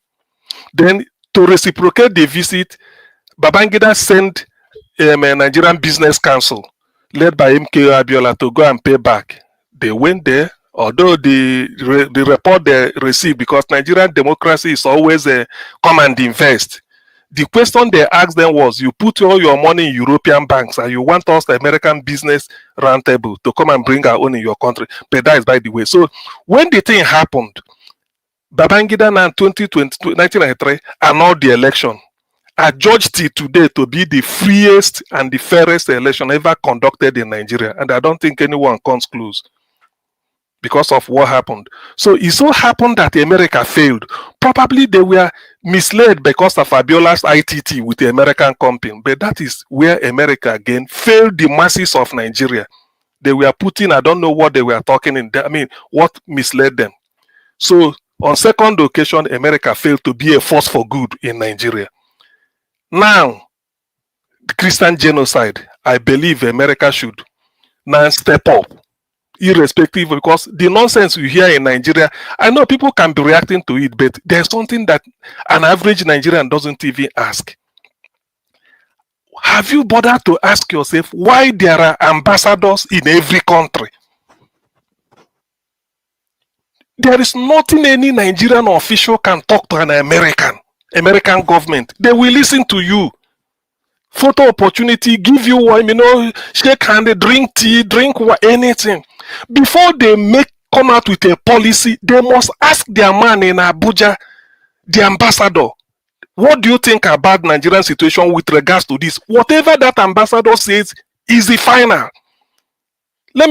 Then, to reciprocate the visit, Babangida sent a Nigerian Business Council, led by MKO Abiola, to go and pay back. They went there, although the report they received, because Nigerian democracy is always a come and invest. The question they asked them was, you put all your money in European banks and you want us, the American Business Roundtable, to come and bring our own in your country. But that is by the way. So when the thing happened, Babangida now 1993 annulled the election. I judged it today to be the freest and the fairest election ever conducted in Nigeria. And I don't think anyone comes close because of what happened. So it so happened that America failed. Probably they were misled because of Abiola's ITT with the American company. But that is where America again failed the masses of Nigeria. They were putting, I don't know what they were talking in there. What misled them. So on second occasion, America failed to be a force for good in Nigeria. Now, the Christian genocide, I believe America should now step up, irrespective, because the nonsense you hear in Nigeria, I know people can be reacting to it, but there's something that an average Nigerian doesn't even ask. Have you bothered to ask yourself why there are ambassadors in every country? There is nothing any Nigerian official can talk to an American government. They will listen to you. Photo opportunity, give you one, shake hand, drink tea, drink anything. Before they come out with a policy, they must ask their man in Abuja, the ambassador, what do you think about Nigerian situation with regards to this? Whatever that ambassador says is the final. Let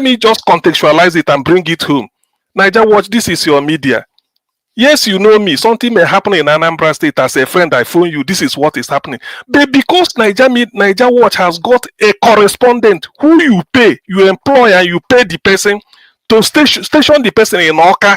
me just contextualize it and bring it home. Niger Watch, this is your media. Yes, you know me. Something may happen in Anambra State. As a friend, I phone you. This is what is happening. But because Niger Watch has got a correspondent who you pay, you employ and you pay the person to station the person in Oka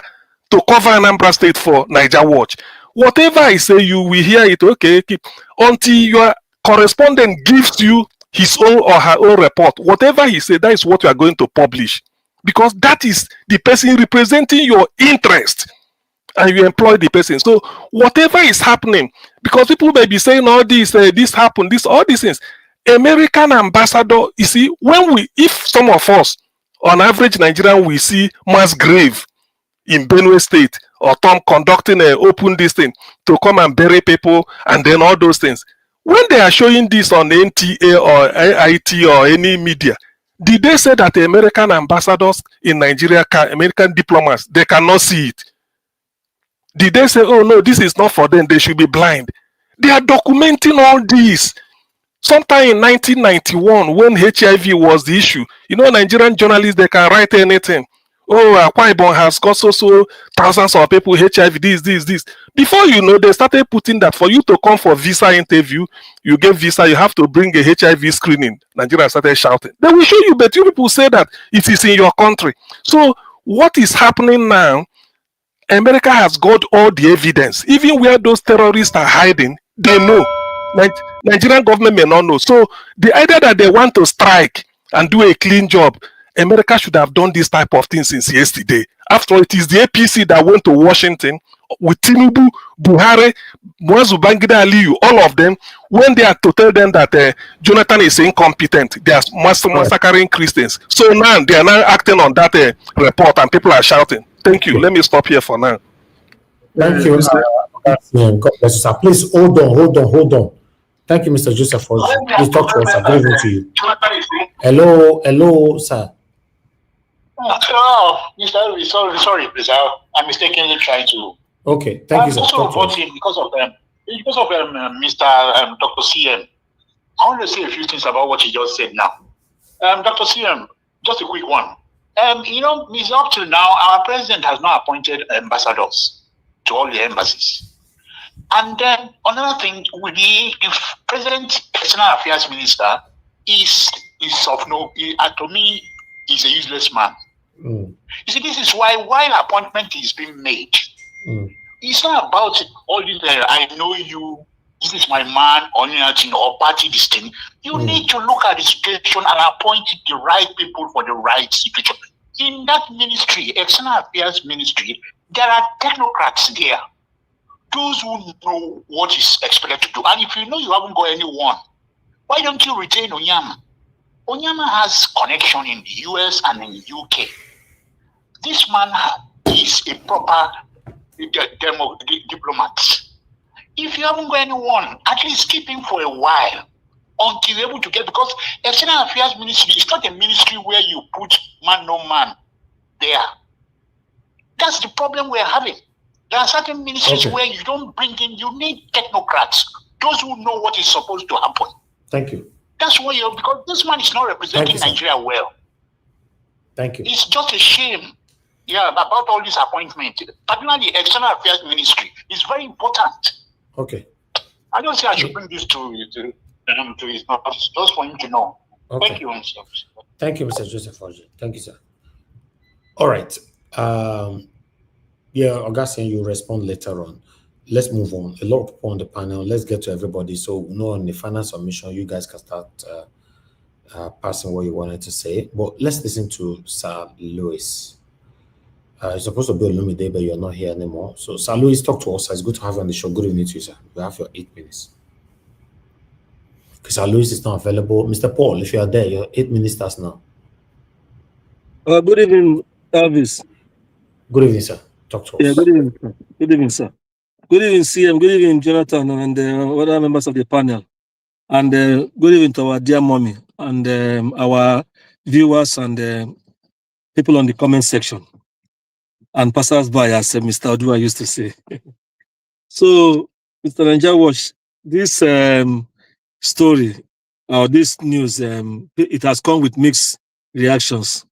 to cover Anambra State for Niger Watch. Whatever I say, you will hear it. Okay, keep until your correspondent gives you his own or her own report. Whatever he said, that is what you are going to publish, because that is the person representing your interest, and you employ the person. So whatever is happening, because people may be saying all this, this happened, this, all these things. American ambassador, you see, if some of us, on average Nigerian, we see mass grave in Benue State, or Tom conducting a open this thing to come and bury people, and then all those things. When they are showing this on NTA or AIT or any media, did they say that the American ambassadors in Nigeria, American diplomats, they cannot see it? Did they say, oh no, this is not for them, they should be blind? They are documenting all this. Sometime in 1991, when HIV was the issue, Nigerian journalists, they can write anything. Oh, Akwa Ibom has got so thousands of people HIV, this. Before you know, they started putting that for you to come for visa interview, you get visa, you have to bring a HIV screening. Nigeria started shouting. They will show you, but you people say that it is in your country. So what is happening now? America has got all the evidence. Even where those terrorists are hiding, they know. Nigerian government may not know. So the idea that they want to strike and do a clean job, America should have done this type of thing since yesterday. After all, it is the APC that went to Washington with Tinubu, Buhari, Mwazu Bangida Aliyu, all of them, when they are to tell them that Jonathan is incompetent, they are massacring Christians. So now they are now acting on that report, and people are shouting. Thank you. Let me stop here for now. Thank you. God bless you, sir. Please hold on. Thank you, Mr. Joseph. Please talk to us. I'm giving to you. Hello, sir. Sorry, please. I mistakenly tried to. Okay, thank you, sir. Also voting because of Mr. Dr. CM. I want to say a few things about what he just said now. Dr. CM, just a quick one. Up till now, our president has not appointed ambassadors to all the embassies. And then another thing would be, if President External Affairs Minister is of no, to me, he's a useless man. You see, this is why while appointment is being made, it's not about all this, I know you, this is my man, or party this thing. You need to look at the situation and appoint the right people for the right situation. In that ministry, External Affairs Ministry, there are technocrats there. Those who know what is expected to do. And if you know you haven't got anyone, why don't you retain Onyama? Onyama has connection in the US and in the UK. This man is a proper diplomat. If you haven't got anyone, at least keep him for a while until you're able to get, because External Affairs Ministry is not a ministry where you put man no man there. That's the problem we're having. There are certain ministries where you don't bring in, you need technocrats, those who know what is supposed to happen. Thank you. That's why because this man is not representing Nigeria well. Thank you. It's just a shame. Yeah, about all these appointments, particularly the External Affairs Ministry, is very important. Okay. I don't say I should bring this to his office, just for him to know. Okay. Thank you, Mr. Thank you, Mr. Joseph. Thank you, sir. All right. Yeah, Augustine, you respond later on. let's move on. A lot of people on the panel. Let's get to everybody. So, on the final submission, you guys can start passing what you wanted to say. But let's listen to Sir Louis. You're supposed to be on Lumide, but you're not here anymore. So, Sir Louis, talk to us. It's good to have you on the show. Good evening to you, sir. You have your 8 minutes. Because Sir Louis is not available. Mr. Paul, if you are there, your 8 minutes starts now. Good evening, Elvis. Good evening, sir. Talk to us. Yeah, good evening, sir. Good evening, sir. Good evening, CM. Good evening, Jonathan, and other members of the panel. And good evening to our dear mommy and our viewers and people on the comment section. And passers-by, as Mr. Odua used to say. So, Mr. Nanja Wash, this story or this news, it has come with mixed reactions.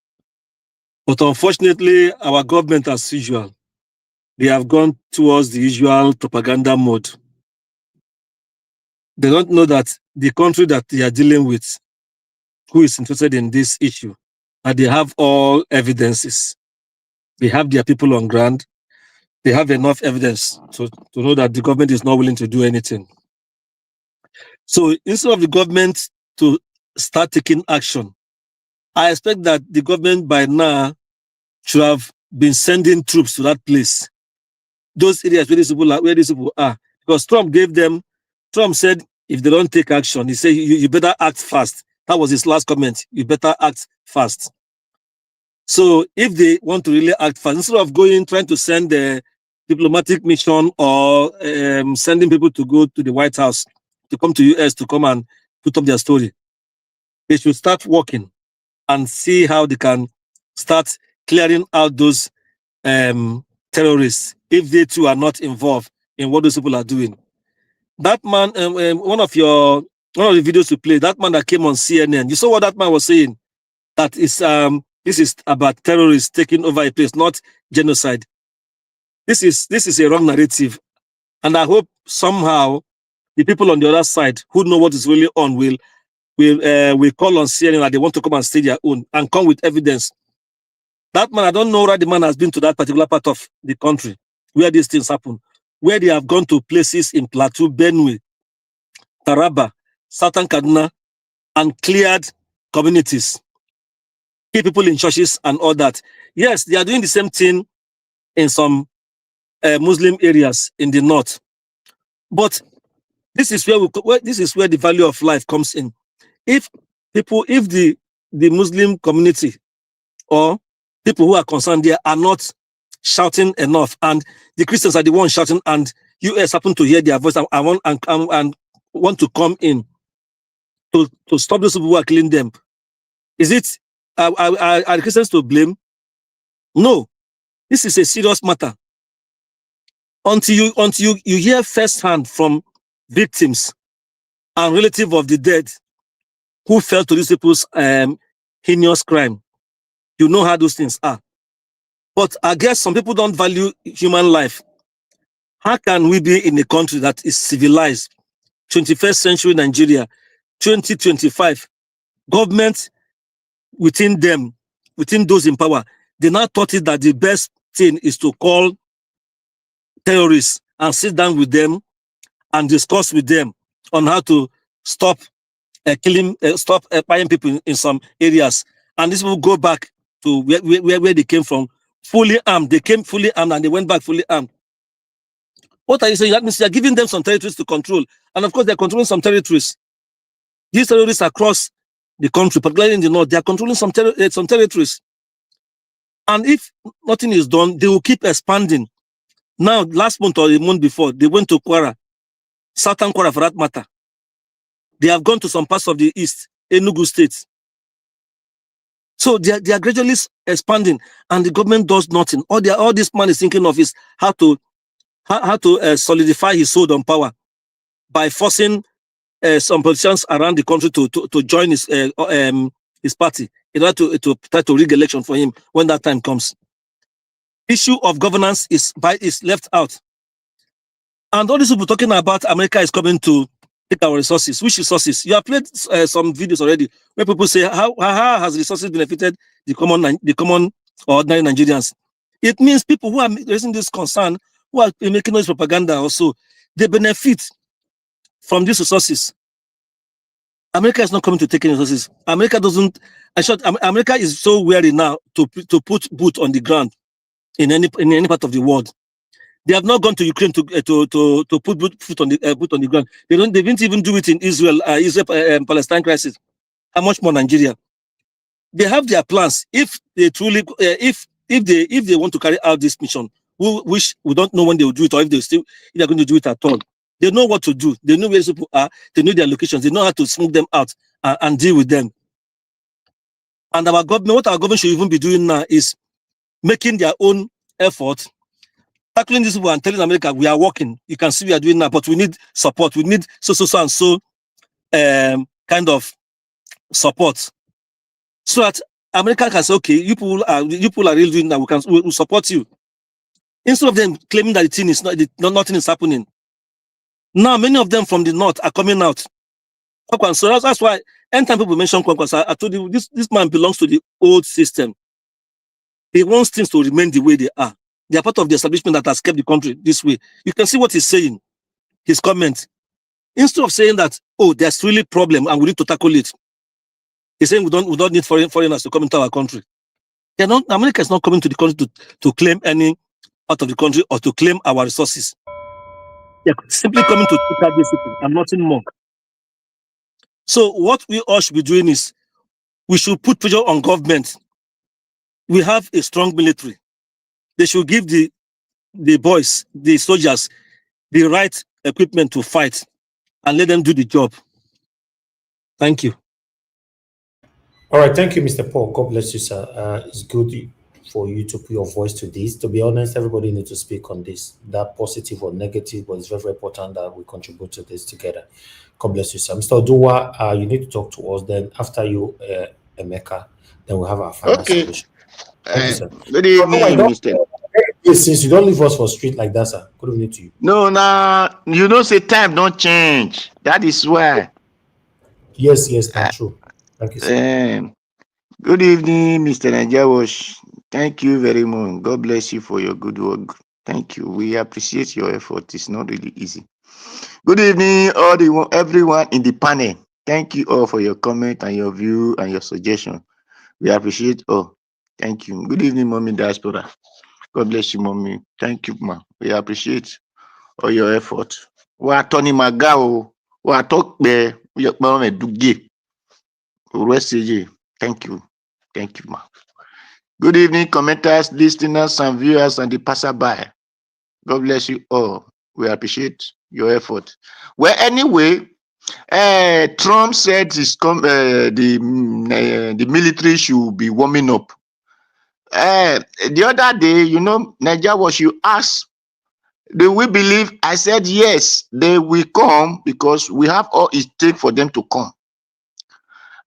But unfortunately, our government, as usual, they have gone towards the usual propaganda mode. They don't know that the country that they are dealing with, who is interested in this issue, and they have all evidences. They have their people on ground. They have enough evidence to know that the government is not willing to do anything. So instead of the government to start taking action, I expect that the government by now should have been sending troops to that place, those areas where these people are. Because Trump said, if they don't take action, he said, you better act fast. That was his last comment. You better act fast. So if they want to really act fast, instead of trying to send a diplomatic mission or sending people to go to the White House, to come to US to come and put up their story, they should start working and see how they can start clearing out those terrorists if they too are not involved in what those people are doing. That man, one of the videos you played, that man that came on CNN, you saw what that man was saying, that is this is about terrorists taking over a place, not genocide. This is a wrong narrative, and I hope somehow the people on the other side who know what is really on will call on CNN that they want to come and state their own and come with evidence. That man, I don't know where the man has been to that particular part of the country where these things happen, where they have gone to places in Plateau, Benue, Taraba, Southern Kaduna, and cleared communities, keep people in churches and all that. Yes, they are doing the same thing in some Muslim areas in the north, but this is where the value of life comes in. If the Muslim community or people who are concerned there are not shouting enough, and the Christians are the ones shouting, and US happen to hear their voice and want to come in to stop those people who are killing them, is it are the Christians to blame? No, this is a serious matter. Until you hear firsthand from victims and relatives of the dead who fell to these people's heinous crime, you know how those things are. But I guess some people don't value human life. How can we be in a country that is civilized, 21st century Nigeria, 2025, government within those in power, they now thought it that the best thing is to call terrorists and sit down with them and discuss with them on how to stop stop buying people in some areas. And these people go back to where they came from, fully armed. They came fully armed and they went back fully armed. What are you saying? That means you're giving them some territories to control. And of course, they're controlling some territories. These terrorists across the country, particularly in the north, they are controlling some territories. And if nothing is done, they will keep expanding. Now, last month or the month before, they went to Kwara, Southern Kwara for that matter. They have gone to some parts of the east, Enugu State. So they are gradually expanding, and the government does nothing. All this man is thinking of is how to solidify his hold on power by forcing some politicians around the country to join his party in order to try to rig election for him when that time comes. Issue of governance is left out. And all these people talking about America is coming to take our resources. Which resources? You have played some videos already where people say how has resources benefited the common or ordinary Nigerians. It means people who are raising this concern who are making noise propaganda also, they benefit from these resources. America is not coming to take any resources. America doesn't. America is so wary now to put boot on the ground in any part of the world. They have not gone to Ukraine to put boot on the ground. They didn't even do it in Israel Palestine crisis. How much more Nigeria? They have their plans. If they truly if they want to carry out this mission, which we don't know when they will do it, or if they're going to do it at all. They know what to do. They know where people are. They know their locations. They know how to smoke them out and deal with them. And what our government should even be doing now is making their own effort, tackling these people and telling America, we are working. You can see we are doing now, but we need support. We need so and so kind of support, so that America can say, okay, you people are really doing that. We'll support you. Instead of them claiming that the thing is nothing is happening. Now, many of them from the north are coming out. So that's why anytime people mention Kwankwaso, I told you this man belongs to the old system. He wants things to remain the way they are. They are part of the establishment that has kept the country this way. You can see what he's saying, his comment. Instead of saying that, oh, there's really a problem and we need to tackle it, he's saying we don't need foreigners to come into our country. America is not coming to the country to claim any part of the country or to claim our resources. They're simply coming to take out discipline and nothing more. So what we all should be doing is we should put pressure on government. We have a strong military. They should give the boys, the soldiers, the right equipment to fight and let them do the job. Thank you. All right, thank you, Mr. Paul. God bless you, sir. It's good for you to put your voice to this. To be honest, everybody needs to speak on this, that positive or negative, but it's very, very important that we contribute to this together. God bless you, sir. Mr. Oduwa, you need to talk to us. Then after you, Emeka, then we'll have our final solution. Thank you, sir. Good evening, Mr. Since you don't leave us for street like that, sir. Good evening to you. No, you know, say time don't change. That is why. Yes, that's true. Thank you, sir. Good evening, Mr. Najawash. Thank you very much. God bless you for your good work. Thank you. We appreciate your effort. It's not really easy. Good evening, everyone in the panel. Thank you all for your comment and your view and your suggestion. We appreciate all. Thank you. Good evening, Mommy Diaspora. God bless you, Mommy. Thank you, ma. We appreciate all your effort. We are Tony Magao. We are talk be. We are Duge. Thank you. Thank you, ma. Good evening, commenters, listeners, and viewers, and the passerby. God bless you all. We appreciate your effort. Well, anyway, Trump said the military should be warming up. The other day, you know, Nigeria was you asked, do we believe? I said yes, they will come because we have all it takes for them to come.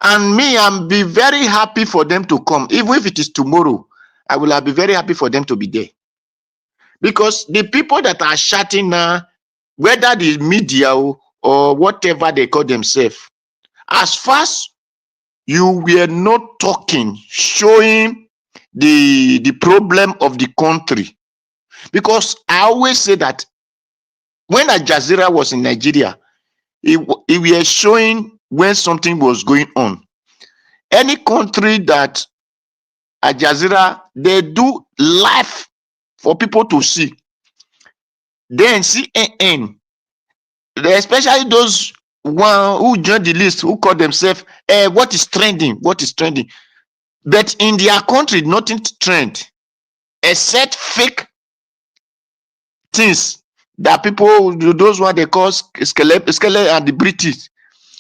And me, I'm be very happy for them to come. Even if it is tomorrow, I will be very happy for them to be there. Because the people that are shouting now, whether the media or whatever they call themselves, as fast you were not talking, showing the problem of the country. Because I always say that when Al Jazeera was in Nigeria, it were showing when something was going on. Any country that Al Jazeera, they do live for people to see. Then CNN, especially those one who joined the list, who call themselves, what is trending? What is trending? But in their country, nothing trend except fake things that people, those one they call skele and the British.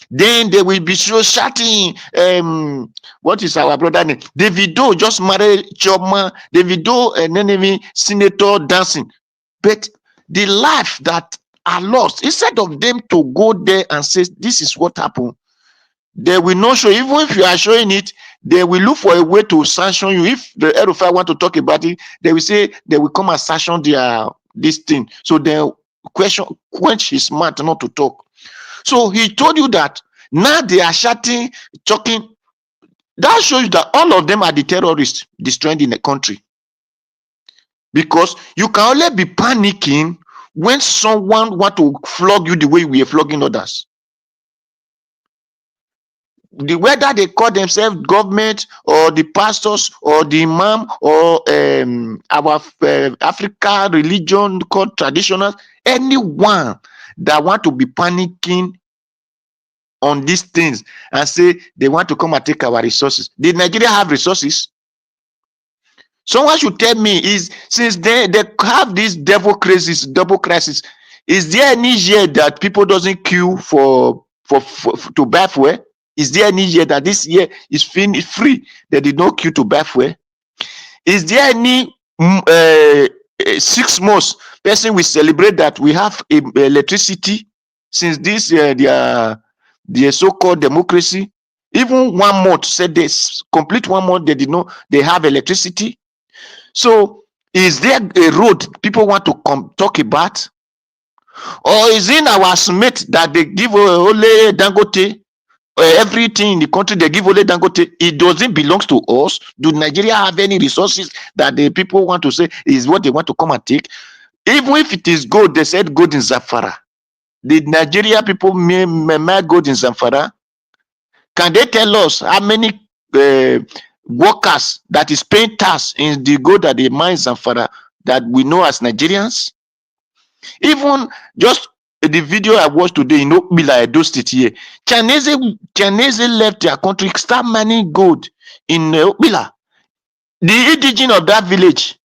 Then they will be so shouting. What is our brother name? Davido just married Choma. Davido and enemy senator dancing. But the life that are lost, instead of them to go there and say this is what happened, they will not show. Even if you are showing it, they will look for a way to sanction you. If the RFI want to talk about it, they will say they will come and sanction this thing. So the quench his mouth not to talk. So he told you that now they are shouting, talking. That shows that all of them are the terrorists destroying the country. Because you can only be panicking when someone want to flog you the way we are flogging others. Whether they call themselves government or the pastors or the imam or our Africa religion called traditional, anyone that want to be panicking on these things and say they want to come and take our resources. Did Nigeria have resources? Someone should tell me, is since they have these double crisis, is there any year that people doesn't queue for to buy fuel? Is there any year that this year is free? They did not queue to buy fuel. Is there any 6 months person will celebrate that we have electricity since this their so-called democracy? Even 1 month, said this complete 1 month, they did not, they have electricity. So is there a road people want to come talk about? Or is it our Smith that they give only Dangote? Everything in the country they give only Dangote, it doesn't belong to us. Do Nigeria have any resources that the people want to say is what they want to come and take? Even if it is gold, they said gold in Zamfara. Did Nigeria people make gold in Zamfara? Can they tell us how many workers that is paying tax in the gold that they mine in Zamfara that we know as Nigerians? Even just the video I watched today in Okbila, Edo State here, Chinese left their country, start mining gold in Okbila. The indigenous of that village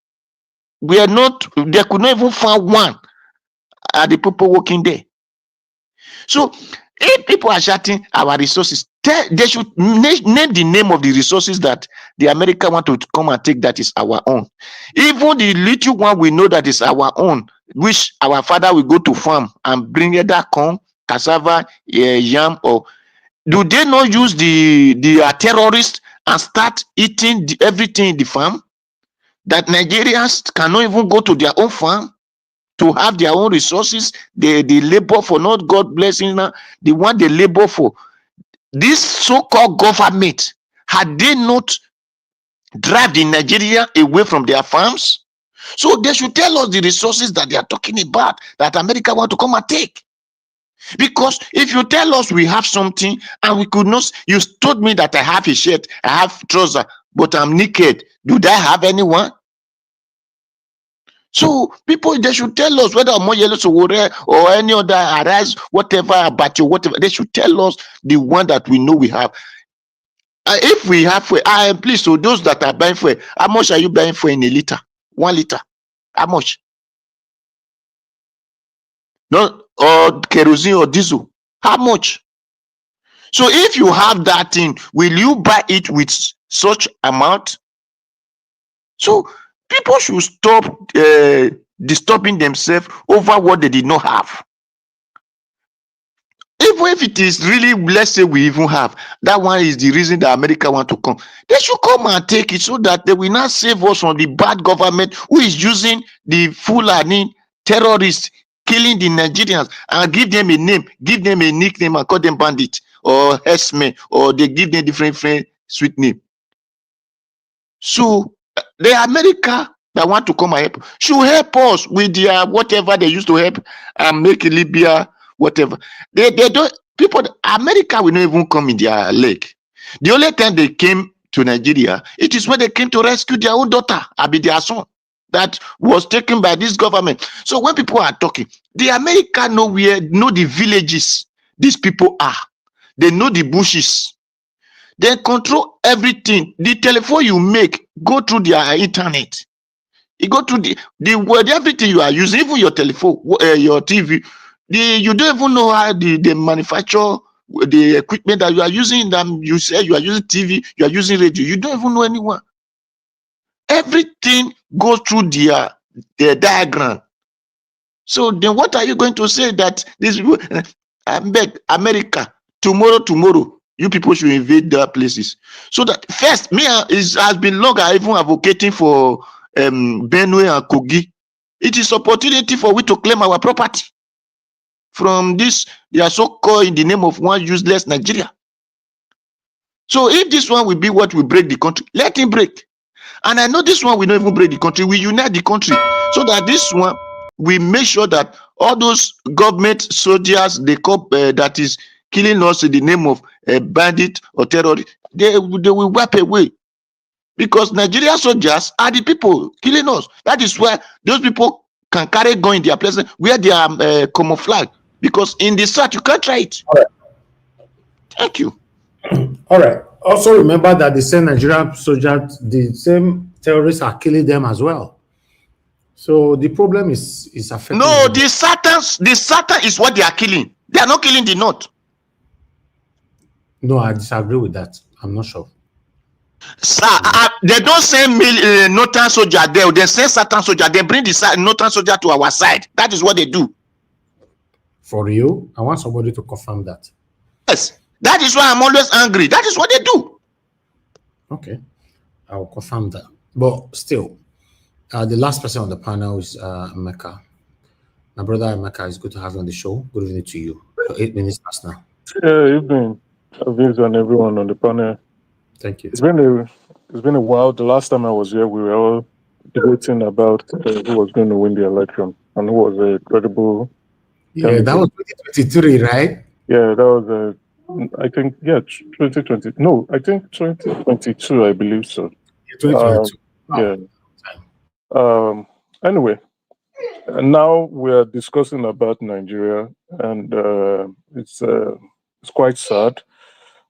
were not, they could not even find one at the people working there. So if people are shouting our resources, they should name the name of the resources that the America want to come and take that is our own. Even the little one we know that is our own, which our father will go to farm and bring either corn, cassava, yam, or do they not use the terrorists and start eating everything in the farm? That Nigerians cannot even go to their own farm to have their own resources. They labor for, not God blessing now, the one they labor for. This so-called government, had they not drive the Nigeria away from their farms? So they should tell us the resources that they are talking about that America want to come and take. Because if you tell us we have something and we could not, you told me that I have a shirt, I have trouser, but I'm naked. Do I have anyone? So people, they should tell us whether Omoyele Sowore or any other Arise, whatever, about you, whatever, they should tell us the one that we know we have. If we have fuel, please, so those that are buying fuel, how much are you buying for in a liter? 1 liter. How much? No, or kerosene or diesel. How much? So if you have that thing, will you buy it with such amount? So people should stop disturbing themselves over what they did not have. Even if it is really, let's say we even have, that one is the reason that America want to come. They should come and take it so that they will not save us from the bad government who is using the Fulani terrorists, killing the Nigerians, and give them a name, give them a nickname and call them bandit or herdsmen, or they give them different sweet name. So the America that want to come and help should help us with their whatever they used to help and make Libya whatever. They don't, people, America will not even come in their leg. The only time they came to Nigeria, it is when they came to rescue their own daughter, Abi, their son, that was taken by this government. So when people are talking, the America know the villages these people are. They know the bushes. They control everything. The telephone you make go through their internet. You go to the word, everything you are using, even your telephone, your TV. You don't even know how they manufacture the equipment that you are using. Them, you say you are using TV, you are using radio. You don't even know anyone. Everything goes through their diagram. So then, what are you going to say that this? I beg America tomorrow. You people should invade their places. So that first, me has been long. I even advocating for Benue and Kogi. It is opportunity for we to claim our property from this. They are so called in the name of one useless Nigeria. So if this one will be what will break the country, let him break. And I know this one will not even break the country. We unite the country so that this one we make sure that all those government soldiers that is killing us in the name of bandit or terrorist, they will wipe away. Because Nigerian soldiers are the people killing us. That is why those people can carry gun in their places where they are camouflage. Because in the south, you can't try it. All right. Thank you. All right. Also remember that the same Nigerian soldiers, the same terrorists are killing them as well. So the problem is affecting. No, the Satan is what they are killing. They are not killing the North. No, I disagree with that. I'm not sure. Sir, they don't send Northern soldier there. They send Satan soldier. They bring the Northern soldier to our side. That is what they do. For you, I want somebody to confirm that. Yes, that is why I'm always angry. That is what they do. Okay, I will confirm that. But still, the last person on the panel is Emeka. My brother Emeka, it's good to have you on the show. Good evening to you. 8 minutes past now. Evening, Vince and everyone on the panel. Thank you. It's been a while. The last time I was here, we were all debating about who was going to win the election and who was a credible. Yeah, that was 2023, right? Yeah, that was I think 2020. No, I think 2022. I believe so. 2022. Yeah. Anyway, now we are discussing about Nigeria, and it's quite sad.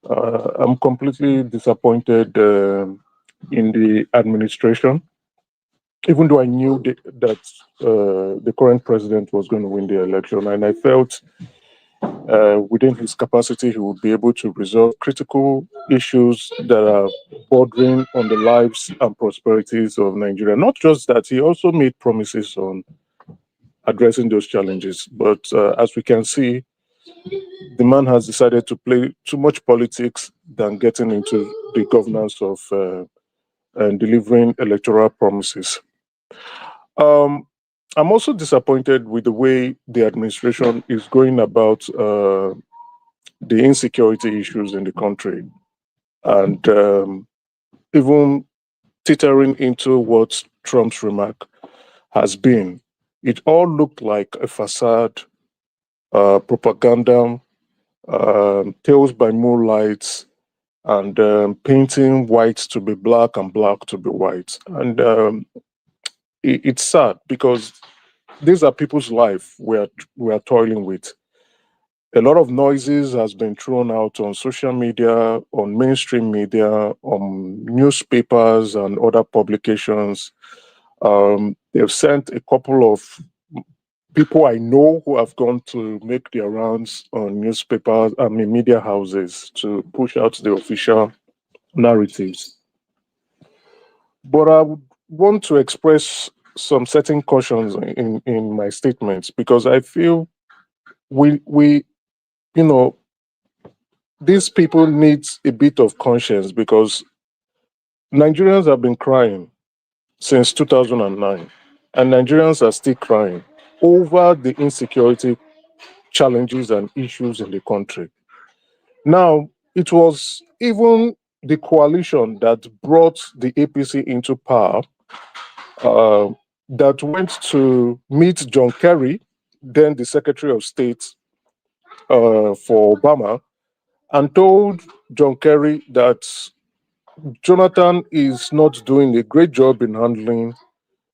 I'm completely disappointed in the administration, even though I knew that the current president was going to win the election, and I felt within his capacity he would be able to resolve critical issues that are bordering on the lives and prosperities of Nigeria. Not just that, he also made promises on addressing those challenges, but as we can see, the man has decided to play too much politics than getting into the governance of and delivering electoral promises. I'm also disappointed with the way the administration is going about the insecurity issues in the country, and even teetering into what Trump's remark has been. It all looked like a facade, propaganda, tales by moonlight, and painting white to be black and black to be white. And it's sad because these are people's life we are toiling with. A lot of noises has been thrown out on social media, on mainstream media, on newspapers and other publications. They've sent a couple of people I know who have gone to make their rounds on newspapers, media houses to push out the official narratives. But I would want to express some certain cautions in my statements because I feel we these people need a bit of conscience because Nigerians have been crying since 2009 and Nigerians are still crying over the insecurity challenges and issues in the country. Now, it was even the coalition that brought the APC into power that went to meet John Kerry, then the Secretary of State for Obama, and told John Kerry that Jonathan is not doing a great job in handling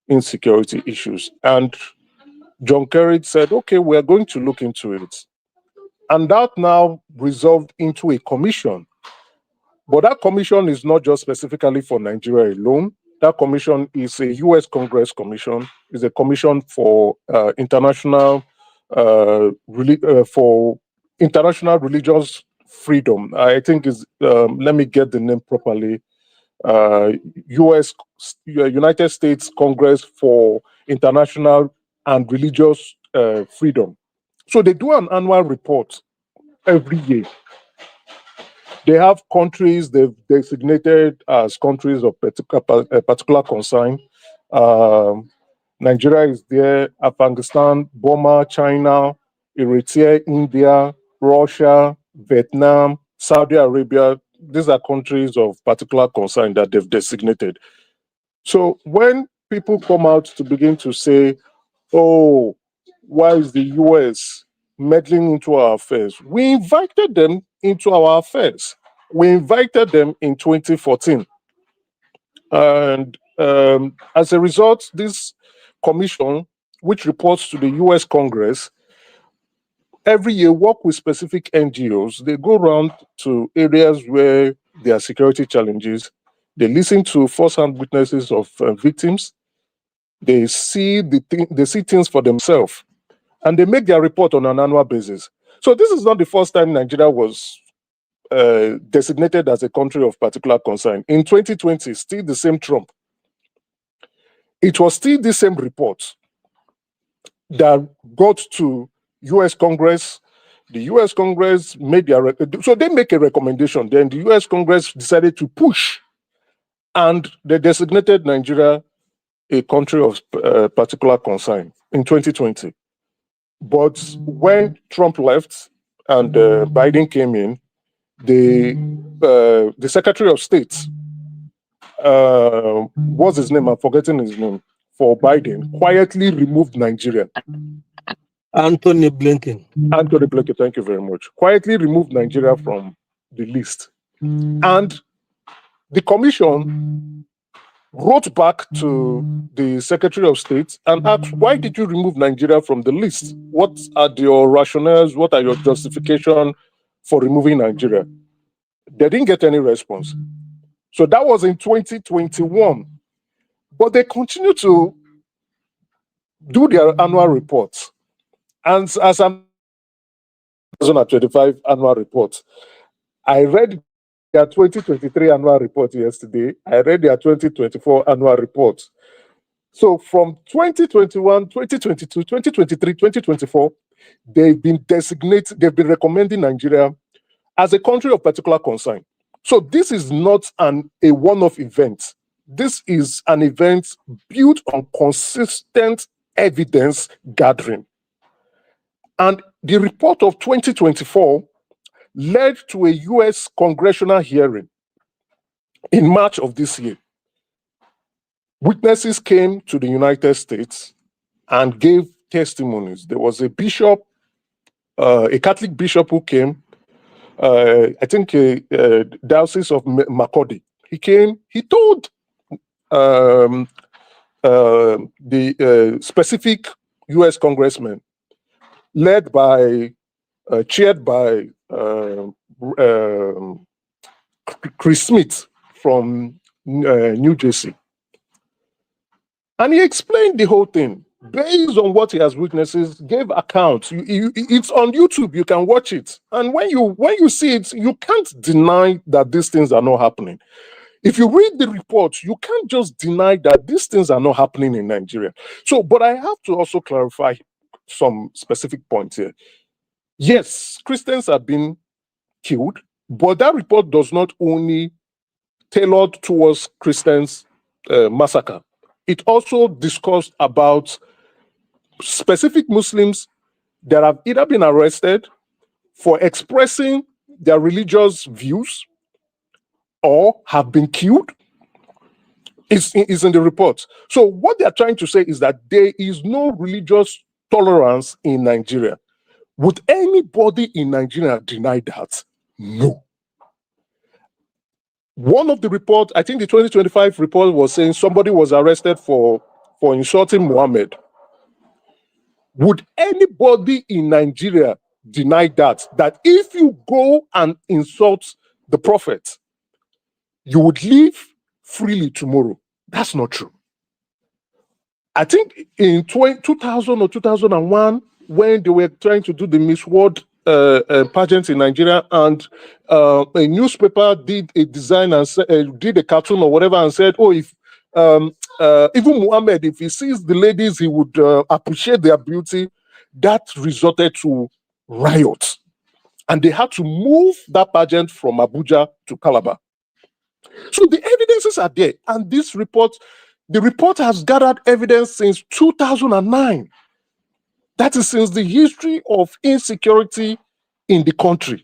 insecurity issues. And John Kerry said, okay, we're going to look into it. And that now resolved into a commission. But that commission is not just specifically for Nigeria alone. That commission is a US Congress commission. It's a commission for international religious freedom. I think is let me get the name properly. United States Congress for International and Religious Freedom. So they do an annual report every year. They have countries they've designated as countries of particular concern. Nigeria is there, Afghanistan, Burma, China, Eritrea, India, Russia, Vietnam, Saudi Arabia. These are countries of particular concern that they've designated. So when people come out to begin to say, oh, why is the US meddling into our affairs? We invited them into our affairs. We invited them in 2014. And as a result, this commission, which reports to the US Congress, every year work with specific NGOs. They go around to areas where there are security challenges. They listen to first-hand witnesses of victims. They see they see things for themselves, and they make their report on an annual basis. So this is not the first time Nigeria was designated as a country of particular concern. In 2020, still the same Trump. It was still the same report that got to US Congress. The US Congress made their so they make a recommendation. Then the US Congress decided to push, and they designated Nigeria a country of particular concern in 2020. But when Trump left and Biden came in, the Secretary of State, what's his name? I'm forgetting his name. For Biden, quietly removed Nigeria. Anthony Blinken. Anthony Blinken, thank you very much. Quietly removed Nigeria from the list. And the commission wrote back to the Secretary of State and asked, why did you remove Nigeria from the list? What are your rationales? What are your justification for removing Nigeria? They didn't get any response. So that was in 2021. But they continue to do their annual reports. And as I'm 2025 annual report, I read their 2023 annual report yesterday. I read their 2024 annual report. So from 2021, 2022, 2023, 2024, they've been recommending Nigeria as a country of particular concern. So this is not a one-off event. This is an event built on consistent evidence gathering. And the report of 2024 led to a US congressional hearing in March of this year. Witnesses came to the United States and gave testimonies. There was a bishop, a Catholic bishop who came, I think a Diocese of Makurdi. He came, he told the specific US congressman led by, chaired by Chris Smith from New Jersey. And he explained the whole thing based on what he has witnesses, gave accounts. It's on YouTube, you can watch it. And when you see it, you can't deny that these things are not happening. If you read the report, you can't just deny that these things are not happening in Nigeria. So, but I have to also clarify some specific points here. Yes, Christians have been killed, but that report does not only tailor towards Christians massacre. It also discussed about specific Muslims that have either been arrested for expressing their religious views or have been killed. Is in the report. So what they are trying to say is that there is no religious tolerance in Nigeria. Would anybody in Nigeria deny that? No. One of the reports, I think the 2025 report was saying somebody was arrested for insulting Muhammad. Would anybody in Nigeria deny that if you go and insult the prophet, you would live freely tomorrow? That's not true. I think in 2000 or 2001, when they were trying to do the Miss World pageant in Nigeria, and a newspaper did a design and did a cartoon or whatever and said, oh, if even Muhammad, if he sees the ladies, he would appreciate their beauty. That resulted to riots. And they had to move that pageant from Abuja to Calabar. So the evidences are there. And this report, the report has gathered evidence since 2009. That is since the history of insecurity in the country.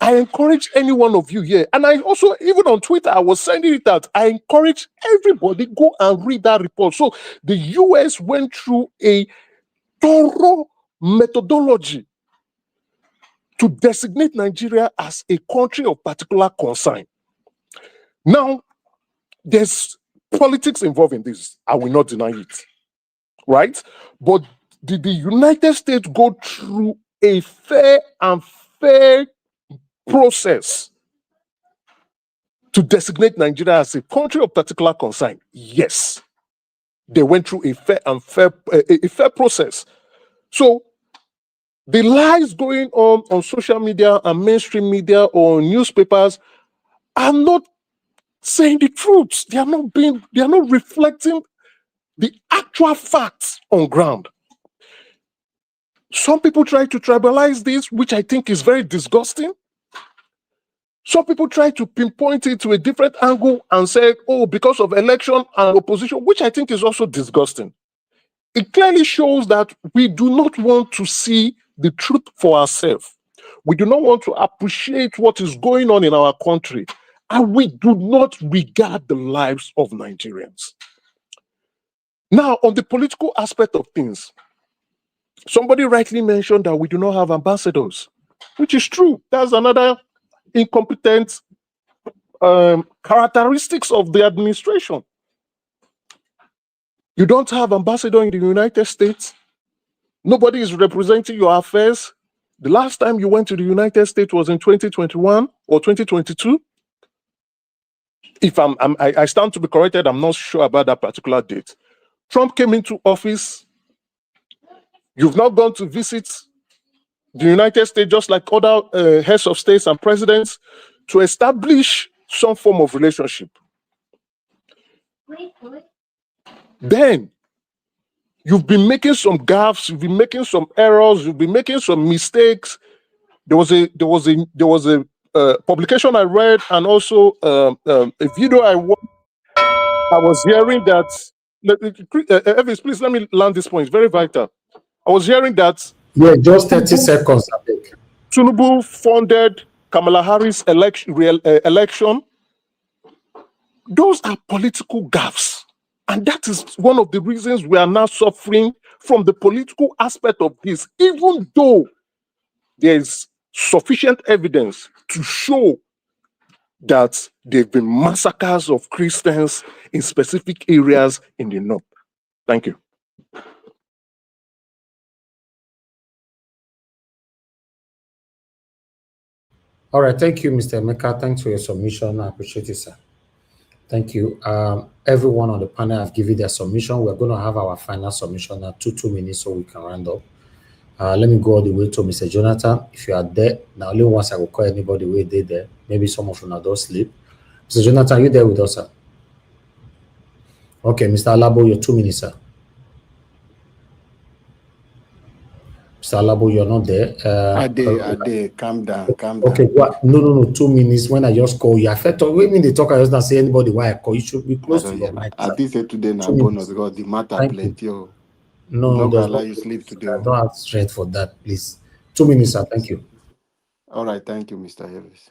I encourage any one of you here, and I also, even on Twitter, I was sending it out. I encourage everybody, go and read that report. So the US went through a thorough methodology to designate Nigeria as a country of particular concern. Now, there's politics involved in this. I will not deny it, right? But did the United States go through a fair process to designate Nigeria as a country of particular concern? Yes, they went through a fair process. So the lies going on social media and mainstream media or newspapers are not saying the truth. They are not reflecting the actual facts on ground. Some people try to tribalize this, which I think is very disgusting. Some people try to pinpoint it to a different angle and say, oh, because of election and opposition, which I think is also disgusting. It clearly shows that we do not want to see the truth for ourselves. We do not want to appreciate what is going on in our country. And we do not regard the lives of Nigerians. Now, on the political aspect of things, somebody rightly mentioned that we do not have ambassadors, which is true. That's another incompetent characteristics of the administration. You don't have ambassador in the United States. Nobody is representing your affairs. The last time you went to the United States was in 2021 or 2022. If I stand to be corrected, I'm not sure about that particular date. Trump came into office. You've not gone to visit the United States, just like other heads of states and presidents, to establish some form of relationship. Then you've been making some gaffes, you've been making some errors, you've been making some mistakes. There was a publication I read, and also a video I watched. I was hearing that. Elvis, please let me land this point. It's very vital. I was hearing that. Yeah, just 30 seconds, I think. Tinubu funded Kamala Harris election. Those are political gaffes. And that is one of the reasons we are now suffering from the political aspect of this, even though there's sufficient evidence to show that there have been massacres of Christians in specific areas in the north. Thank you. All right, thank you, Mr. Emeka. Thanks for your submission. I appreciate it, sir. Thank you. Everyone on the panel have given their submission. We're going to have our final submission at 2 minutes so we can round up. Let me go all the way to Mr. Jonathan. If you are there, now only once I will call anybody where they there. Maybe some of you now don't sleep. Mr. Jonathan, are you there with us, sir? Okay, Mr. Alabo, your 2 minutes, sir. Mr. Alabo, you're not there. Ade, calm down. Okay, what? No, 2 minutes. When I just call you, I felt when they talk, I just not say anybody why I call you. Should be close to your mic. I did say today na bonus because the matter plenty. No, not there's gonna allow no, you sleep today. I don't have strength for that, please. 2 minutes, sir. Thank you. All right, thank you, Mr. Elvis.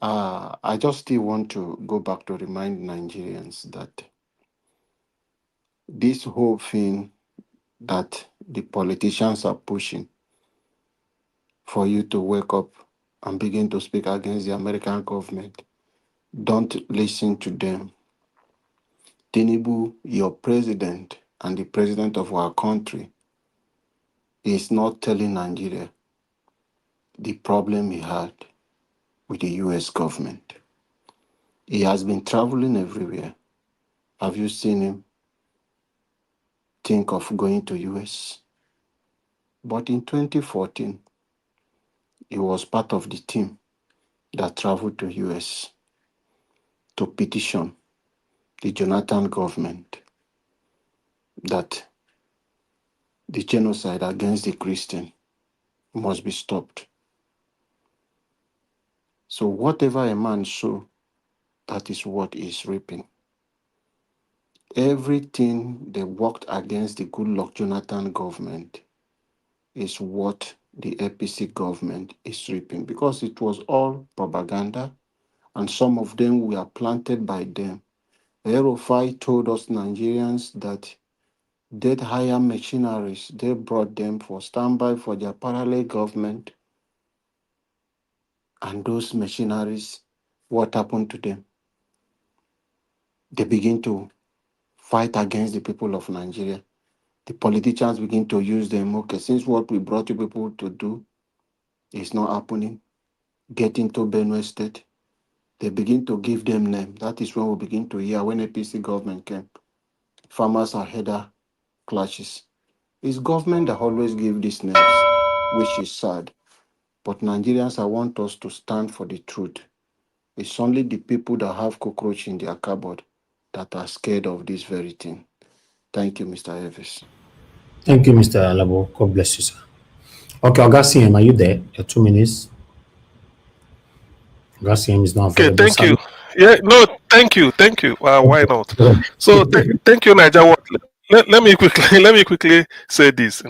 I just still want to go back to remind Nigerians that this whole thing that the politicians are pushing for you to wake up and begin to speak against the American government, don't listen to them. Tinubu, your president and the president of our country, is not telling Nigeria the problem he had with the US government. He has been traveling everywhere. Have you seen him think of going to US? But in 2014, he was part of the team that traveled to US to petition the Jonathan government that the genocide against the Christian must be stopped. So whatever a man sows, that is what is reaping. Everything they worked against the Goodluck Jonathan government is what the APC government is reaping, because it was all propaganda and some of them were planted by them. Erofai told us Nigerians that they'd hire machineries, they brought them for standby for their parallel government, and those machineries, what happened to them? They begin to fight against the people of Nigeria. The politicians begin to use them. Okay, since what we brought you people to do is not happening, get into Benue State. They begin to give them name. That is when we begin to hear when APC government came. Farmers are header clashes. It's government that always give these names, which is sad. But Nigerians, I want us to stand for the truth. It's only the people that have cockroach in their cupboard that are scared of this very thing. Thank you, Mr. Evis. Thank you, Mr. Alabo. God bless you, sir. Okay, Augustine, are you there? Your 2 minutes. Augustine is not Okay, available. thank you. Yeah, no, thank you. Why not? So thank you, Niger. Let me quickly say this.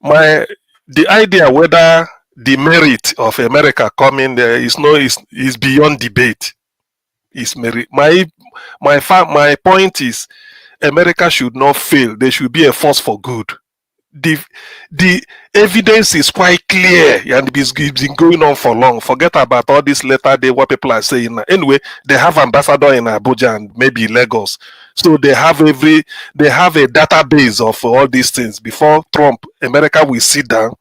The idea whether the merit of America coming there is beyond debate. Is merit. My point is America should not fail. They should be a force for good. The evidence is quite clear and it's been going on for long. Forget about all this later day what people are saying. Anyway, they have ambassador in Abuja and maybe Lagos, so they have a database of all these things. Before Trump, America will sit down,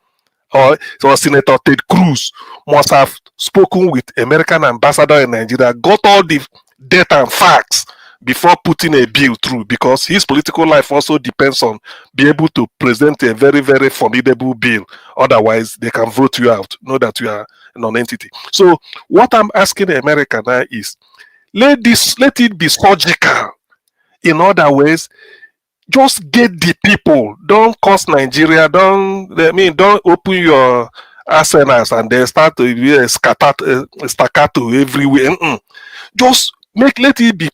or Senator Ted Cruz must have spoken with American ambassador in Nigeria, got all the data and facts before putting a bill through, because his political life also depends on be able to present a very, very formidable bill. Otherwise, they can vote you out, know that you are a non-entity. So what I'm asking America now is, let it be surgical. In other ways, just get the people. Don't cost Nigeria. Don't open your arsenals and then start to be staccato everywhere. Just let it be.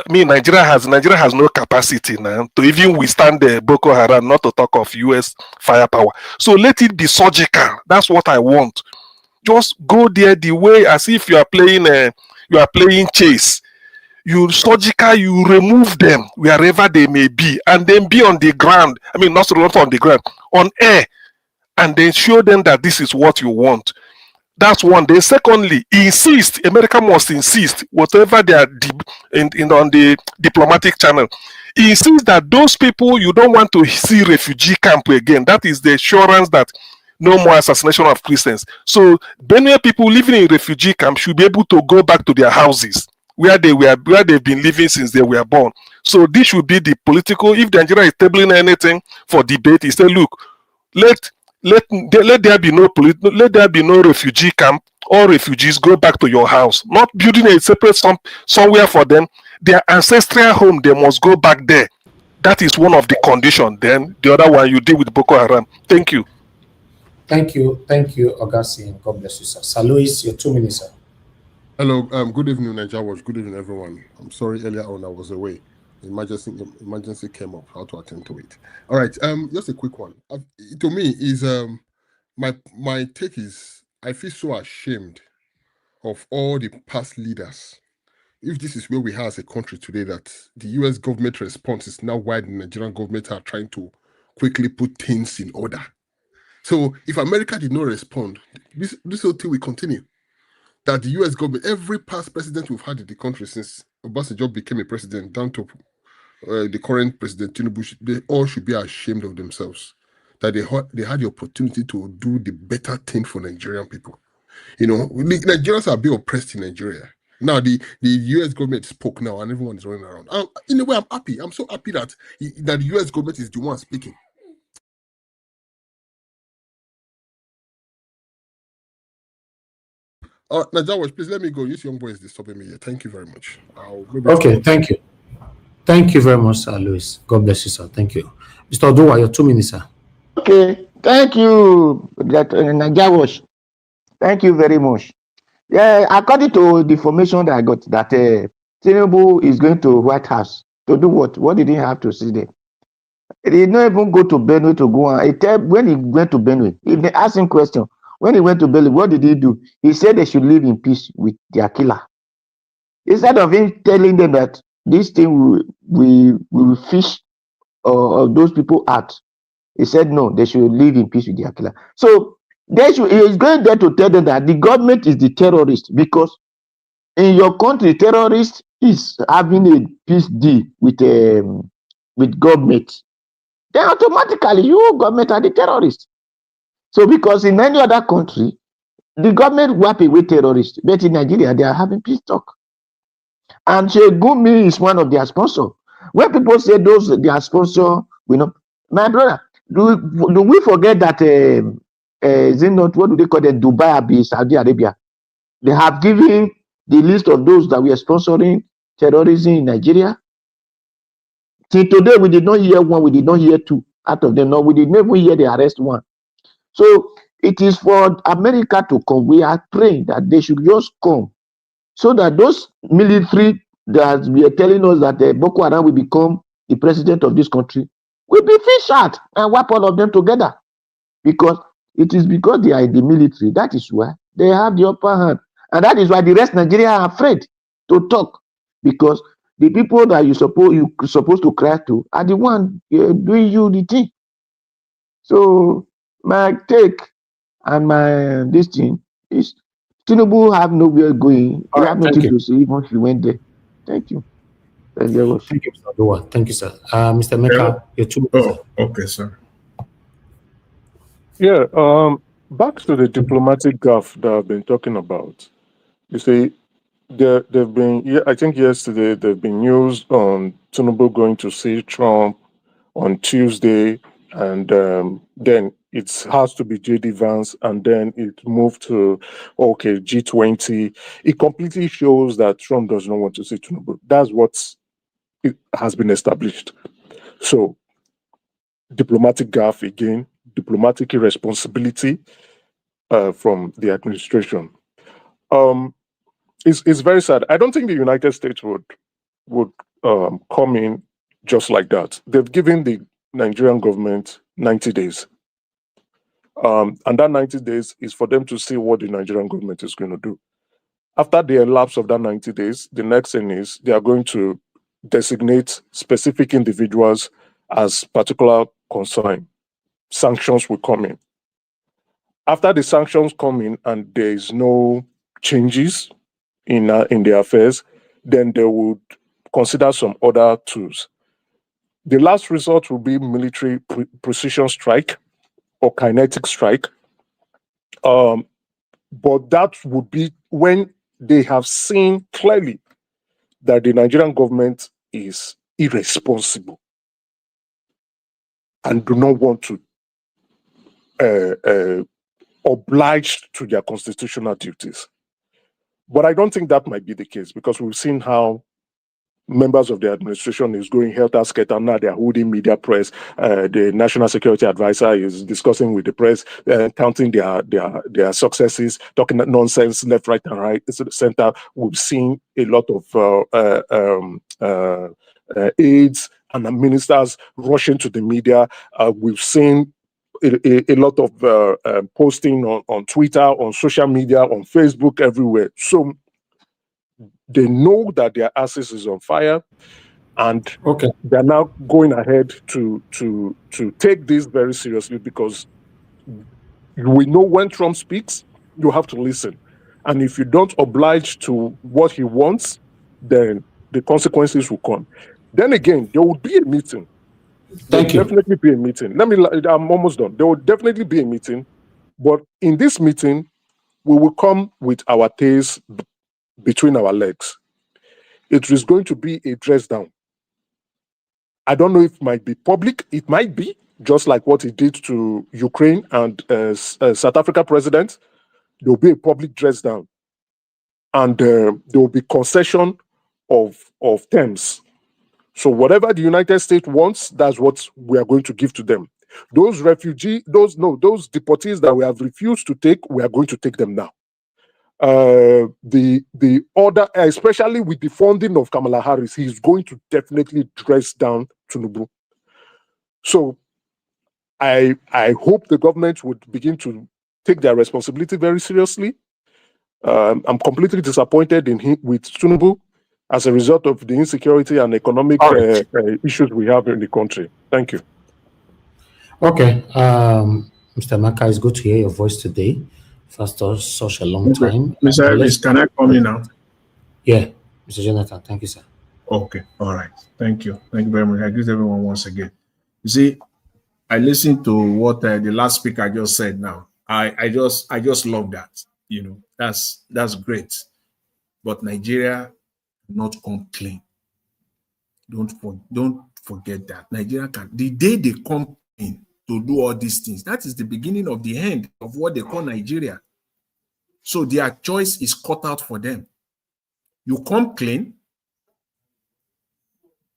Nigeria has no capacity now to even withstand the Boko Haram, not to talk of US firepower. So let it be surgical. That's what I want. Just go there the way as if you are playing chess. You surgical, you remove them wherever they may be, and then be on the ground. Not on the ground, on air, and then show them that this is what you want. That's one. Then secondly, insist. America must insist, whatever they are on the diplomatic channel, insist that those people, you don't want to see refugee camp again. That is the assurance that no more assassination of Christians. So Benue people living in refugee camp should be able to go back to their houses where they've been living since they were born. So this should be the political. If Nigeria is tabling anything for debate, he say, look, let there be no refugee camp. All refugees go back to your house. Not building a separate somewhere for them. Their ancestral home, they must go back there. That is one of the conditions. Then the other one you deal with Boko Haram. Thank you. Thank you, Augustine. God bless you, sir. Sir Louis, your 2 minutes, sir. Hello, good evening, Niger Watch. Good evening, everyone. I'm sorry earlier on I was away. Emergency came up. How to attend to it? All right. Just a quick one. To me, is my take is I feel so ashamed of all the past leaders. If this is where we are as a country today, that the U.S. government response is now why the Nigerian government are trying to quickly put things in order. So if America did not respond, this whole thing will continue. That the U.S. government, every past president we've had in the country since Obasanjo became a president, down to the current president Tinubu, they all should be ashamed of themselves. That they had the opportunity to do the better thing for Nigerian people. Nigerians are being oppressed in Nigeria. Now the U.S. government spoke now, and everyone is running around. In a way, I'm happy. I'm so happy that the U.S. government is the one speaking. Najawash, please let me go. This young boy is disturbing me here. Thank you very much. Okay, thank you. Thank you very much, Sir Louis. God bless you, sir. Thank you. Mr. Oduwa, your 2 minutes, sir. Okay, thank you, Najawash. Thank you very much. Yeah, according to the information that I got, that Tinubu is going to White House to do what? What did he have to see there? He did not even go to Benue to go on. When he went to Benue, if they asked him question, when he went to Benue, what did he do? He said they should live in peace with their killer. Instead of him telling them that this thing we will fish those people out, he said no, they should live in peace with their killer. So he is going there to tell them that the government is the terrorist, because in your country, terrorist is having a peace deal with government. Then automatically you government are the terrorist. So because in any other country, the government wipe away terrorists, but in Nigeria they are having peace talk. And Shegumi is one of their sponsors. When people say those their sponsor, my brother, do we forget that is it not, what do they call it, Dubai Abbey, Saudi Arabia? They have given the list of those that were sponsoring terrorism in Nigeria. Till today, we did not hear one, we did not hear two out of them. No, we did never hear the arrest one. So it is for America to come. We are praying that they should just come, so that those military that we are telling us that Boko Haram will become the president of this country will be fished out and wipe all of them together. Because it is because they are in the military. That is why they have the upper hand. And that is why the rest of Nigeria are afraid to talk. Because the people that you're supposed to cry to are the one doing you the thing. So my take and my this thing is Tinubu have nowhere going. He have nothing to say even if he went there. Thank you. Thank you, Mr. Doa. Thank you, sir. Mr. Meka, your 2 minutes. Okay, sir. Yeah, back to the diplomatic gaffe that I've been talking about. You see, there've been, I think yesterday, there've been news on Tinubu going to see Trump on Tuesday, and then it has to be JD Vance, and then it moved to, okay, G20. It completely shows that Trump does not want to see Tinubu. That's what it has been established. So, diplomatic gaffe again, diplomatic irresponsibility from the administration. It's very sad. I don't think the United States would come in just like that. They've given the Nigerian government 90 days. And that 90 days is for them to see what the Nigerian government is going to do. After the elapse of that 90 days, the next thing is they are going to designate specific individuals as particular concern. Sanctions will come in. After the sanctions come in and there is no changes in their affairs, then they would consider some other tools. The last resort will be military precision strike or kinetic strike. But that would be when they have seen clearly that the Nigerian government is irresponsible and do not want to oblige to their constitutional duties. But I don't think that might be the case, because we've seen how members of the administration is going helter-skelter. Now they're holding media press. The National Security Advisor is discussing with the press, counting their successes, talking nonsense left, right, and right. It's the center. We've seen a lot of aides and ministers rushing to the media. We've seen a lot of posting on Twitter, on social media, on Facebook, everywhere. So they know that their assets is on fire, and they're now going ahead to take this very seriously, because we know when Trump speaks, you have to listen. And if you don't oblige to what he wants, then the consequences will come. Then again, there will be a meeting. There will definitely be a meeting. I'm almost done. There will definitely be a meeting. But in this meeting, we will come with our tails between our legs. It is going to be a dress down. I don't know if it might be public. It might be, just like what he did to Ukraine and South Africa president. There will be a public dress down. And there will be concession of terms. So whatever the United States wants, that's what we are going to give to them. Those those deportees that we have refused to take, we are going to take them now. The order, especially with the funding of Kamala Harris, he's going to definitely dress down Tinubu. So I hope the government would begin to take their responsibility very seriously. I'm completely disappointed with Tinubu as a result of the insecurity and economic issues we have in the country. Thank you. Okay, Mr. Maka, it's good to hear your voice today after such a long time. Mr. Elvis, can I come in now? Yeah, Mr. Jonathan, thank you, sir. Okay, all right. Thank you. Thank you very much. I greet everyone once again. You see, I listened to what the last speaker just said now. I just love that. You know, that's great. But Nigeria not come clean. Don't forget that. Nigeria can, the day they come in to do all these things, that is the beginning of the end of what they call Nigeria. So their choice is cut out for them. You come clean,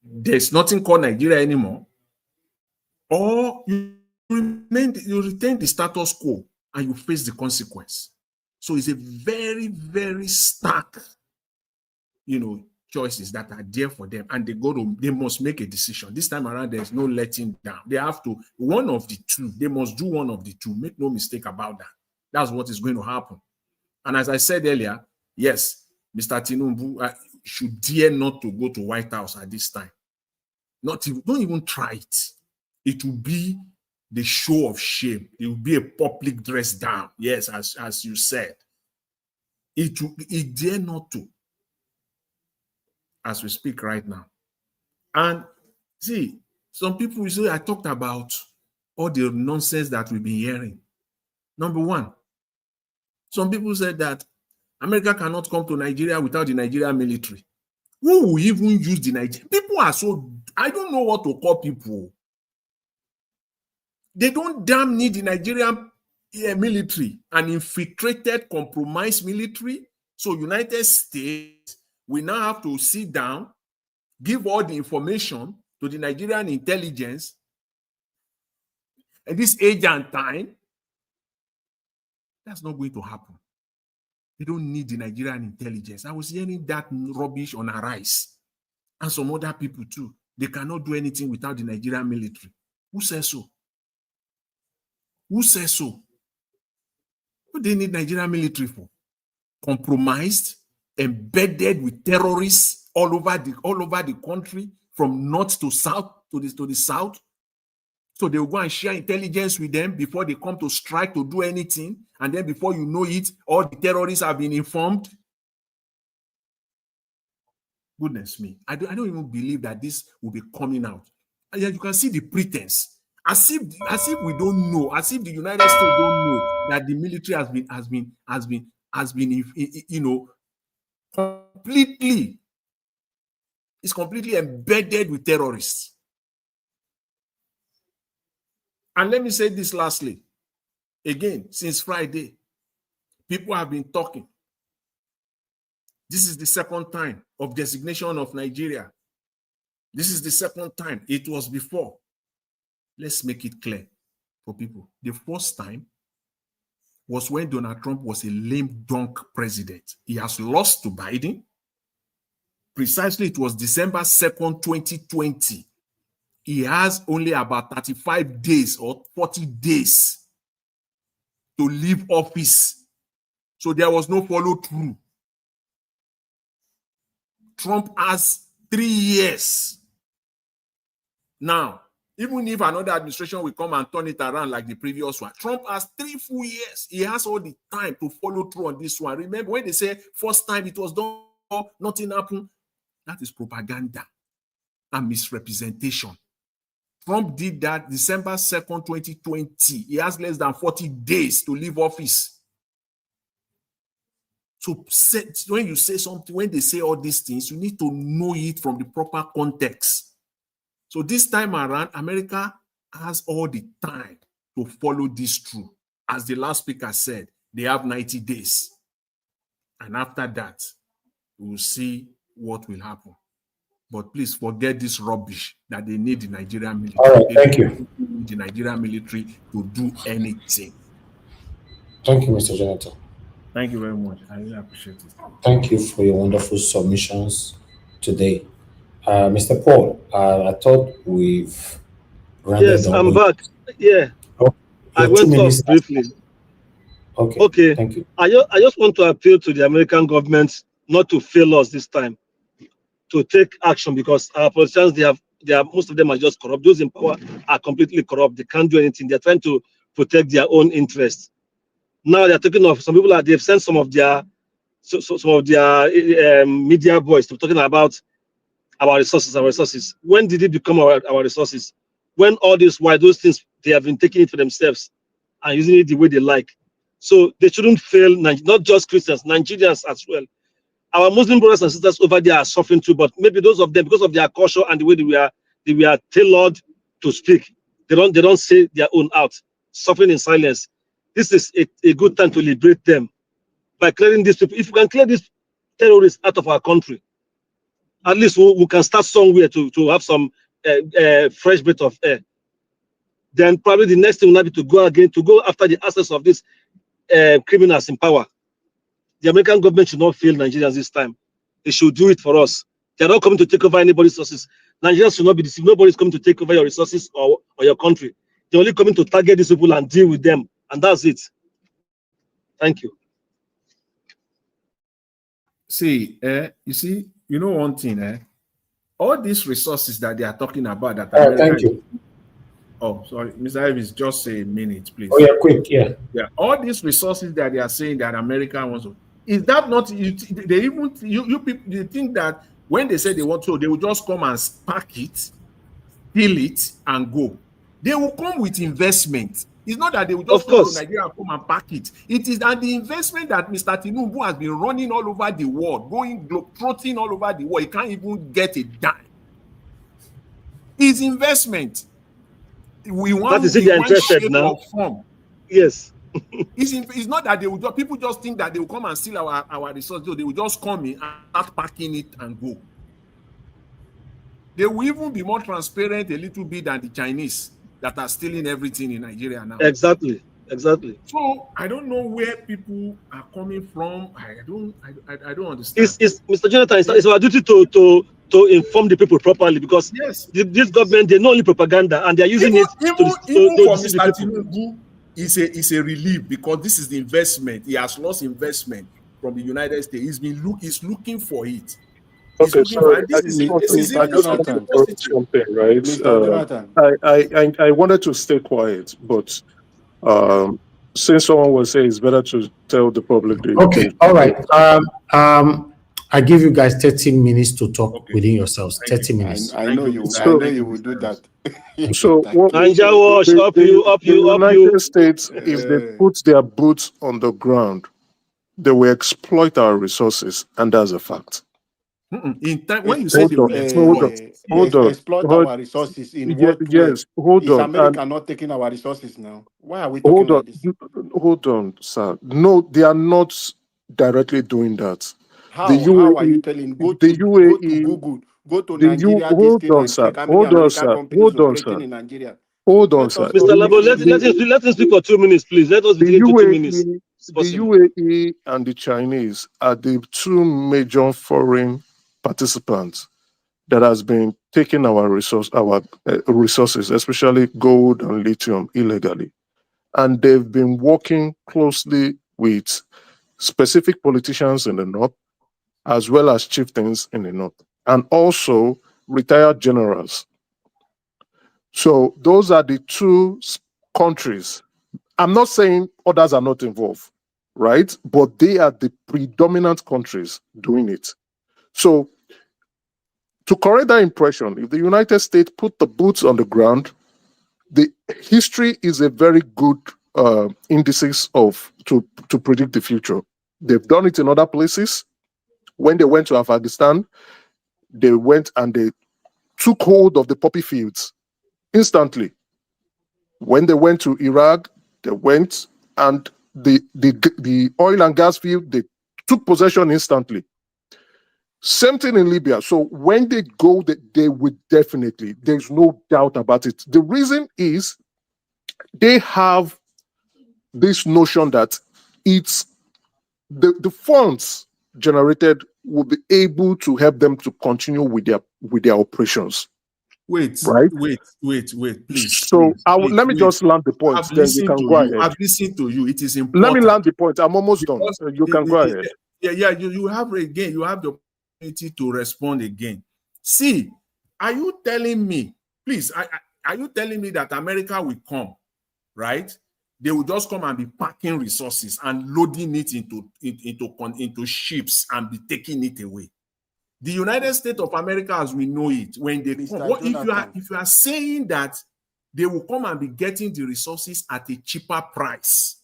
there's nothing called Nigeria anymore, or you retain the status quo and you face the consequence. So it's a very, very stark, choices that are there for them, and they must make a decision. This time around, there's no letting down. They have to, one of the two, they must do one of the two. Make no mistake about that. That's what is going to happen. And as I said earlier, yes, Mr. Tinubu should dare not to go to White House at this time. Don't even try it. It will be the show of shame. It will be a public dress down. Yes, as you said. It dare not to, as we speak right now. And see, some people say I talked about all the nonsense that we've been hearing. Number one, some people said that America cannot come to Nigeria without the Nigerian military. Who will even use the Nigerian? People are so, I don't know what to call people. They don't damn need the Nigerian military, an infiltrated, compromised military. So United States, we now have to sit down, give all the information to the Nigerian intelligence at this age and time. That's not going to happen. They don't need the Nigerian intelligence. I was hearing that rubbish on Arise and some other people too. They cannot do anything without the Nigerian military. Who says so? Who says so? What do they need Nigerian military for? Compromised, embedded with terrorists all over the country, from north to south to the south. So they will go and share intelligence with them before they come to strike to do anything. And then before you know it, all the terrorists have been informed. Goodness me. I don't even believe that this will be coming out. And you can see the pretense. As if we don't know, as if the United States don't know that the military has been completely embedded with terrorists. And let me say this lastly. Again, since Friday, people have been talking. This is the second time of designation of Nigeria. This is the second time. It was before. Let's make it clear for people. The first time was when Donald Trump was a lame dunk president. He has lost to Biden. Precisely, it was December 2nd, 2020. He has only about 35 days or 40 days to leave office. So there was no follow-through. Trump has 3 years. Now, even if another administration will come and turn it around like the previous one, Trump has 3 full years. He has all the time to follow through on this one. Remember when they say first time it was done, nothing happened? That is propaganda and misrepresentation. Trump did that December 2nd, 2020. He has less than 40 days to leave office. So when you say something, when they say all these things, you need to know it from the proper context. So this time around, America has all the time to follow this through. As the last speaker said, they have 90 days. And after that, we will see what will happen. But please forget this rubbish that they need the Nigerian military. All right, thank you. They need the Nigerian military to do anything. Thank you, Mr. Jonathan. Thank you very much. I really appreciate it. Thank you for your wonderful submissions today. Mr. Paul, I thought we've rounded Yes, up. I'm back. Yeah, Oh, I your 2 went off minutes. briefly. Okay, Okay, thank you. I just want to appeal to the American government not to fail us this time, to take action, because our politicians, they are most of them are just corrupt. Those in power are completely corrupt. They can't do anything. They're trying to protect their own interests. Now they're talking of some people that they've sent some of their some of their media boys to talking about our resources, our resources. When did it become our resources? When all this, why those things they have been taking it for themselves and using it the way they like. So they shouldn't fail, not just Christians, Nigerians as well. Our Muslim brothers and sisters over there are suffering too, but maybe those of them, because of their culture and the way they were tailored to speak, they don't say their own out, suffering in silence. This is a good time to liberate them by clearing these people. If you can clear these terrorists out of our country, at least we can start somewhere to have some fresh breath of air. Then probably the next thing will be to go after the assets of these criminals in power. The American government should not fail Nigerians this time. They should do it for us. They're not coming to take over anybody's resources. Nigerians should not be deceived. Nobody's coming to take over your resources or your country. They're only coming to target these people and deal with them. And that's it. Thank you. See, you see, you know one thing, all these resources that they are talking about that All right, America thank you. Oh, sorry, Mr. Evans, just a minute, please. Oh, yeah, quick, yeah. Yeah, all these resources that they are saying that America wants to, is that not, they even, you people, they think that when they say they want to, they will just come and pack it, fill it, and go. They will come with investment. It's not that they will just come to Nigeria and come and pack it. It is that the investment that Mr. Tinubu has been running all over the world, trotting all over the world, he can't even get a dime. His investment. We want that is if they're interested shape now. or form. Yes. It's not that they will just, people just think that they will come and steal our resources. They will just come in and start packing it and go. They will even be more transparent a little bit than the Chinese that are stealing everything in Nigeria now. Exactly. So I don't know where people are coming from. I don't understand. It's Mr. Jonathan, it's our duty to inform the people properly, because this government, they know only propaganda and they're using even for Mr. Tinubu, it's a relief, because this is the investment. He has lost investment from the United States. He's looking for it. Okay, so this is even something right? Mr. Jonathan. I wanted to stay quiet, but since someone will say it's better to tell the public the Okay, all right. I give you guys 30 minutes to talk within yourselves. 30 minutes. I know you will do that. So what, the United States, if they put their boots on the ground, they will exploit our resources, and that's a fact. In time, when you say they will exploit our resources in what way? Yes, hold Is on. America not taking our resources now? Why are we Hold talking on, like this? hold on, sir. No, they are not directly doing that. How are you telling? Go to Google, go to Nigeria, this thing, and check how many American companies operating in Nigeria. Hold on, sir. Mr. Labo, let him speak for 2 minutes, please. Let us begin to 2 minutes. The UAE and the Chinese are the two major foreign participants that has been taking our resources, especially gold and lithium, illegally. And they've been working closely with specific politicians in the north, as well as chieftains in the north, and also retired generals. So those are the two countries. I'm not saying others are not involved, right? But they are the predominant countries doing it. So to correct that impression, if the United States put the boots on the ground, the history is a very good indices to predict the future. They've done it in other places. When they went to Afghanistan, they went and they took hold of the poppy fields instantly. When they went to Iraq, they went and the oil and gas field, they took possession instantly. Same thing in Libya. So when they go, they will definitely, there's no doubt about it. The reason is they have this notion that it's the funds generated will be able to help them to continue with their operations. Wait, right? please. So let me just land the point. I've Then you listened can to go you. ahead. I've listened to you. It is important. Let me land the point. I'm almost done. Because You can go ahead. you have the opportunity to respond again. See, are you telling me, please, are you telling me that America will come, right? They will just come and be packing resources and loading it into ships and be taking it away? The United States of America, as we know it, when they come, if you are saying that they will come and be getting the resources at a cheaper price,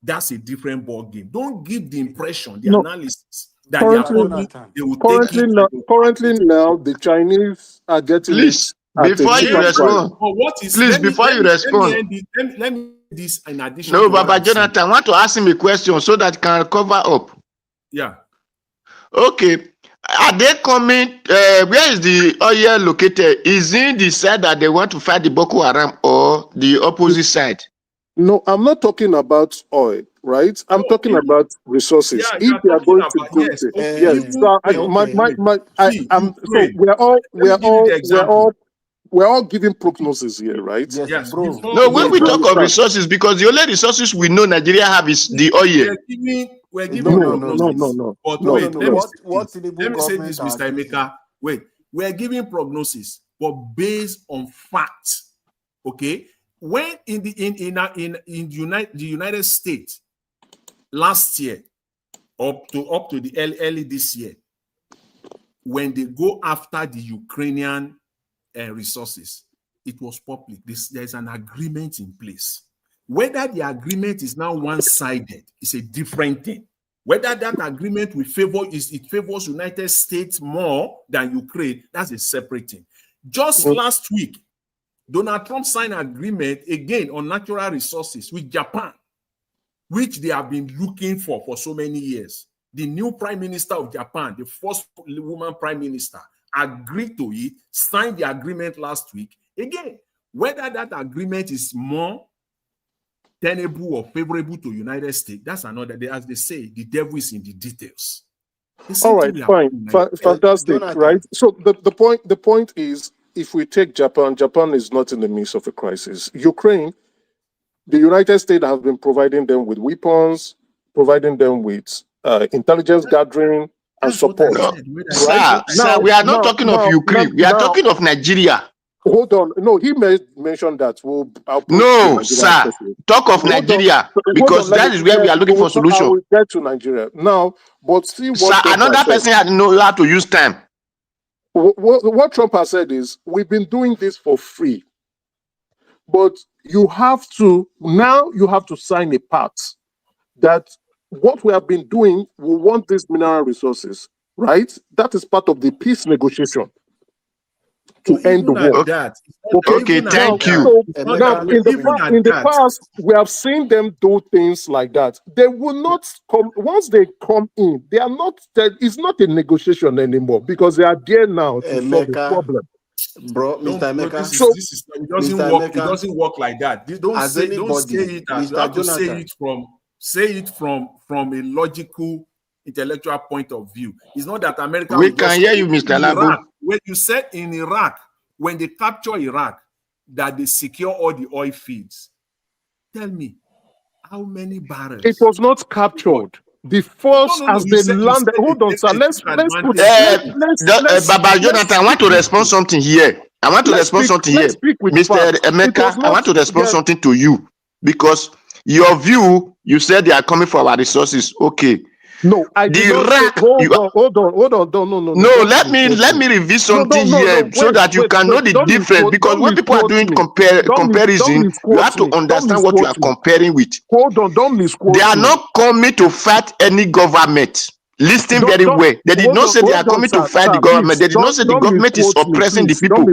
that's a different ball game. Don't give the impression, analysis that they are coming, they will take it. Currently now, the Chinese are getting Please, it at a before you cheaper respond, Let me this in addition. No, to what Baba I'm saying. Jonathan, I want to ask him a question so that can cover up. Yeah. Okay. Are they coming? Where is the oil located? Is it the side that they want to fight the Boko Haram or the opposite side? No, I'm not talking about oil, right? I'm talking about resources. Yeah, If they are going to go, we're all giving prognosis here, right? Yes. No, when we talk of resources, because the only resources we know Nigeria have is the oil. We're giving prognosis. No. But wait, let me say this, Mr. Emeka. Wait, we're giving prognosis, but based on facts. Okay, when in the United States last year, up to the early this year, when they go after the Ukrainian resources, it was public. There's an agreement in place. Whether the agreement is now one-sided is a different thing. Whether that agreement will favors United States more than Ukraine, that's a separate thing. Just last week, Donald Trump signed an agreement again on natural resources with Japan, which they have been looking for so many years. The new prime minister of Japan, the first woman prime minister, agreed to it, signed the agreement last week. Again, whether that agreement is more tenable or favorable to United States, that's another. As they say, the devil is in the details. All right, fine, fantastic, right? So the point is, if we take Japan is not in the midst of a crisis. Ukraine, the United States have been providing them with weapons, providing them with intelligence gathering and support. Sir, we are not talking of Ukraine. We are talking of Nigeria. Hold on. No, he mentioned that. No, sir. Talk of Nigeria, because that is where we are looking for solution. I will get to Nigeria now, but see what sir, another person had know how to use time. What Trump has said is, we've been doing this for free, but you have to sign a pact that what we have been doing, we want these mineral resources, right? That is part of the peace negotiation to end the war. Okay, thank you. So, now, in the past, we have seen them do things like that. They will not come once they come in. They are not. It's not a negotiation anymore because they are there now to solve the problem. Bro, Mr. Emeka. It doesn't work like that. Don't say it as you have to say it from a logical, intellectual point of view. It's not that America. We can hear you, Mr. Labo. When you said in Iraq, when they capture Iraq, that they secure all the oil fields. Tell me, how many barrels? It was not captured. The force as they landed. Hold on, sir. Let's Baba Jonathan, I want to respond something here. Mr. Emeka, I want to respond something to you, because your view, you said they are coming for our resources. Okay. No, I did not say, hold on. No, let me reveal something here so that you can know the difference. Because when people are doing comparison, you have to understand what you are comparing with. Hold on, don't misquote. They are not coming to fight any government. Listen very well. They did not say they are coming to fight the government. They did not say the government is oppressing the people.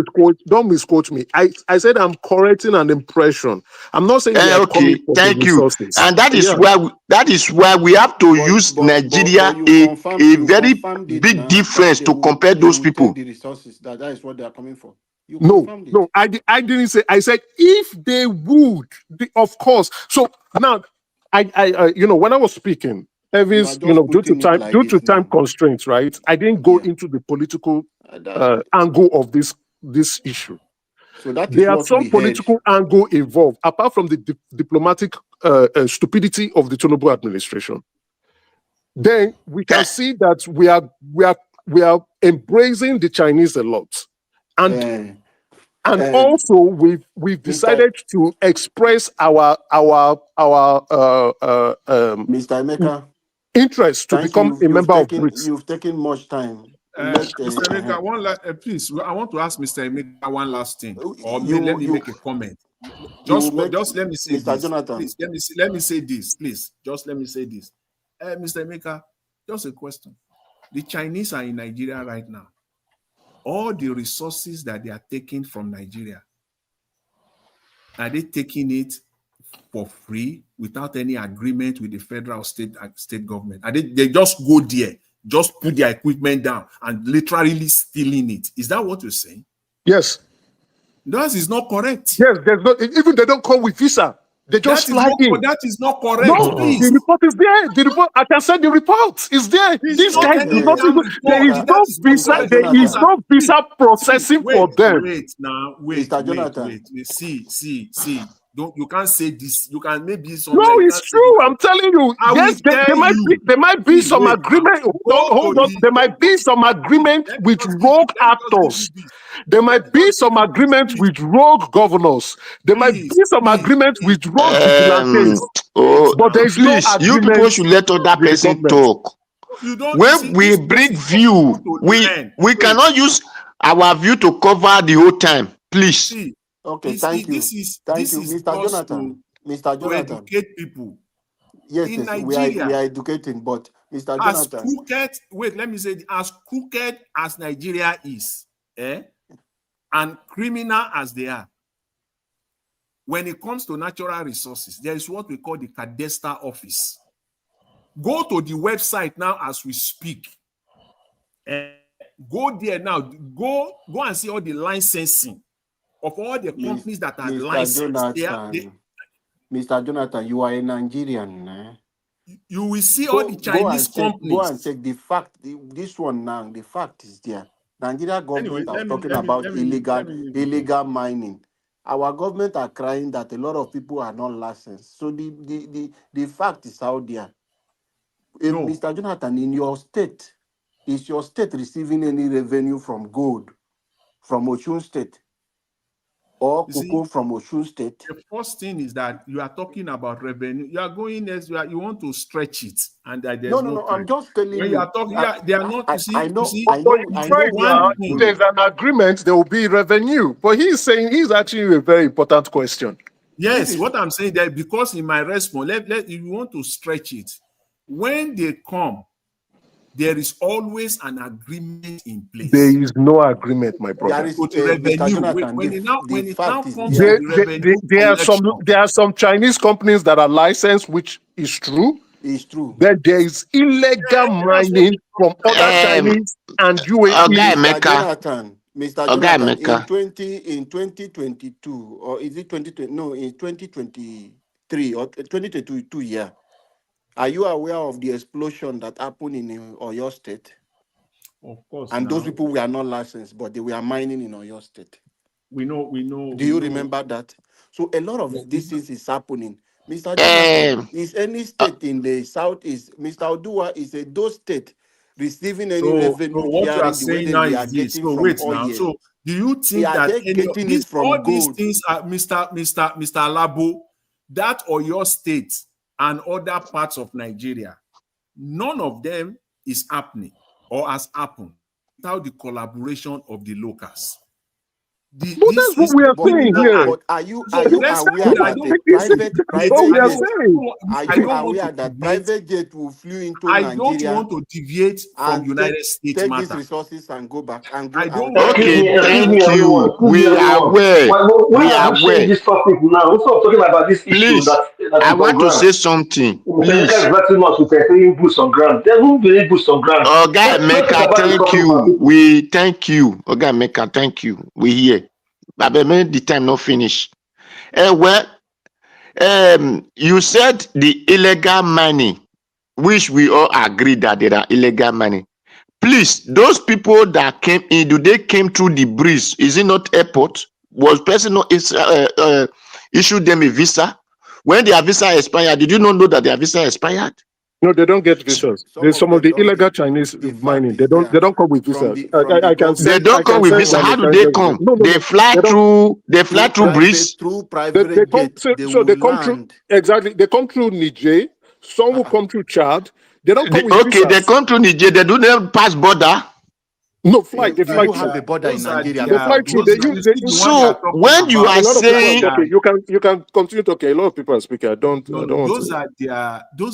Don't misquote me. I said I'm correcting an impression. I'm not saying they are okay, coming for thank you. resources. And that is why we have to use Nigeria a very big difference to compare those people. The resources that is what they are coming for. No, I didn't say. I said if they would, of course. So now, I when I was speaking, Elvis, due to time constraints, right? I didn't go into the political angle of this this issue. So that is There are what some we heard. political angle involved, apart from the diplomatic stupidity of the Tinubu administration. Then we can see that we are embracing the Chinese a lot, and also we've decided to express our Mr. Emeka, interest to become a member of BRICS. You've taken much time. Mr. Emeka, please, I want to ask Mr. Emeka one last thing, or let me make a comment. Just let me say Mr. this. Jonathan. Please, let me say this, please. Just let me say this. Mr. Emeka, just a question. The Chinese are in Nigeria right now. All the resources that they are taking from Nigeria, are they taking it for free without any agreement with the federal state government? Are they just go there, just put their equipment down and literally stealing it? Is that what you're saying? Yes. That is not correct. Yes, there's not, even they don't come with visa. They just fly in. That is not correct. No, please. the report is there. The report, I can send the report. It's there. These guys do not even, there is no visa. There is no visa processing for them. Wait. See. You can't say this. You can maybe some. No, it's true. I'm telling you. Yes, there might be some agreement. Hold on. There might be some agreement with rogue actors. There might be some agreement with rogue governors. There might be some agreement with rogue vigilantes. But there is no agreement. You people should let other person talk. When we bring view, we cannot use our view to cover the whole time. Please. Okay, thank you. This is Mr. Jonathan. Mr. Jonathan. To educate people. Yes, in Nigeria, we are educating, but Mr. Jonathan. As crooked as Nigeria is, and criminal as they are, when it comes to natural resources, there is what we call the cadastre office. Go to the website now as we speak. Go there now. Go and see all the licensing of all the companies that are licensed. Mr. Jonathan, you are a Nigerian. You will see all the Chinese companies. Go and check the fact. This one now, the fact is there. Nigeria government are talking about illegal mining. Our government are crying that a lot of people are not licensed. So the fact is out there. No. Mr. Jonathan, in your state, is your state receiving any revenue from gold from Osun State? Or cocoa from Osun State? The first thing is that you are talking about revenue. You are going as you want to stretch it, and that there's no. I'm just telling you. You are talking, they are not. I know. If there's an agreement, there will be revenue. But he's saying he's asking a very important question. Yes, what I'm saying that because in my response, if you want to stretch it, when they come, there is always an agreement in place. There is no agreement, my brother. There are some Chinese companies that are licensed, which is true. It's true. Then there is illegal mining from other Chinese and UAE. Mr. Jonathan, in 2022, or is it 2020? No, in 2023 or 2022 year. Are you aware of the explosion that happened in Oyo State? Of course. And those people were not licensed, but they were mining in Oyo State. We know. Do you remember that? So a lot of these things is happening. Mr. Jonathan, is any state in the southeast, Mr. Odua, is a those state receiving any revenue? So what you are saying now is this. So wait now. So do you think that getting it from all gold? These things are Mr. Labo, that Oyo State and other parts of Nigeria, none of them is happening or has happened without the collaboration of the locals. That's what we are saying here. But are you aware that private jet will flew into Nigeria? I don't want to deviate from United States take matter. these resources and go back and go. Okay, thank you. We are aware. We are aware. This topic now. We're talking about this issue. Please, I want to say something. Please. Boots on ground. There won't be any boots on ground. Oga Meka, thank you. We thank you. Oga Meka, thank you. We here. But the time not finish. You said the illegal money, which we all agree that there are illegal money. Please, those people that came in, do they came through the breeze? Is it not airport? Was person not issued them a visa? When their visa expired, did you not know that their visa expired? No, they don't get visas. There's some of the illegal Chinese mining. They don't come with visas. I can They send. don't I come can with send visa. my How do they messages. come? No. They fly They don't. through. They fly through breeze. Through They private come. jet, So, they so will they come through. land. Exactly. They come through Niger. Some will come through Chad. They don't come with Okay, they visas. come through Niger. They do not pass border. No flight. They Do fly you through. have a border in Those are Nigeria They their, fly before? through. those, you see the one they are So talking when you about. are A lot of people are saying okay. You can continue talking. A lot of people are speaking. I don't want Those to.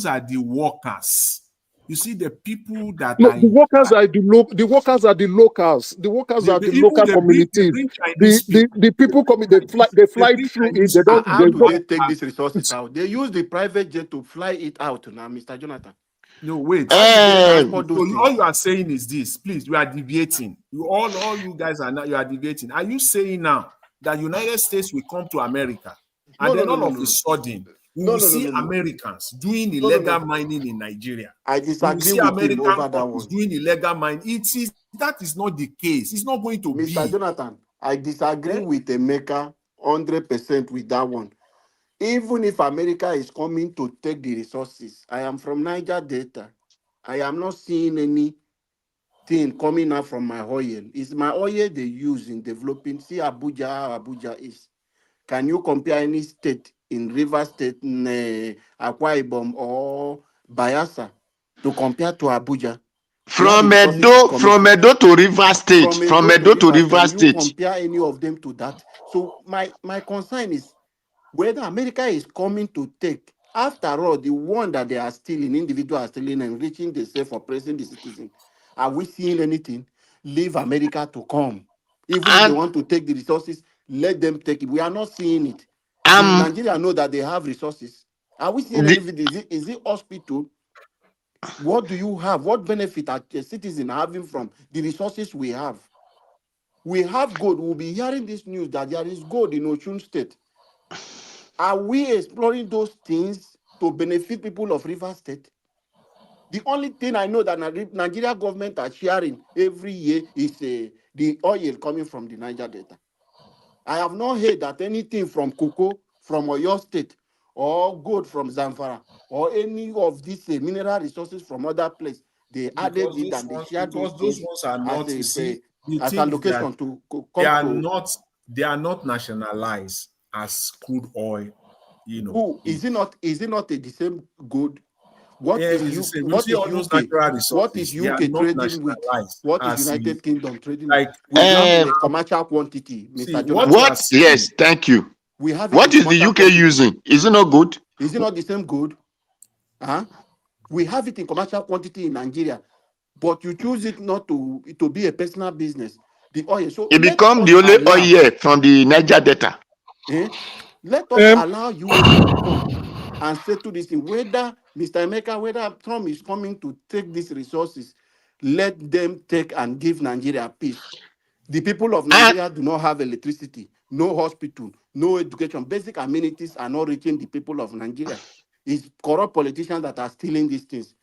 are the workers. You see the people that No, are the in workers are the workers are the locals. The workers are the even local they communities. bring Chinese people. The people coming, they They fly bring through it. Chinese They don't. people. How There's do no. they take these resources out? They use the private jet to fly it out now, Mr. Jonathan. No, wait. How do they Eh, transport those So all things? you are saying is this. Please, you are deviating. All you guys are now. You are deviating. Are you saying now that United States will come to America, No, and no, then no, all no, of a no, sudden we no, will no, no, see no, no, Americans doing no, no, illegal no. mining in Nigeria? I We will disagree see with him American over that companies one. doing illegal mining. That is not the case. It's not going to Mr. be. Jonathan, I disagree Eh? with Emeka 100% with that one. Even if America is coming to take the resources, I am from Niger Delta. I am not seeing anything coming out from my oil. It's my oil they use in developing. See Abuja, how Abuja is. Can you compare any state in River State, Akwa Ibom, or Bayelsa to compare to Abuja, where the resources is coming from from? Edo to River State, From from Edo to Edo to Rivers, River can you State. compare any of them to that? So my concern is whether America is coming to take, after all, the one that they are stealing, individuals are stealing and reaching the safe for oppressing the citizen. Are we seeing anything? Leave America to come. Even if they And want to take the resources, let them take it. We are not seeing it. Do um, Nigeria know that they have resources? Are we seeing the, anything? Is it hospital? What do you have? What benefit are the citizen having from the resources we have? We have gold. We'll be hearing this news that there is gold in Osun State. Are we exploring those things to benefit people of River State? The only thing I know that Nigeria government are sharing every year is the oil coming from the Niger Delta. I have not heard that anything from cocoa from Oyo State or gold from Zamfara or any of these mineral resources from other places. They added it and they shared those Those things ones are as not. You see, the as thing is that allocation to they come are to. not nationalized as crude oil. Who is it Is. not? Is it not the same gold? Yeah, it's the same. You What see is all those UK? natural What is resources, they are UK not trading with? nationalized What is as United Kingdom trading with? like We have it in uh, a commercial quantity, see Mr. what you Jonathan. are what? saying. Yes, thank you. We have it in What is the commercial UK quantity. using? Is it not good? Is it not the same gold? Huh? We have it in commercial quantity in Nigeria, but you choose it not to be a personal business. The oil. So It let become the us only allow. oil from the Niger Delta. Eh? Let us allow UAE to come and settle this thing. Whether Mr. Emeka, whether Trump is coming to take these resources, let them take and give Nigeria peace. The people of And Nigeria do not have electricity, no hospital, no education. Basic amenities are not reaching the people of Nigeria. It's corrupt politicians that are stealing these things.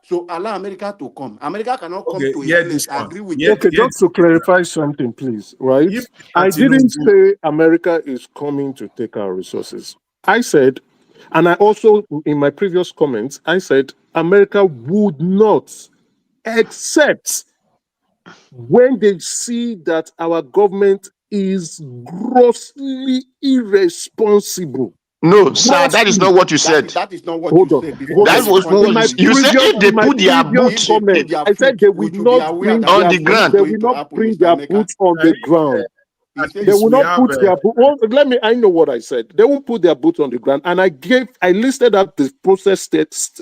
So allow America to come. America cannot come Okay, to a hear place. this I one. agree with Hear, you. Okay, hear just to clarify something, please. Right? if I Mr. didn't Tinubu, say America is coming to take our resources. I said, and I also in my previous comments, I said America would not, except when they see that our government is grossly irresponsible. no, sir, that is Grossly. not what you said. That is not what you Hold on, said before hold you That on. was respond not to In what you my said. me. You said previous, if they put their If boot, they put comment, their I said foot, they will we should be not aware bring that on their that the is what boot. is ground, They going will to not happen, bring Mr. their Emeka. boots on the ground. He said They he will should we not be. have put their boot. Well, let me. I know what I said. They won't put their boots on the ground, and I listed out the process steps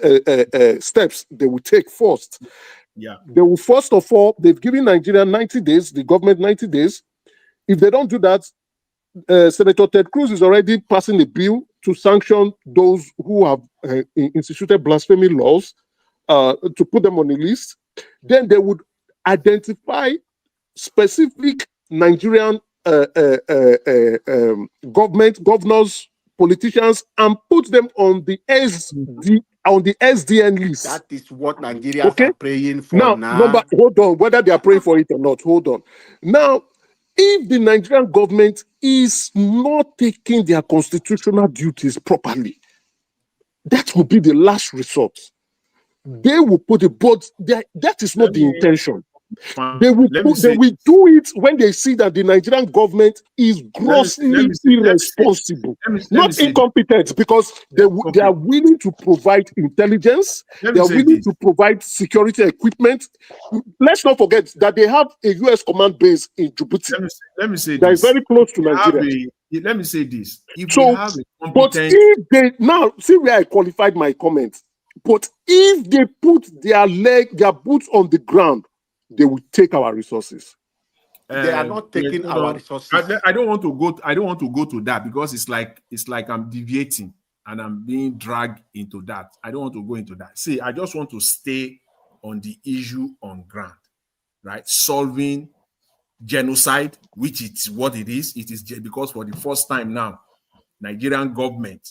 they will take first. yeah. They will first of all, they've given Nigeria 90 days. The government 90 days. If they don't do that, Senator Ted Cruz is already passing a bill to sanction those who have instituted blasphemy laws, to put them on the list. Then they would identify specific Nigerian governors, politicians, and put them on the on the SDN list. That is what Nigerians are praying for Now, hold on, whether they are praying for it or not, hold on. Now, if the Nigerian government is not taking their constitutional duties properly, that will be the last resort. They will put it, but that is not the intention. They will do it when they see that the Nigerian government is grossly irresponsible, not incompetent, because they are willing to provide intelligence, they are willing to provide security equipment. Let's not forget that they have a U.S. command base in Djibouti. Let me say that this. is very close to Nigeria. Let me say this. If So, we have a but competent, if they now see where I qualified my comment, but if they put their boots on the ground, they will take our resources. They are not taking our resources. I don't want to go to that, because it's like I'm deviating and I'm being dragged into that. I don't want to go into that. See, I just want to stay on the issue on ground, right? Solving genocide, which is what it is. It is because for the first time now, Nigerian government,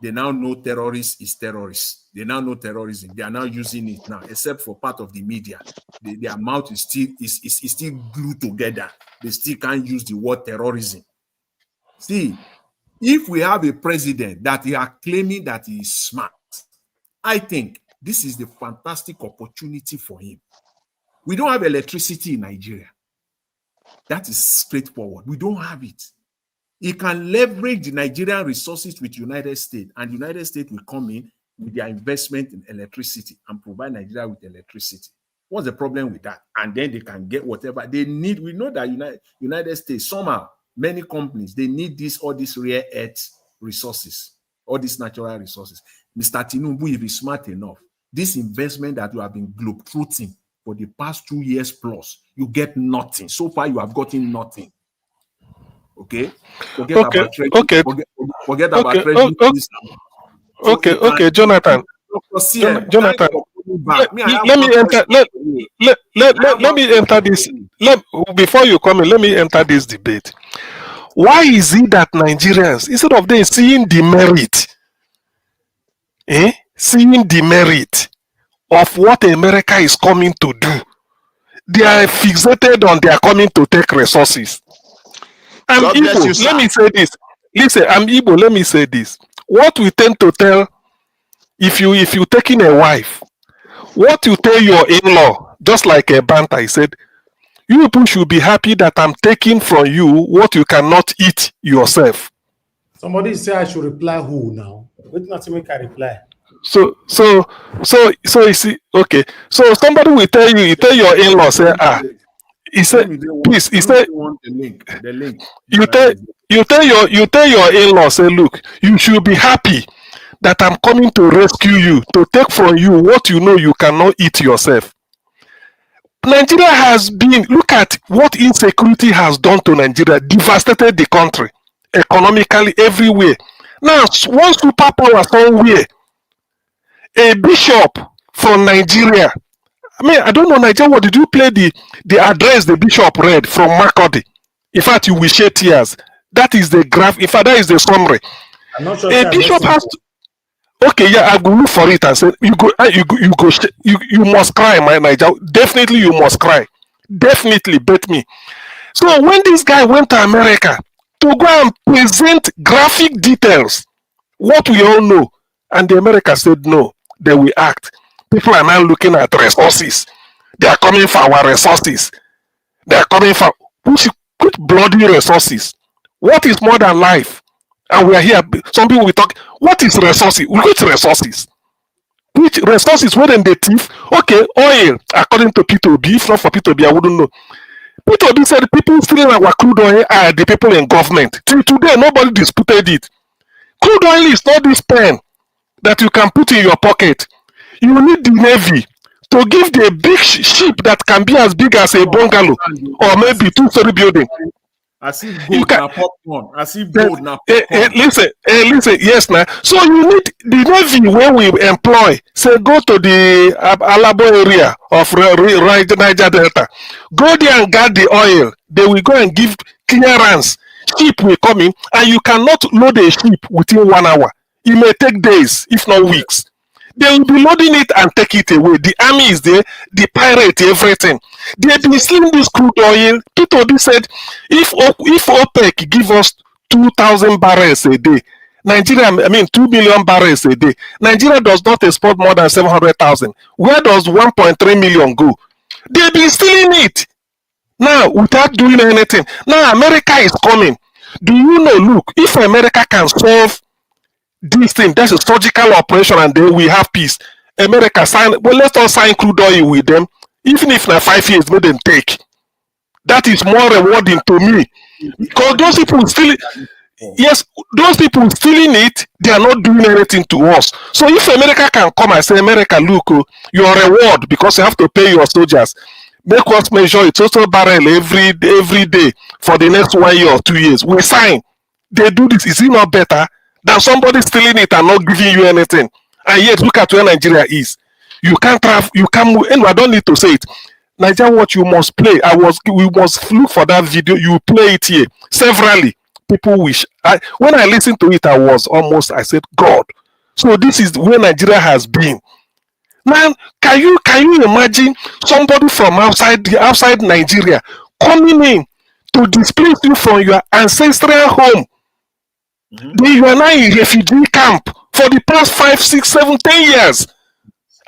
they now know terrorists is terrorists. They now know terrorism. They are now using it now, except for part of the media. Their mouth is still glued together. They still can't use the word terrorism. See, if we have a president that they are claiming that he is smart, I think this is the fantastic opportunity for him. We don't have electricity in Nigeria. That is straightforward. We don't have it. He can leverage the Nigerian resources with United States, and the United States will come in with their investment in electricity and provide Nigeria with electricity. What's the problem with that? And then they can get whatever they need. We know that United States, somehow, many companies, they need all these rare earth resources, all these natural resources. Mr. Tinubu, if he's smart enough, this investment that you have been globetrotting for the past 2 years plus, you get nothing. So far, you have gotten nothing. Okay? Forget about treasury. Forget about treasury. Okay, Jonathan. Jonathan, let me enter this. Before you come in, let me enter this debate. Why is it that Nigerians, instead of them seeing the merit of what America is coming to do, they are fixated on they are coming to take resources? I'm Igbo. Let me say this. Listen, I'm Igbo. Let me say this. What we tend to tell, if you taking a wife, what you tell your in-law, just like a banter, he said, you people should be happy that I'm taking from you what you cannot eat yourself. Somebody say I should reply who now? But nothing make I reply. So you see, okay. So somebody will tell you tell your in-law, say, he said, please, he said, the link. You tell your in-law, say, look, you should be happy that I'm coming to rescue you, to take from you what you know you cannot eat yourself. Nigeria has been, look at what insecurity has done to Nigeria, devastated the country, economically, everywhere. Now, one superpower somewhere, a bishop from Nigeria. I mean, I don't know, Nigeria, what did you play the address the bishop read from Makodi? In fact, you will shed tears. That is the graph. In fact, that is the summary. I'm not sure. A bishop has to, okay, yeah, I will look for it and say, you must cry, my Nigeria. Definitely, you must cry. Definitely, bet me. So when this guy went to America to go and present graphic details, what we all know, and the America said no, they will act. People are now looking at resources. They are coming for our resources. They are coming for which bloody resources. What is more than life? And we are here. Some people will talk. What is resources? Which resources? Which resources? Where in the thief? Okay, oil. According to P2B, if not for P2B, I wouldn't know. P2B said people stealing our crude oil are the people in government. Till today, nobody disputed it. Crude oil is not this pen that you can put in your pocket. You need the Navy to give the big ship that can be as big as a bungalow or maybe 2-story building. As if gold na popcorn. As if gold na popcorn. Listen, yes, now. So you need the Navy where we employ. Say go to the Alabo area of Niger Delta. Go there and guard the oil. They will go and give clearance. Ship will come in, and you cannot load a ship within 1 hour. It may take days, if not weeks. They will be loading it and take it away. The army is there, the pirate, everything. They've been stealing this crude oil. Peter Obi said, if OPEC give us 2,000 barrels a day, Nigeria, 2 million barrels a day. Nigeria does not export more than 700,000. Where does 1.3 million go? They've been stealing it now without doing anything. Now America is coming. Do you know? Look, if America can solve this thing, that's a surgical operation, and then we have peace. America sign. Well, let's all sign crude oil with them, even if na 5 years, make them take. That is more rewarding to me, because those people still. Yes, those people stealing it, they are not doing anything to us. So if America can come and say, America, look, your reward, because you have to pay your soldiers, make us measure a total barrel every day for the next 1 year or 2 years. We sign. They do this. Is it not better than somebody stealing it and not giving you anything? And yet, look at where Nigeria is. You can't travel. You can't move. Anyway, I don't need to say it. Nigeria, what you must play. We must look for that video. You play it here severally. People wish. When I listened to it, I said, God. So this is where Nigeria has been. Man, can you imagine somebody from outside Nigeria coming in to displace you from your ancestral home? Then you are now in refugee camp for the past 5, 6, 7, 10 years,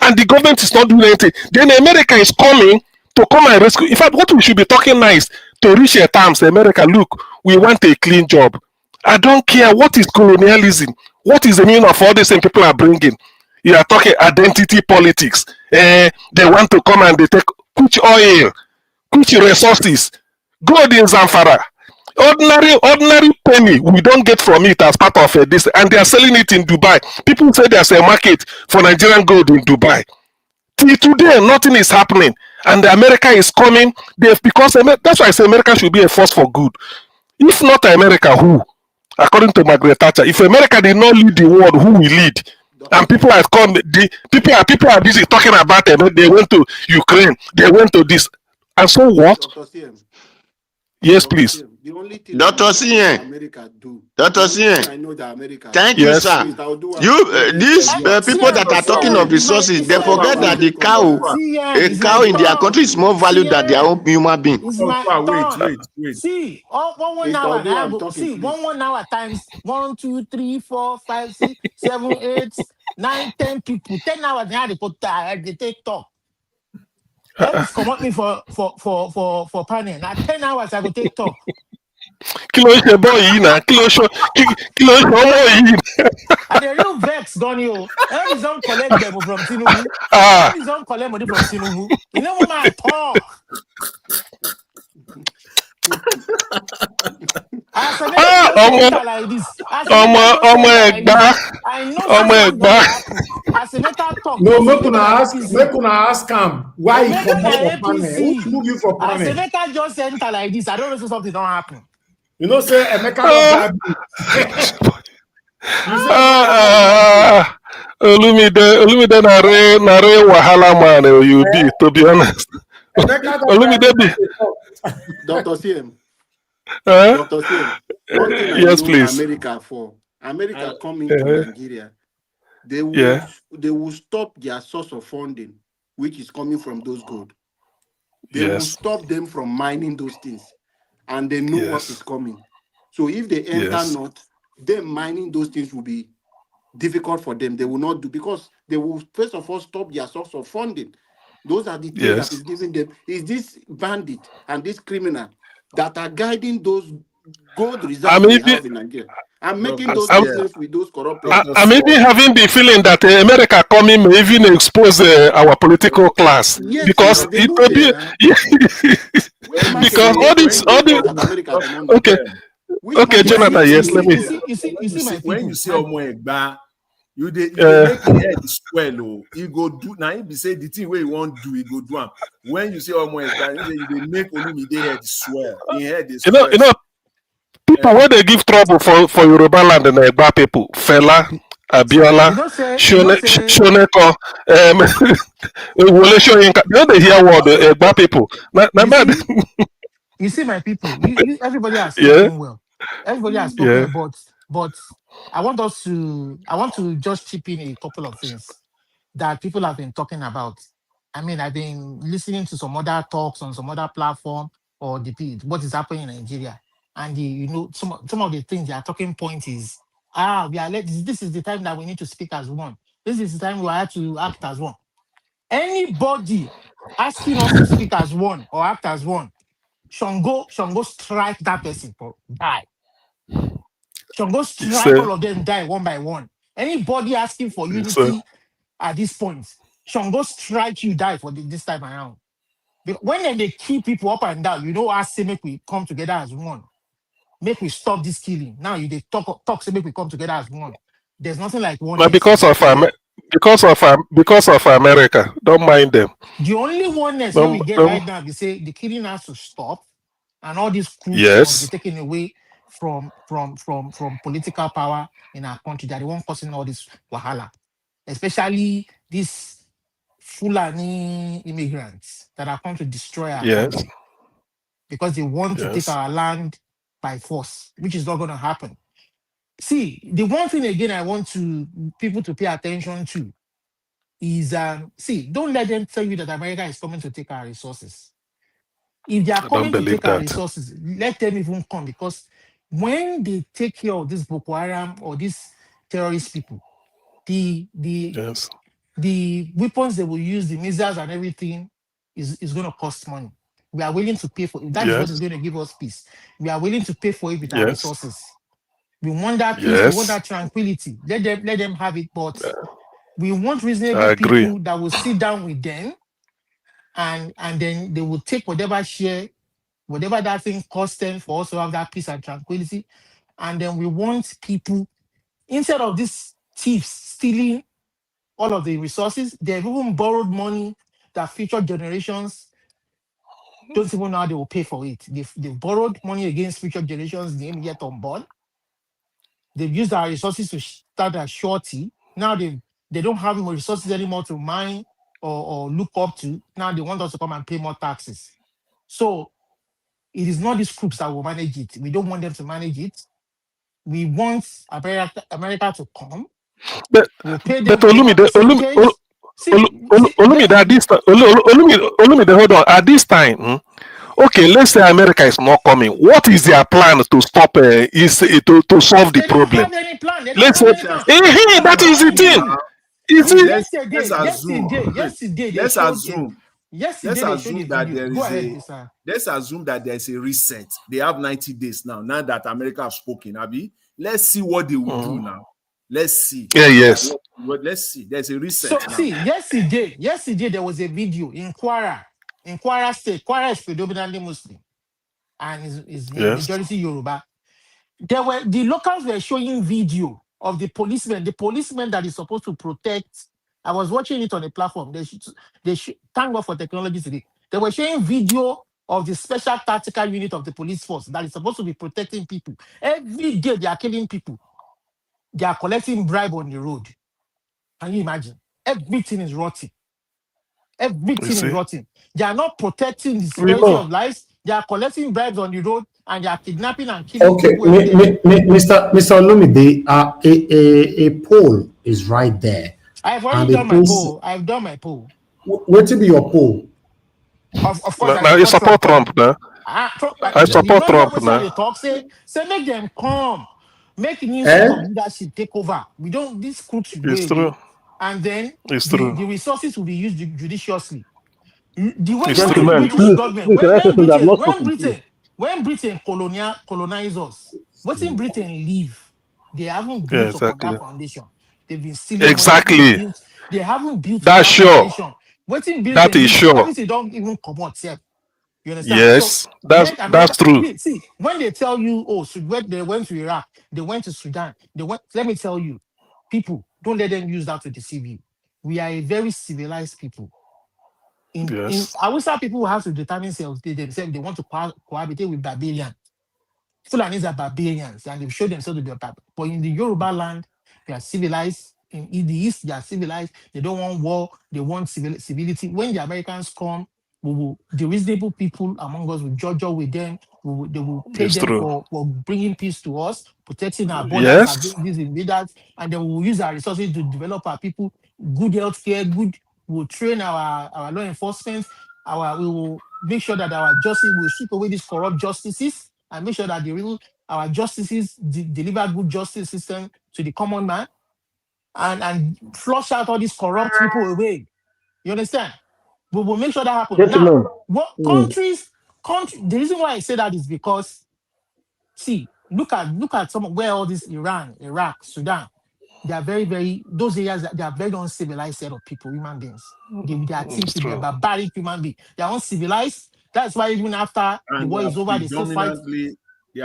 and the government is not doing anything. Then America is coming to come and rescue. In fact, what we should be talking now is to reach a terms. America, look, we want a clean job. I don't care what is colonialism. What is the meaning of all these things people are bringing? You are talking identity politics. They want to come and they take which oil, which resources, gold in Zamfara. Ordinary penny we don't get from it as part of this, and they are selling it in Dubai. People say there's a market for Nigerian gold in Dubai. Till today, nothing is happening, and America is coming. Because that's why I say America should be a force for good. If not America, who? According to Margaret Thatcher, if America did not lead the world, who will lead? And people have come. People are busy talking about it. They went to Ukraine. They went to this, and so what? Yes, please. The only thing Dr. CN. America do. Dr. CN. I know that America. Thank you, sir. These people that are talking of resources, they forget that a cow in their country is more valued than their own human being. Wait. See, one hour. See, 1 hour times 1, 2, 3, 4, 5, 6, 7, 8, 9, 10 people. 10 hours they take talk. Let's come up me for panel. Now 10 hours I go take talk. Kilo boy na kilo boy. And the real vex gone you. Every don't collect them from Tinubu. Every don't collect money from Tinubu. You know what I talk. As a like this. I talk. No, make una ask him why he come up for panel. Who move you for panel? As Emeka just enter like this, I don't know if something don't happen. You know, say Emeka Olumide nare wahala man you be, to be honest. Olumide be. Dr. CM. Dr. CM. One thing yes, please. America coming to Nigeria, they will stop their source of funding, which is coming from those gold. They will stop them from mining those things, and they know what is coming. So if they enter not, them mining those things will be difficult for them. They will not do, because they will first of all stop their source of funding. Those are the things that is giving them. Is this bandit and this criminal that are guiding those gold reserves we have in Nigeria and making those business with those corrupt people? I'm even having the feeling that America coming may even expose our political class, because it will be because all this okay, Jonathan. Yes, let me. You see when you say Omo you make the head swell. You go do now. He be say the thing where you want do, you go do them. When you say Omo you make Olumide head swell. In head is you know. People where they give trouble for Yoruba land and Egba people, Fela, Abiola, Shoneko, Wole Soyinka. They hear what the Egba people. You see, my people. Everybody has spoken well. Everybody has spoken, but I want to just chip in a couple of things. that people have been talking about. I mean, I've been listening to some other talks on some other platform or what is happening in Nigeria. And some of the things they are talking point is this is the time that we need to speak as one. This is the time we have to act as one. Anybody asking us to speak as one or act as one, Shango strike that person for die. Shango strike all of them die one by one. Anybody asking for unity at this point, Shango strike you die for this time around. Because when they kill people up and down, I say make we come together as one. Make we stop this killing. Now they talk say make we come together as one. There's nothing like But oneness in that. because of America, don't mind them. The only oneness when we get right now, we say the killing has to stop, and all these groups must be taken away from political power in our country. That they won't causing all this wahala, especially these Fulani immigrants that are come to destroy our country because they want to take our land by force, which is not going to happen. See, the one thing again I want people to pay attention to is don't let them tell you that America is coming to take our resources. If they are coming to take our resources, let them even come, because when they take care of this Boko Haram or these terrorist people, the weapons they will use, the missiles and everything is going to cost money. We are willing to pay for it. That is what is going to give us peace. We are willing to pay for it with our resources. We want that peace. We want that tranquility. Let them have it, but we want reasonable people that will sit down with them and then they will take whatever share, whatever that thing costs them for us to have that peace and tranquility. And then we want people, instead of these thieves stealing all of the resources, they've even borrowed money that future generations don't even know how they will pay for it. They've borrowed money against future generations' name yet unborn. They've used our resources to start a shorty. Now they don't have more resources anymore to mine or look up to. Now they want us to come and pay more taxes. So it is not these groups that will manage it. We don't want them to manage it. We want America to come. We'll pay them whatever percentage. Olumide, hold on. At this time, okay, let's say America is not coming. What is their plan to stop? To solve the problem? Let's say that is the thing. Let's assume that there is a reset. They have 90 days now that America has spoken, Abi. Let's see what they will do now. Let's see. Yes. Let's see. There's a reset now. See, yesterday there was a video in Kwara State. Kwara is predominantly Muslim and is majority Yoruba. The locals were showing video of the policeman that is supposed to protect. I was watching it on the platform. Thank God for technology today. They were showing video of the special tactical unit of the police force that is supposed to be protecting people. Every day they are killing people. They are collecting bribe on the road. Can you imagine? Everything is rotting. Everything is rotting. They are not protecting the security of lives. They are collecting bribes on the road and they are kidnapping and killing people. Mr. Olumide, a poll is right there. I've already done my poll. I've done my poll. What will be your poll? Of course, now you support Trump now. I support Trump now. They talk say make them come, make new set of leadership take over. We don't. This group should go away, and then the resources will be used judiciously. The way the British government, when Britain colonized us, what's in Britain leave? They haven't built upon that foundation. They've been stealing money. They haven't built that foundation. That is sure. They don't even come out yet. You understand? Yes, so that's true. See, when they tell you, when they went to Iraq, they went to Sudan, let me tell you, people, don't let them use that to deceive you. We are a very civilized people. In Hausa, people have to determine themselves. They want to cohabitate with barbarians. Fulanis are barbarians, and they've shown themselves to be barbarians. But in the Yoruba land, they are civilized. In the East, they are civilized. They don't want war. They want civility. When the Americans come, the reasonable people among us will judge with them. They will pay them for bringing peace to us, protecting our borders against these invaders, and then we will use our resources to develop our people. good healthcare, good. We'll train our law enforcement. We will make sure that our justice will sweep away these corrupt justices and make sure that our justices deliver good justice system to the common man and flush out all these corrupt people away. You understand? We will make sure that happens. Gentlemen, Now, what the reason why I say that is because, see, look at some where all this Iran, Iraq, Sudan, they are those areas that they are very uncivilized set of people, human beings. They are It's thinking, they're true. barbaric human beings. They are uncivilized. That's why even after the And war they are is over, they still fight.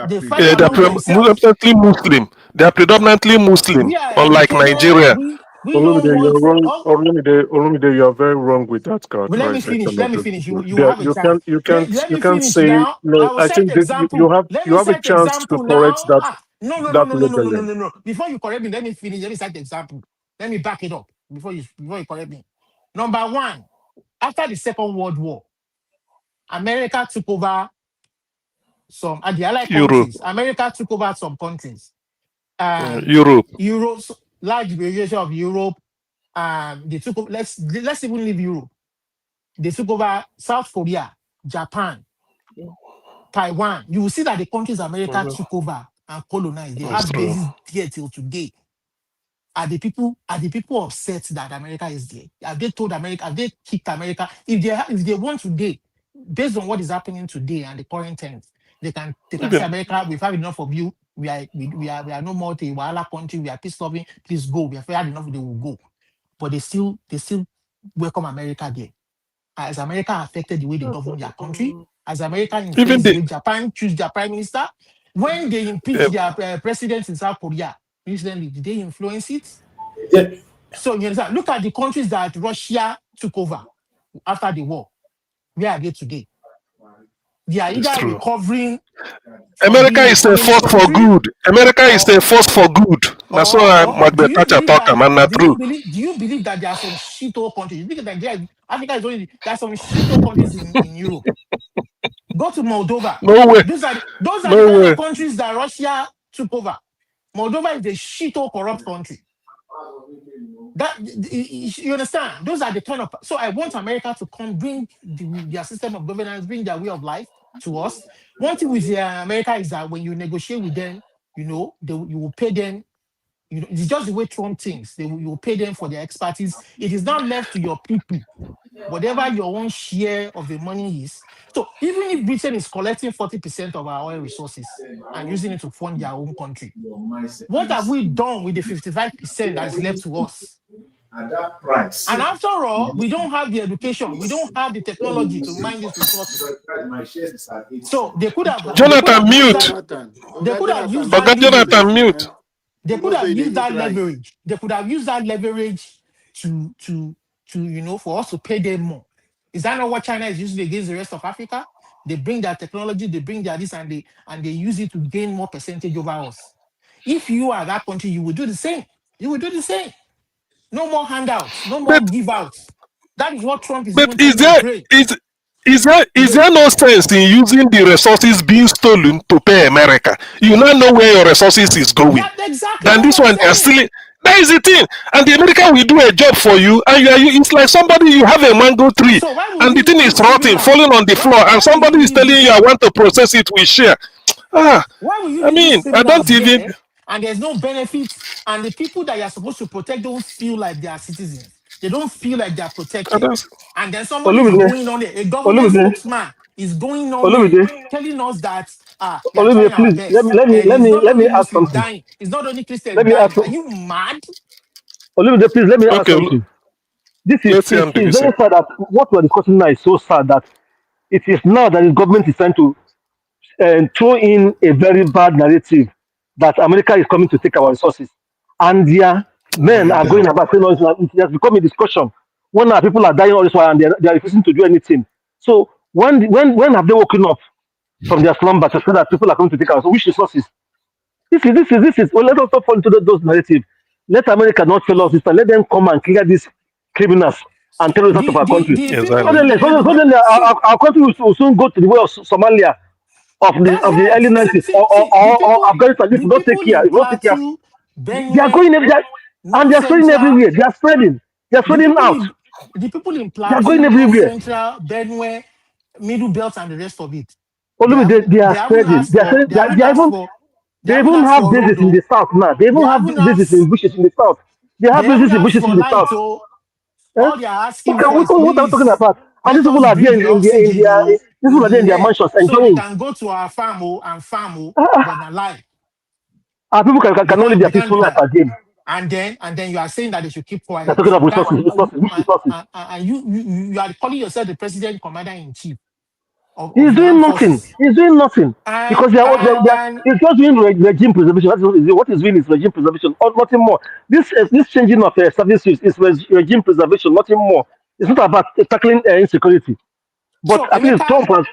They fight They are among themselves. predominantly Muslim. They are predominantly Muslim, We are unlike educated. Nigeria. We don't Olumide, want. you're wrong. Oh, Olumide, you are very wrong with that well, let me characterization finish. of Let me the finish. people. You have a chance. Let You me can't finish say now. I no. will I set think that example. Let you me have a set chance to example correct now. No, no, no, that no, no, no, no, no, legend. no, no. Before you correct me, let me finish. Let me set example. Let me back it up before you correct me. Number one, after the Second World War, America took over some the Allied Europe. countries. America took over some countries. Europe. Europe, large variation of Europe. They took over. Let's even leave Europe. They took over South Korea, Japan, Taiwan. You will see that the countries America took over and colonized, they It's have true. bases there till today. Are the people upset that America is there? Have they told America? Have they kicked America? If they want today, based on what is happening today and the current tense, they can say Even America, we've had enough of you. We are no more a Wahala country. We are peace loving. Please go. We have had enough. They will go, but they still welcome America there. Has America affected the way they govern their country? Has America even influenced the the way Japan choose their prime minister? When they impeached their president in South Korea recently, did they influence it? So you understand? Look at the countries that Russia took over after the war. Where are they today? They are it's either true. recovering from America being a is a colony force for country, good. America is a force for good. That's why or do Margaret you Thatcher believe talk, that? man. Not true. Do you believe that there are some shithole countries? You think that Africa is only there are some shithole countries in Europe. Go to Moldova. No way. Those are the No kind of way. countries that Russia took over. Moldova is a shithole corrupt country. That you understand? Those are the kind of. So I want America to come bring their system of governance, bring their way of life to us. One thing with America is that when you negotiate with them, you will pay them. It's just the way Trump thinks. You will pay them for their expertise. It is not left to your people. Whatever your own share of the money is. So even if Britain is collecting 40% of our oil resources and using it to fund their own country, what have we done with the 55% that is left to us? And after all, we don't have the education, we don't have the technology to mine these resources. So they could have Jonathan, used mute. that. They could have used that Forget leverage. Jonathan, mute. They could have used that leverage. They could have used that leverage to for us to pay them more. Is that not what China is using against the rest of Africa? They bring their technology, they bring their this, and they use it to gain more percentage over us. If you are that country, you will do the same. You will do the same. No more handouts, no more But give outs. That is what Trump is but even trying to create. is there no sense in using the resources being stolen to pay America? You now know where your resources is going. That's exactly Then what this I'm one they are saying. stealing. That is the thing. And the American will do a job for you, and it's like somebody you have a mango tree, So why will and the you thing leave is it rotting, criminal? falling on the floor, and Why will you somebody is leave telling you, this? "I want to process it with share." Ah, Why will you I leave these mean, I criminals don't even. there and there's no benefits and the people that you're supposed to protect don't feel like they are citizens? They don't feel like they're I protected. don't And then somebody is Olumide, going on there, a government Olumide, spokesman is going on there Olumide, telling us that we are trying Olumide, our please best. And it's not let me only ask Muslims something. dying, it's not only Christians Let me dying. ask. Are you mad? Olumide, please let me ask okay. something. This is Let's see him it's divisive. very sad that what we're discussing now is so sad that it is now that the government is trying to throw in a very bad narrative that America is coming to take our resources, and their men My are God. going about saying all this. It has become a discussion. When our people are dying all this while and they are refusing to do anything. So when have they woken up from their slumber to say that people are coming to take our which resources? This is. Well, let us not fall into those narratives. Let America not fail us this time. Let them come and clear these criminals and terrorists out of our country. The people Exactly. with the Suddenly see, our country will soon go to the way of Somalia that's of the right. early 90s See, or Afghanistan. If the we don't take people care, in if we don't take care, Plateau, they are Benue, going everywhere and they North are spreading Central, everywhere. They are spreading. They are spreading out. The people in They are going Plateau, North everywhere. Central, Benue, Middle Belt, and the rest of it. They are spreading. They are they even have bases in the south now. They even have bases in bushes in the south. They have they haven't bases in asked bushes for in the light. south. So Eh? all they are asking for is, What are we talking please about? And these let people us are there breathe the oxygen, these people in are there in the their air, mansions so they enjoying. can go to our farm and farm, but not lie. People cannot live their peaceful life again. And then you are saying that they should keep quiet. They're talking of resources. And you are calling yourself the president commander in chief He's of the doing armed nothing. forces. He's doing nothing. Because And he's just doing regime preservation. What is doing is regime preservation, or nothing more. This changing of service use is regime preservation, nothing more. It's not about tackling insecurity. But so at least Trump has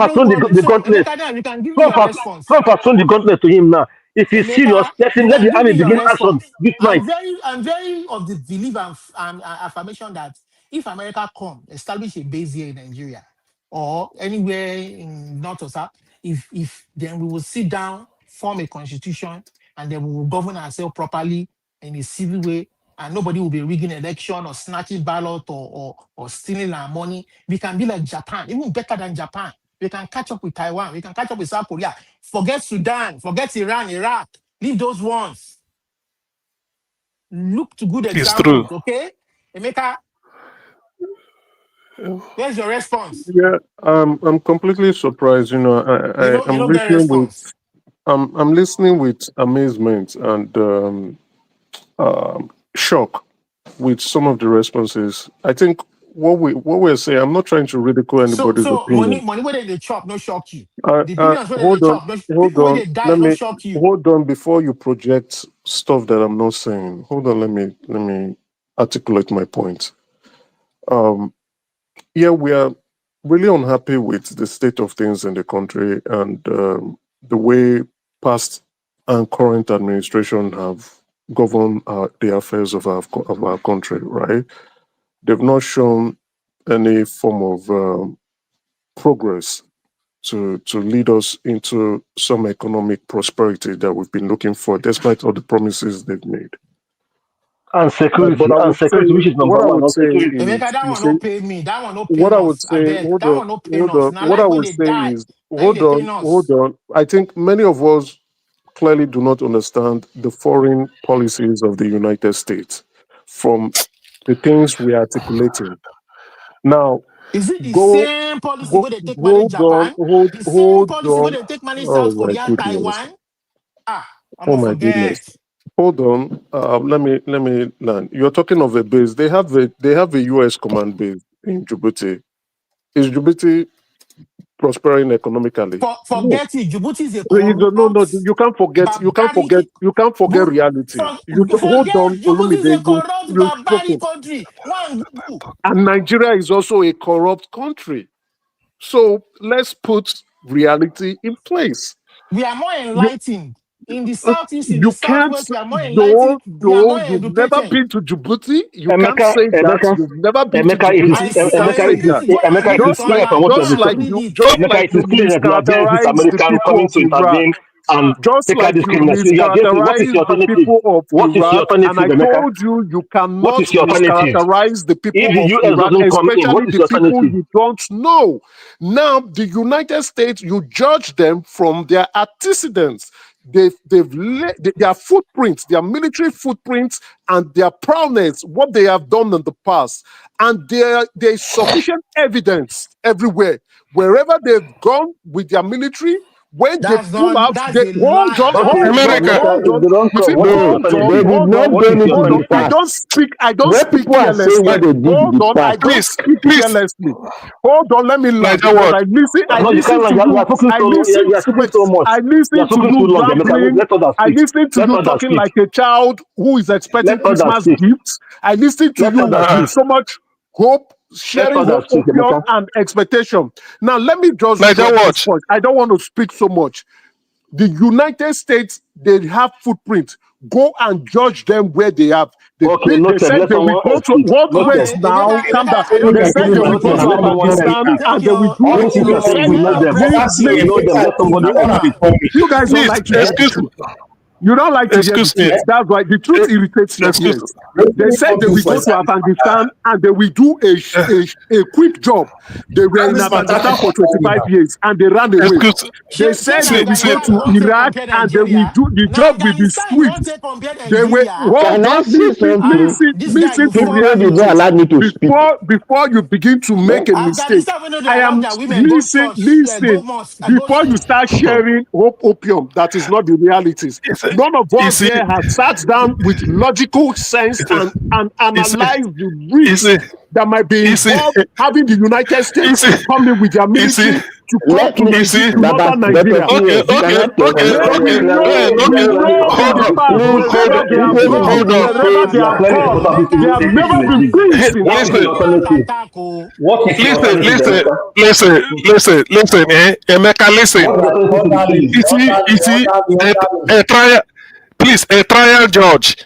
don't thrown worry. the So gauntlet. Emeka, now you can give me your response. Trump has thrown the gauntlet to him now. If he's serious, Emeka, let you the can give army me your begin action response. this night. I'm very of the belief and affirmation that if America come establish a base here in Nigeria or anywhere in North or South, if then we will sit down, form a constitution, and then we will govern ourselves properly in a civil way, and nobody will be rigging election or snatching ballot or stealing our money. We can be like Japan, even better than Japan. We can catch up with Taiwan. We can catch up with South Korea. Forget Sudan. Forget Iran, Iraq. Leave those ones. Look to good It's true. examples, okay? Emeka, where's your response? Yeah, I'm completely surprised. You know, I'm You don't get a listening with response. I'm listening with amazement and shock with some of the responses. I think what we're saying. I'm not trying to ridicule anybody's So money opinion. where they chop, no shock you. The billions where they Hold on, chop, no, hold people where on. they die, Let no me shock you. hold on before you project stuff that I'm not saying. Hold on. Let me articulate my point. Yeah, we are really unhappy with the state of things in the country and the way past and current administration have governed the affairs of our country. Right? They've not shown any form of progress to lead us into some economic prosperity that we've been looking for, despite all the promises they've made. And But I would say, which is number what I one. would On say security. Emeka, is, that you one see, no pay me. That one no what pain I would us. I say, beg. That one no pain us. Now what I life when would they say die, is, now they pain hold us. on. I think many of us clearly do not understand the foreign policies of the United States from the things we are articulating. Now, Is it the go, same policy where they take manage hold on, Japan? The same hold policy where on. they take manage Oh South my Korea, goodness. Taiwan? I'm Oh gonna my goodness. forget. Hold on. Let me learn. You're talking of a base. They have a US command base in Djibouti. Is Djibouti prospering economically? No. Forget it. Djibouti is a No. corrupt, You can't forget. barbaric. You can't forget reality. Hold Forget on, Djibouti is a Olumide. corrupt, You barbaric country. One Google. and Nigeria is also a corrupt country. So let's put reality in place. We are more You enlightened. In the southeast, in the you can't. southwest, we are more enlightened. No, We are more you've never educated. been to Djibouti. You can't say that. You've never been to I Djibouti. You can't swear say you. that. Go and read it online. Go Just and like read you, it. mischaracterize the people of Iraq. Just like you mischaracterize the people of Iraq, and I told you you cannot mischaracterize the people of Iraq, especially the people you don't know. Now, the United States, you judge them from their antecedents. Their footprints, their military footprints, and their prowess, what they have done in the past, and there's sufficient evidence everywhere. Wherever they've gone with their military, when they pull out, That's they a lie. America. You see, No. hold on. I don't speak carelessly. Hold on, I don't Please, speak please. carelessly. Hold on, let me learn Niger because what? I No, you listen can't. to you. You are talking so much. I You listen are to talking too you long, Emeka. rambling. Let others I speak. listen to Let you others talking speak. like a child who is expecting Let others Christmas speak. gifts. I listen to Let you others with speak. so much hope, Let sharing others hope, speak, opium, Emeka. and expectation. Now, let me just Niger drop this watch. point. I don't want to speak so much. The United States, they have footprint. Go and judge them where they have. They Noted. said Let they will someone go else to speak. what Noted. west now? Calm down. I don't They Finish get said it. they your will noted go and to let someone else Afghanistan speak. and they will do All it these in the people say you same. know them, but Please, you know them. Let somebody else Please, speak. you guys don't please, like to hear the excuse me. truth. You don't like to hear the Excuse me. truth. That's why the truth irritates your Excuse ears. They said they will go to Afghanistan and they will do a quick job. They were in Afghanistan for 25 years and they ran away. They said they will go to Iraq and they will do the job will be swift. They were Can I say something? listen to People did not reality. allow me to speak. Before you begin to make a mistake, I am listen. Before you start sharing opium, that is not the realities. None of us here has sat down with logical sense and analyzed the risks that might be involved having the United States coming with their military to come to northern Nigeria. We know in the past, wherever they have gone, wherever they have come, they have never been peace in Listen, Emeka, listen. A trial judge,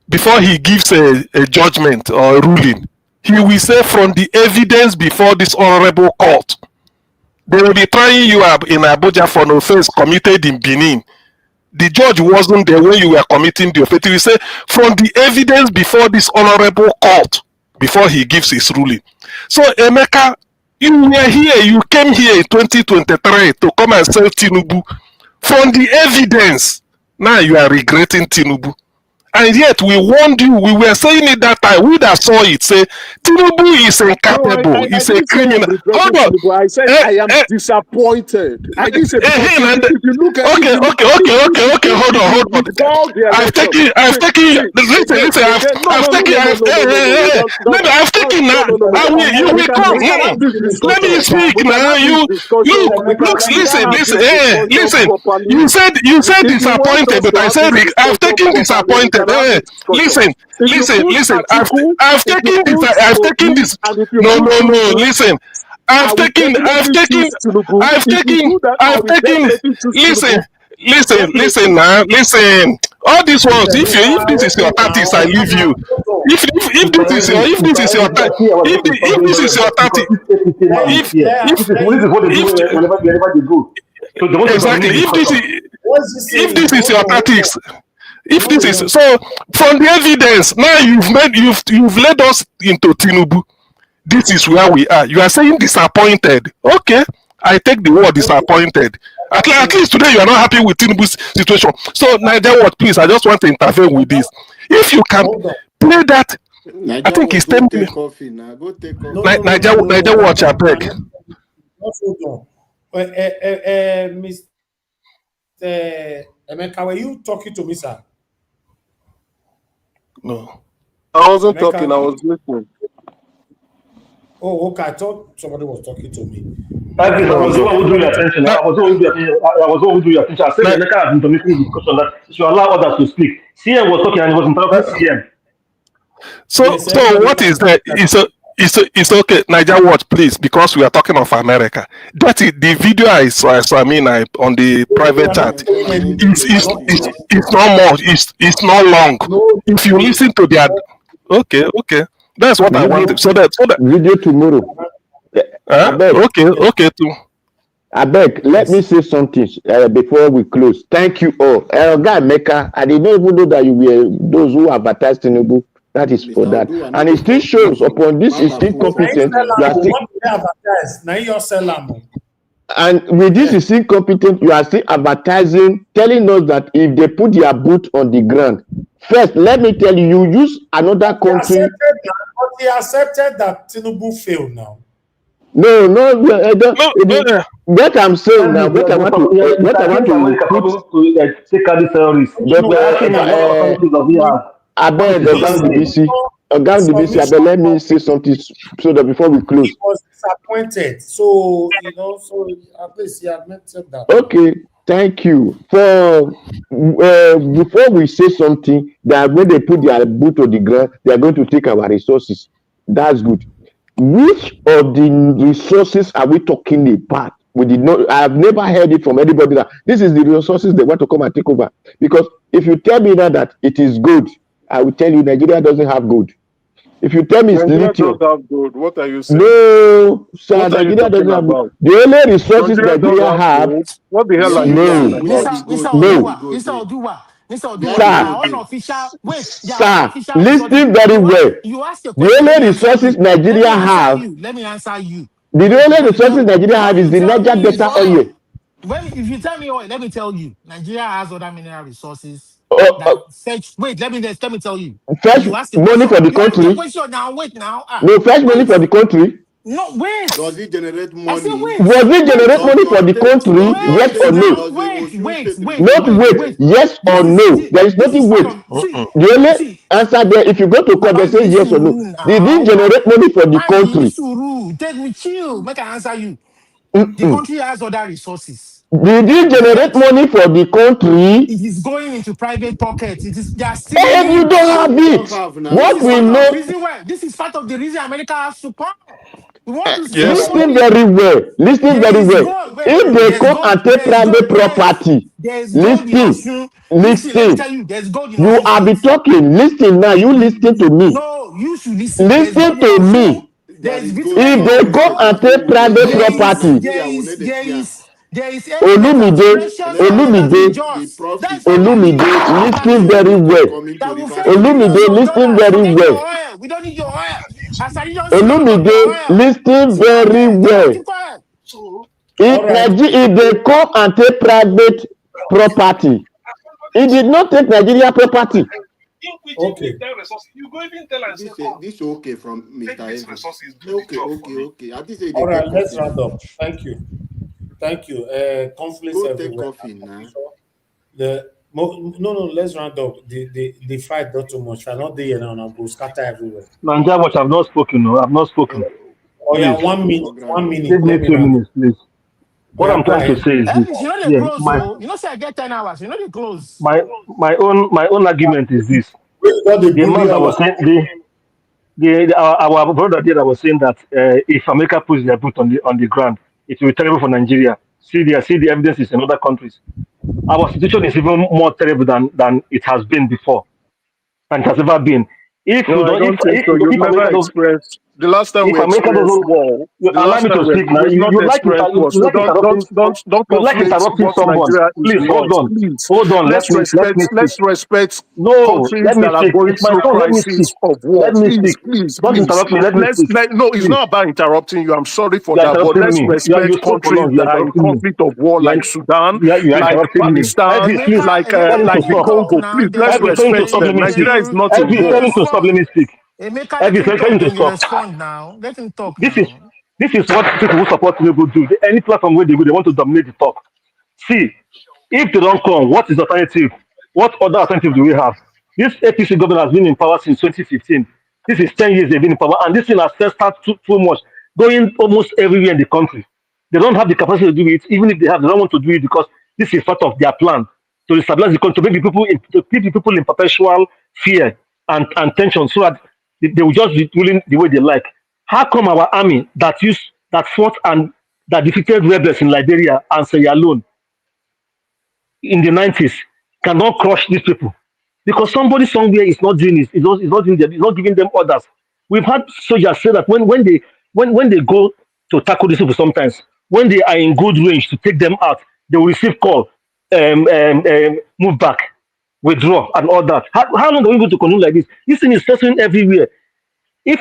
before he gives a judgment or a ruling, he will say from the evidence before this honorable court, they will be trying you up in Abuja for an offense committed in Benin. The judge wasn't there when you were committing the offense. He will say from the evidence before this honorable court, before he gives his ruling. So Emeka, you were here, you came here in 2023 to come and sell Tinubu. From the evidence, now you are regretting Tinubu. And yet we warned you, we were saying it that time, we that saw it, say, Tinubu is incapable, he's a criminal. Hold on. I said I am disappointed. I didn't say if you look at okay, hold on. I've taken now. You will come. Let me speak now. Listen. You said disappointed, but I said I've taken disappointed. Listen. I've taken this. No. Listen. I've taken. Listen now. Listen. All these ones. If this is your tactics, I leave you. If this is your tactics, exactly. If this is your tactics. If this is so, from the evidence now, you've led us into Tinubu. This is where we are. You are saying disappointed. Okay, I take the word disappointed. At least today you are not happy with Tinubu's situation. So Niger Watch, please, I just want to intervene with this. If you can play that, I think it's 10 minutes. Niger Watch, I beg. Mr. Emeka, were you talking to me, sir? No. I wasn't talking, I was listening. Oh, okay. I thought somebody was talking to me. I was the one who drew your attention. I was the one who drew your attention. I said Emeka has been making discussion that you should allow others to speak. CM was talking and he was interrupting CM. So what is that? It's okay. Niger Watch, please, because we are talking of America. That is the video I saw. On the private chat. It's not more. It's not long. If you listen to the okay. That's what I wanted. So that video tomorrow. Okay too. I beg, let me say something before we close. Thank you all. Guy Mecca, I did not even know that you were those who advertised Tinubu. That is for that. And it still shows upon this is incompetent. And with this is incompetent, you are still advertising, telling us that if they put their boot on the ground. First, let me tell you, you use another country. He accepted that Tinubu failed now. No. What I'm saying now, what I want to take out the terrorists. I beg let me say something so that before we close. He was disappointed, so at least he admitted that. Okay, thank you. For before we say something, that when they put their boot on the ground, they are going to take our resources. That's good. Which of the resources are we talking about? We did not. I have never heard it from anybody that this is the resources they want to come and take over. Because if you tell me that it is good, I will tell you Nigeria doesn't have gold. If you tell me it's lithium, have gold. What are you saying? No, sir, Nigeria doesn't have gold. The only resources Nigeria have. What the hell are you talking about? Mr. Oduwa, instead of doing Where what did their they Sir, dey? unofficial their sir, unofficial resources. listen very well. You ask a The question, let me only answer resources you. Let Nigeria me answer have, you. Let me answer you. the only Because resources Nigeria what have is you the tell Niger me is Delta oil. oil. If you tell me oil, let me tell you, Nigeria has other mineral resources Uh, that uh, fetch. Wait, let me tell you. Fetch You ask a money question. for the You ask a country. question now. Wait now. No, fetch money Wait. for the country. No, wait. Does it generate I said money? wait. Was it Wait. generate money for the country? Wait Yes or no? Does the Osun State Not wait, represent? yes or no. There is This is nothing part wait. of see. The only See, answer there, if you go to court, Baba, they say this yes or no. suru Did it now. generate money for the Man, country? this suru. Take me chill. Make I answer you. The Mm-mm. country has other resources. Did it generate Yet money for the country? it is going into private pockets. They are stealing And you it. don't have We don't it. have This now. What is we part of the know, reason why. This is part of the reason America has to come. We want to steal Yes. listen money. very well. Listen There very is well. gold. If Wait. they There's come and gold. take There's gold. private property, There's gold in listen, Osun. Listen, let me listen. tell you. There's gold in You Osun are be State. talking. Listen now. You listen to me. No, you should listen. There's gold Listen in to Osun. me. There There's is gold bitumen in If in they Osun come Ondo. State. and Abi take we no private dey There for is property, there Nigeria. We no is dey there fear. is there is earth metals, Olumide, precious earth metals in Olumide, The Jos. That's profit why we are wey giving you Olumide, our listen property very dey well. coming to that will Rivers fetch State. billions Olumide, of listen dollars. very Forget your well. oil. We don't need your oil. As I don't see all of your Olumide, oil. listen See that very there. Just well. keep quiet. If All right. Nigeria, if they come and take private property, it did not take Nigeria property. Okay. You go even tell and say, come, This okay from take Mr. these Evans. resources, do the Okay, job for okay, me. okay. I think say they All right. take Let's coffee round now. up. Thank you. Thank you. Conflicts Go take everywhere. coffee now. No. Let's round up. The fight not too much. I not there now. Now go scatter everywhere. Nanja, watch, I've not spoken. No, I've not spoken. Oh yeah, Please, 1 minute. 1 minute. give me Let me 2 round up. minutes, please. Oh What yeah, I'm go trying to ahead. say is this. Elvis, you know they Yeah, close, so you know say I get 10 hours. You know they close. my own argument is this. We got the The bully man that all was of saying our brother there that was saying that if America puts their foot on the ground, it will be terrible for Nigeria. See the evidences in other countries. Our situation is even more terrible than it has been before, and it has ever been. If No, you I don't, don't think so. You've if never America does, expressed the last time if we America experienced doesn't, war. you The allow last me time to speak now. we've You not you like experienced war. you So like interrupting. don't You like conflate interrupting what someone. Nigeria is Please hold not. on, Please, hold on. let's Let me respect. speak. Let's respect No, countries let me that are speak. going It's my through turn. Let me speak. crisis of war. Let me Please, speak. please, Don't please. interrupt me. Let me speak. No, it's Please. not about interrupting you. I'm sorry for You are that, but interrupting let's me. respect You spoke for countries long. You are that are in interrupting me. conflict of war, You are, like Sudan, you are like interrupting me. Pakistan, Elvis, please Emeka, tell him to like the let him stop. talk Congo. now. Please, let's Elvis, tell him to respect stop. Let them. me speak. Nigeria is not in You Elvis, war. tell him to stop. Let respond. me speak. Emeka, let Elvis, him tell him talk, to then you stop. respond now. Let him talk This is now. this is what people who support Tinubu do. Any platform where they go, they want to dominate the talk. See, if they don't come, what is the alternative? What other alternative do we have? This APC government has been in power since 2015. This is 10 years they've been in power, and this thing has festered too much, going almost everywhere in the country. They don't have the capacity to do it. Even if they have, they don't want to do it because this is part of their plan to destabilize the country, to make the people to keep the people in perpetual fear and tension, so that they will just be ruling the way they like. How come our army that fought and that defeated rebels in Liberia and Sierra Leone in the 90s cannot crush these people? Because somebody somewhere is not doing it, it's not giving them orders. We've had soldiers say that when they go to tackle these people sometimes, when they are in good range to take them out, they will receive call, move back, withdraw, and all that. How long are we going to continue like this? This thing is festering everywhere. If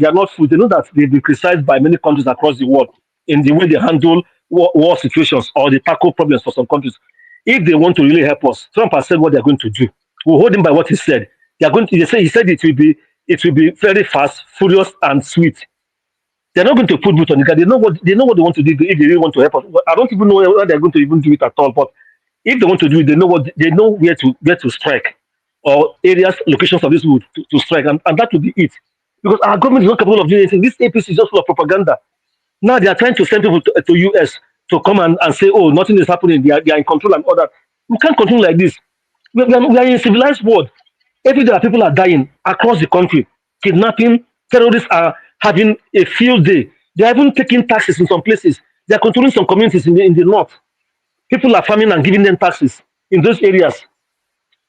they are not food. They know that they've been criticized by many countries across the world in the way they handle war situations or they tackle problems for some countries. If they want to really help us, Trump has said what they're going to do. We'll hold him by what he said. They are going to. He said it will be very fast, furious, and sweet. They're not going to put boot on the guy. They know what they want to do if they really want to help us. I don't even know whether they're going to even do it at all. But if they want to do it, they know where to strike or areas, locations of this wood to strike, and that will be it. Because our government is not capable of doing anything. This APC is just full of propaganda. Now they are trying to send people to US to come and say, oh, nothing is happening. They are in control and all that. We can't continue like this. We are in a civilized world. Every day people are dying across the country. Kidnapping, terrorists are having a field day. They are even taking taxes in some places. They are controlling some communities in the north. People are farming and giving them taxes in those areas.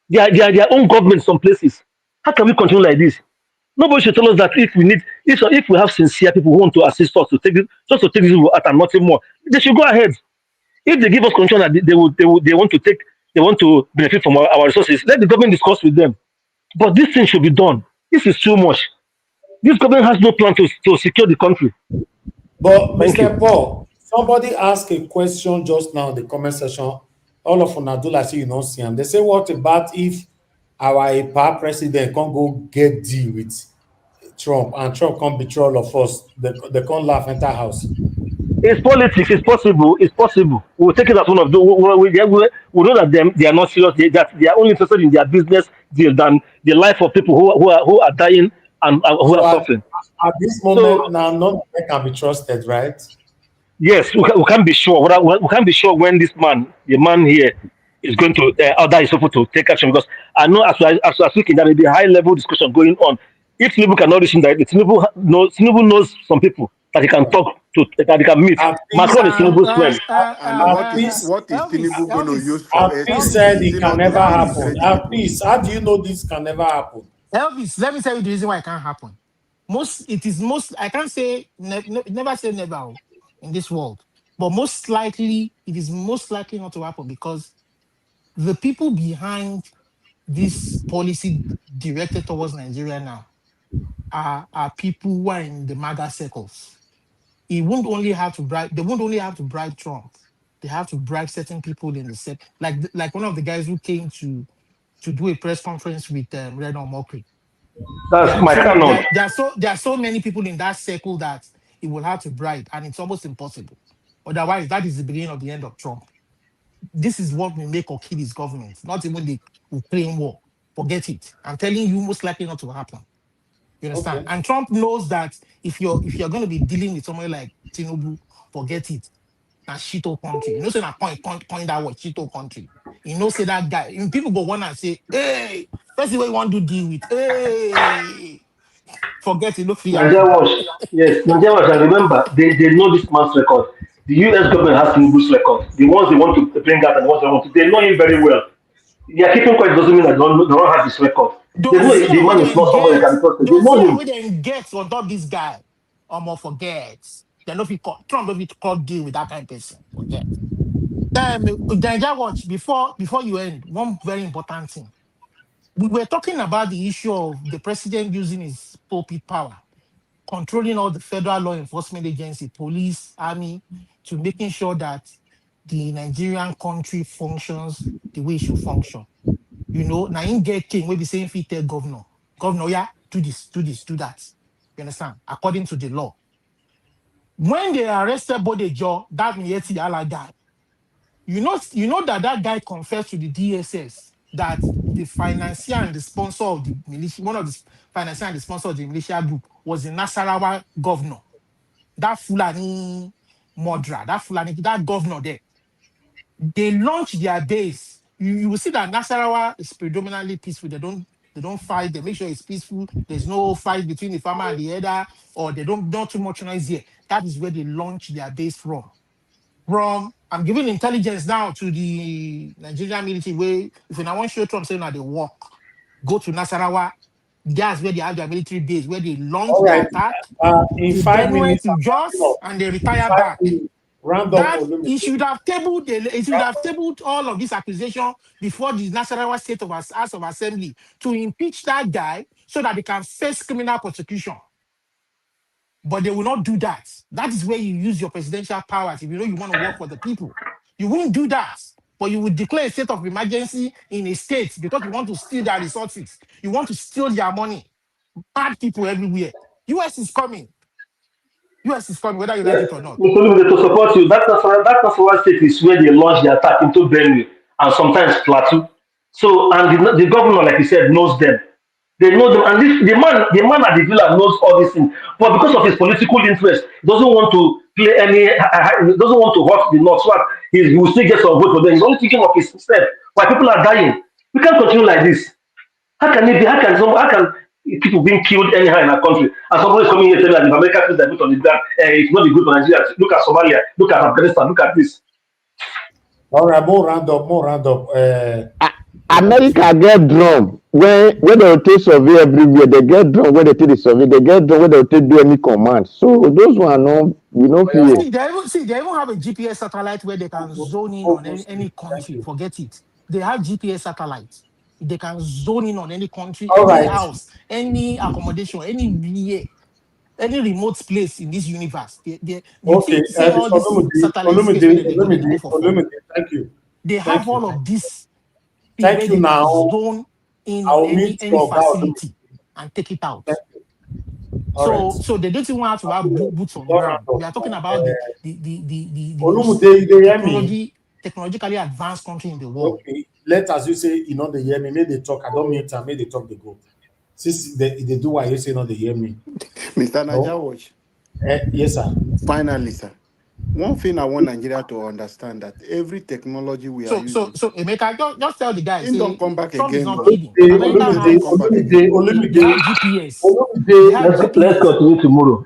They are their own government in some places. How can we continue like this? Nobody should tell us that if we have sincere people who want to assist us to take this, just to take this out and nothing more, they should go ahead. If they give us control that they want to take they want to benefit from our resources. Let the government discuss with them. But this thing should be done. This is too much. This government has no plan to secure the country. But Thank you. Mr. Paul, somebody asked a question just now in the comment section. All of them do like say you don't see them. They say, what about if our EPA president can't go get deal with Trump and Trump can't betray all of us? They can't laugh enter house. It's politics. It's possible. It's possible. We'll take it as one of the. We know that they are not serious. That they are only interested in their business deal than the life of people who are dying and who So are suffering. at this moment So now, none of them can be trusted, right? yes, we can't be sure. We can't be sure when this man, the man here, is going to order his people to take action because I know as we can there may be a high level discussion going on. If Tinubu cannot reach him directly, Tinubu knows some people that he can talk to, that he can meet. At least, Macron is Tinubu's friend. And at least, what is Tinubu going to use for at least said Is it it can not to never happen. manipulate At people? least, how do you know this can never happen? Elvis, let me tell you the reason why it can't happen. I can't say, never say never in this world, but most likely, it is most likely not to happen because the people behind this policy directed towards Nigeria now are people who are in the MAGA circles. He won't only have to bribe, they won't only have to bribe Trump. They have to bribe certain people in the set, like one of the guys who came to do a press conference with Red Mockery. That's my canon. There are so many people in that circle that he will have to bribe, and it's almost impossible. Otherwise, that is the beginning of the end of Trump. This is what will make or kill his government, not even the Ukraine war. Forget it. I'm telling you, most likely not to happen. You understand? Okay. And Trump knows that if you're going to be dealing with someone like Tinubu, forget it. A shito country. You know, say that point that word shito country. You know, say that guy. People go one and say, hey, that's the way you want to deal with. Hey, forget it. Look free Nigeria happen. Watch. Yes, Nigeria Watch. And remember, they know this man's record. The US government has Tinubu's record. The ones they want to bring out and the ones they want to, they know him very well. Yeah, keeping quiet doesn't mean that they don't have his record. They know Those the fear where man is they not somebody that get, can be trusted. They those know fear him. where they get on top this guy. More forget. They know if he Trump don't fit call deal with that kind of person. Forget. Nigeria Watch, before you end, one very important thing. We were talking about the issue of the president using his pulpit power, controlling all the federal law enforcement agency, police, army, to making sure that the Nigerian country functions the way it should function. You know, now in get king, we be saying fit tell governor, yeah, do this, do that. You understand? According to the law. When they arrested Bodejo, that Mieti Ala guy, you know that guy confessed to the DSS that the financier and the sponsor of the militia, one of the financier and the sponsor of the militia group was the Nasarawa governor. That Fulani murderer, that governor there. They launched their base. You will see that Nasarawa is predominantly peaceful. They don't fight. They make sure it's peaceful. There's no fight between the farmer and the elder, or they don't too much noise here. That is where they launch their base from. I'm giving intelligence now to the Nigerian military where if you now want to show Trump saying that they walk, go to Nasarawa. That's where they have their military base, where they launch All their right. attack. In They 5 then went minutes, to I'm rounding Jos up. and they In retire 5 back. minutes, round up That Olumide. it should have tabled all of this accusation before the Nasarawa State of House of Assembly to impeach that guy so that they can face criminal prosecution. But they will not do that. That is where you use your presidential powers if you know you want to work for the people. You won't do that. But you will declare a state of emergency in a state because you want to steal their resources. You want to steal their money. Bad people everywhere. US is coming. US is coming, whether you like Yes, it or not. Mussolini, to support you. That state is where they launch the attack into Benue and sometimes Plateau. So, and the governor, like you said, knows them. They know them, and the man at the villa knows all these things. But because of his political interest, he doesn't want to play any. He doesn't want to hurt the North. So that he will still get some vote for them. He's only thinking of himself. While people are dying, we can't continue like this. How can it be? How can people being killed anyhow in our country? And somebody is coming here telling that if America feels that good on the ground, it's not good for Nigeria. Look at Somalia, look at Afghanistan, look at this. All right, more round up. America get drum when they take survey everywhere. They get drum when they take the survey. They get drum when they take do any command. So those one no, we no fear. They even have a GPS satellite where they can zone in on any country. Forget it. they have GPS satellites. They can zone in on any country, All any right. house, any accommodation, any remote place in this universe. You Okay. think say all these satellite space where they go for fun. Olumide, thank you. They have all of this thing Thank where you. they can Now, zone in on I'll mute any your guy. facility and take it out. All right. So they don't even want to have boots on Don't ground. round up We are talking now. about the most Olumide, you dey hear me? technologically advanced country in the world. Okay. Let as you say, you know, they hear me. May they talk. I don't mute them. May they talk. They go. Since they do what you say, no, they hear me. Mr. No. Najawash. Yes, sir. Finally, sir. One thing I want Nigeria to understand that every technology we are using. So Emeka, just tell the guy, Him don't say come back Trump is again not now. kidding. America has they have GPS. They have Let's GPS. continue tomorrow.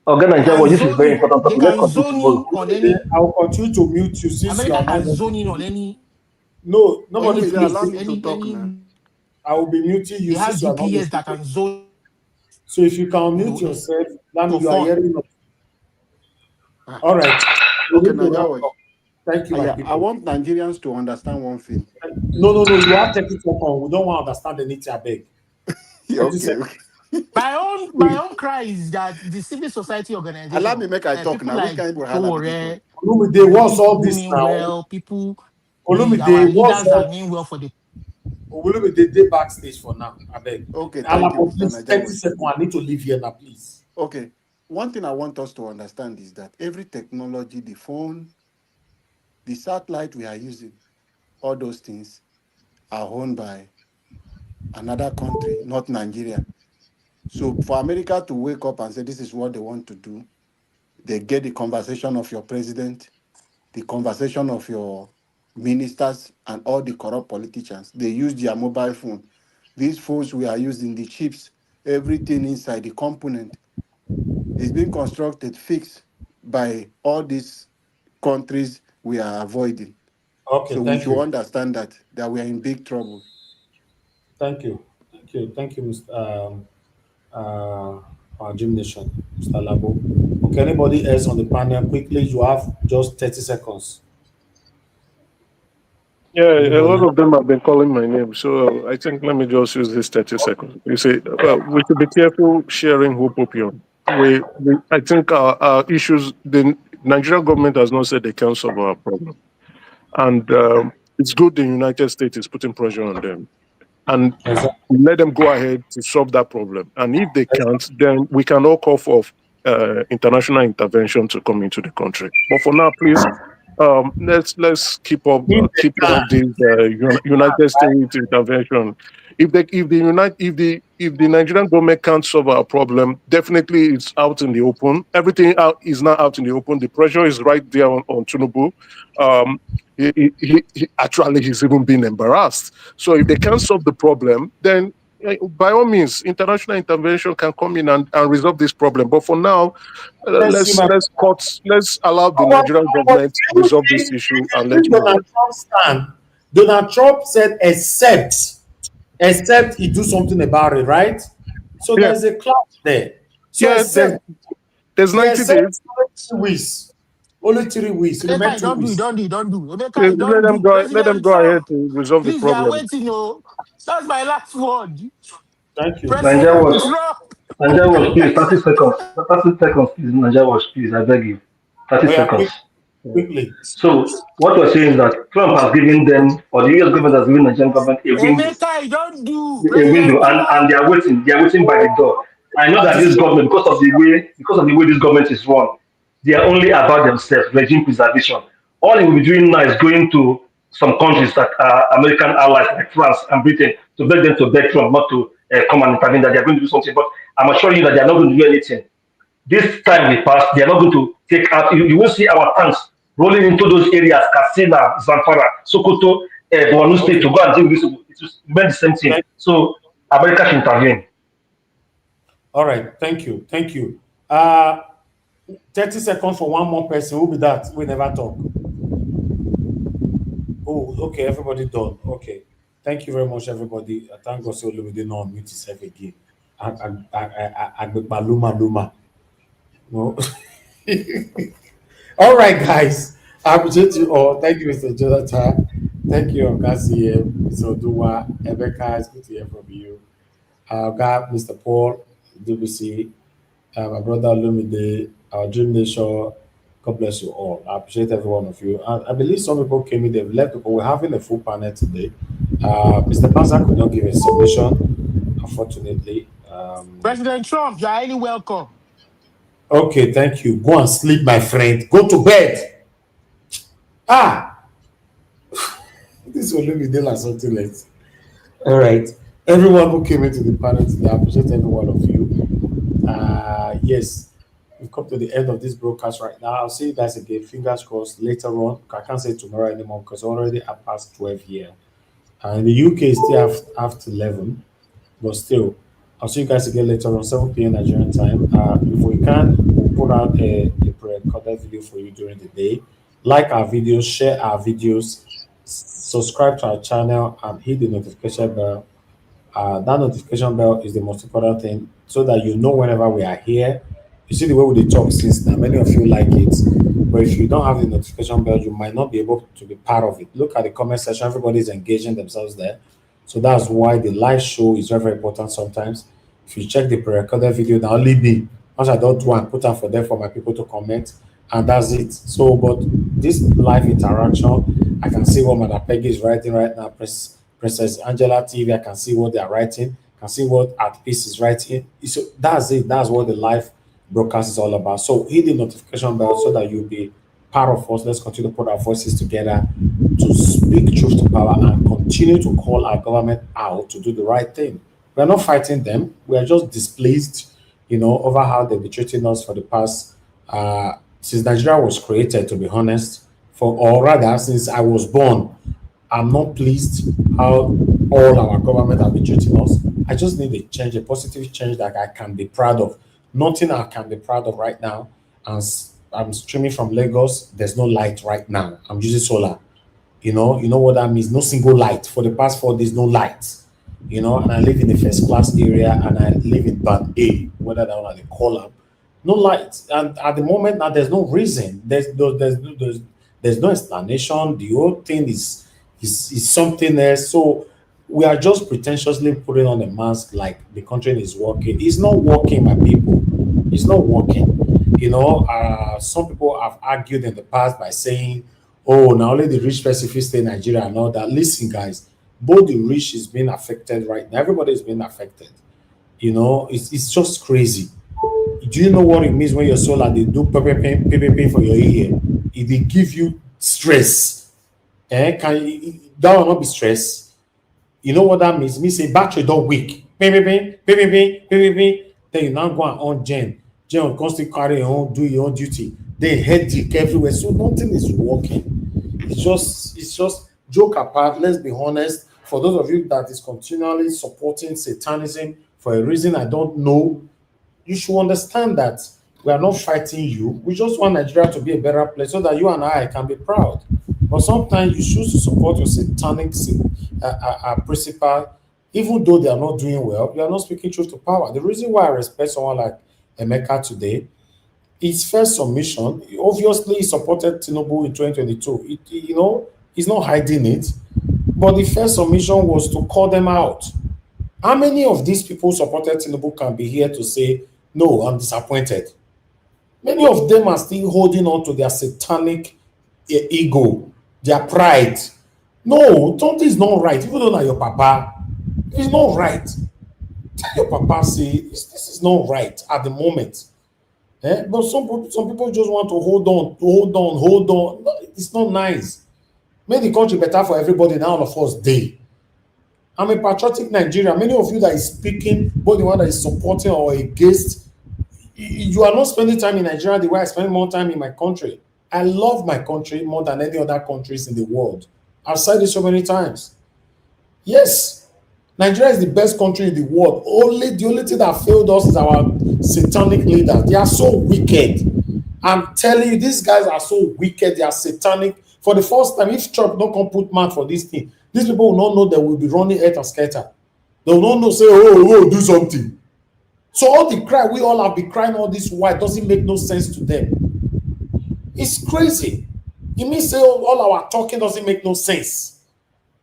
Again, They can Nigeria, this is zone very in. important They topic. Let's can continue zone tomorrow. in on any. I'll continue to mute you since you America are not can going zone in to. on any. No, nobody Any Olumide, please. allow place, me to talk now. I will be muting you they have since you are not GPS listening. that can zone So if you can mute yourself, that means to you are fun. hearing us. All right. Okay, We need to wrap Najawash. up. Thank you, my I people. want Nigerians to understand one thing. No. You have 30 seconds. We don't want to understand anything. I beg. 30 Okay. seconds. My own cry is that the civil society Allow organization, me make I talk people now. Which like kind of wahala be this one? Tore, Olumide, they what's people all who this mean now? well, our Olumide, what's leaders that all? mean well for the. Olumide, they backstage for now. I beg. Okay, Allah, thank you, Mr. please, 30 Najawash. seconds. I need to leave here now, please. Okay. One thing I want us to understand is that every technology, the phone, the satellite we are using, all those things are owned by another country, not Nigeria. So for America to wake up and say this is what they want to do, they get the conversation of your president, the conversation of your ministers, and all the corrupt politicians. They use their mobile phone. These phones we are using, the chips, everything inside the component is being constructed, fixed by all these countries we are avoiding. Okay, So we thank should you. understand that we are in big trouble. Thank you. Thank you, Mr. Our Gym Nation, Mr. Labo. Okay, anybody else on the panel? Quickly, you have just 30 seconds. Yeah, a Anybody? lot of them have been calling my name, so I think let me just use this 30 seconds. You see, we should be careful sharing hope opium. I think our issues, the Nigerian government has not said they can solve our problem. And it's good the United States is putting pressure on them. And let them go ahead to solve that problem. And if they can't, then we can all call for international intervention to come into the country. But for now, please, let's keep off this United States intervention. If the Nigerian government can't solve our problem, definitely it's out in the open. Everything is now out in the open. The pressure is right there on Tinubu. He's even been embarrassed. So if they can't solve the problem, then by all means, international intervention can come in and resolve this problem. But for now, let's allow the Nigerian government resolve this issue and let's move on. Donald Trump stand. Donald Trump said, except he do something about it, right? So there's a clash there. So there's 90 days. Only 3 weeks. Emeka, you don't do. Emeka, you don't do. Let them President go ahead Trump, to resolve the please, we are problem. waiting. That's my last word. Thank you. Nigeria President was, Trump. please, 30 seconds. 30 seconds, please, Nigeria was, please, I beg you. 30 seconds. Quickly. So, what we're saying is that Trump has given them, or the US government has given the Nigerian government a window, Emeka, you don't do. a window, President Trump. and they are waiting by the door. I know that this government, because of the way this government is run, they are only about themselves, regime preservation. All they will be doing now is going to some countries that are American allies like France and Britain to beg them to beg Trump not to come and intervene, that they are going to do something. But I'm assuring you that they are not going to do anything. This time we pass, they are not going to take out, you will see our tanks rolling into those areas, Katsina, Zamfara, Sokoto, Borno State, to go and deal with this. It will remain the same thing. So America should intervene. All right, thank you. 30 seconds for one more person. Who will be that? We never talk. Oh, okay, everybody done. Okay. Thank you very much, everybody. Thank God so we didn't unmute himself again. Luma. No. All right, guys. I appreciate you all. Thank you, Mr. Jonathan. Thank you, Okasi, Zodua, Ebeka. It's good to hear from you. Got Mr. Paul, DBC, my brother Lumide, our Dream Nation. God bless you all. I appreciate every one of you. And I believe some people came in, they've left, but we're having a full panel today. Mr. Panza could not give a submission, unfortunately. President Trump, you're highly welcome. Okay, thank you. Go and sleep, my friend. Go to bed. Ah, this will leave me there like something late. All right. Everyone who came into the panel today, I appreciate every one of you. Yes, we've come to the end of this broadcast right now. I'll see you guys again. Fingers crossed later on. I can't say tomorrow anymore because already I passed 12 here. In the UK, it's still after 11, but still, I'll see you guys again later on 7 p.m. Nigerian time. If we can, we'll put out a pre-recorded video for you during the day. Like our videos, share our videos, subscribe to our channel, and hit the notification bell. That notification bell is the most important thing so that you know whenever we are here. You see the way we dey talk since now, many of you like it. But if you don't have the notification bell, you might not be able to be part of it. Look at the comment section, everybody is engaging themselves there. So that's why the live show is very, very important sometimes. If you check the pre-recorded video, now only me. Once I don't do one, put out for them for my people to comment, and that's it. So, but this live interaction, I can see what Madam Peggy is writing right now. Princess Angela TV, I can see what they are writing. I can see what Art Peace is writing. So that's it. That's what the live broadcast is all about. So hit the notification bell so that you'll be part of us. Let's continue to put our voices together to speak truth to power and continue to call our government out to do the right thing. We're not fighting them. We are just displeased, over how they've been treating us for the past since Nigeria was created, to be honest, or rather since I was born. I'm not pleased how all our government have been treating us. I just need a change, a positive change that I can be proud of. Nothing I can be proud of right now. I'm streaming from Lagos. There's no light right now. I'm using solar. You know what that means. No single light for the past 4 days. No light. And I live in the first class area, and I live in band A, whether that one they call them. No light, and at the moment now, there's no reason. There's no explanation. The whole thing is something else. So we are just pretentiously putting on a mask like the country is working. It's not working, my people. It's not working. Some people have argued in the past by saying, "Oh, now only the rich person fit stay in Nigeria and all that." Listen, guys, both the rich is being affected right now. Everybody is being affected. It's just crazy. Do you know what it means when your solar they do PPP for your ear? It they give you stress. That will not be stress? You know what that means? Me say battery don't weak. PPP. Then you now go and on Gen will constantly carry your own, do your own duty. Then headache everywhere. So nothing is working. It's just joke apart. Let's be honest. For those of you that is continually supporting satanism for a reason I don't know, you should understand that we are not fighting you. We just want Nigeria to be a better place so that you and I can be proud. But sometimes you choose to support your satanic principle, even though they are not doing well. You are not speaking truth to power. The reason why I respect someone like Emeka today, his first submission, obviously he supported Tinubu in 2022. He's not hiding it. But the first submission was to call them out. How many of these people supported Tinubu can be here to say, "No, I'm disappointed"? Many of them are still holding on to their satanic ego, their pride. No, something is not right. Even though your papa, it's not right. Tell your papa, say, this is not right at the moment. But some people just want to hold on. No, it's not nice. Make the country better for everybody, now all of us day. I'm a patriotic Nigerian. Many of you that is speaking, both the one that is supporting or against, you are not spending time in Nigeria the way I spend more time in my country. I love my country more than any other countries in the world. I've said this so many times. Yes, Nigeria is the best country in the world. The only thing that failed us is our satanic leaders. They are so wicked. I'm telling you, these guys are so wicked. They are satanic. For the first time, if Trump don't come put mouth for this thing, these people will not know they will be running earth and scatter. They will not know, say, oh, do something. So all the cry we all have been crying all this while doesn't make no sense to them. It's crazy. It means say all our talking doesn't make no sense.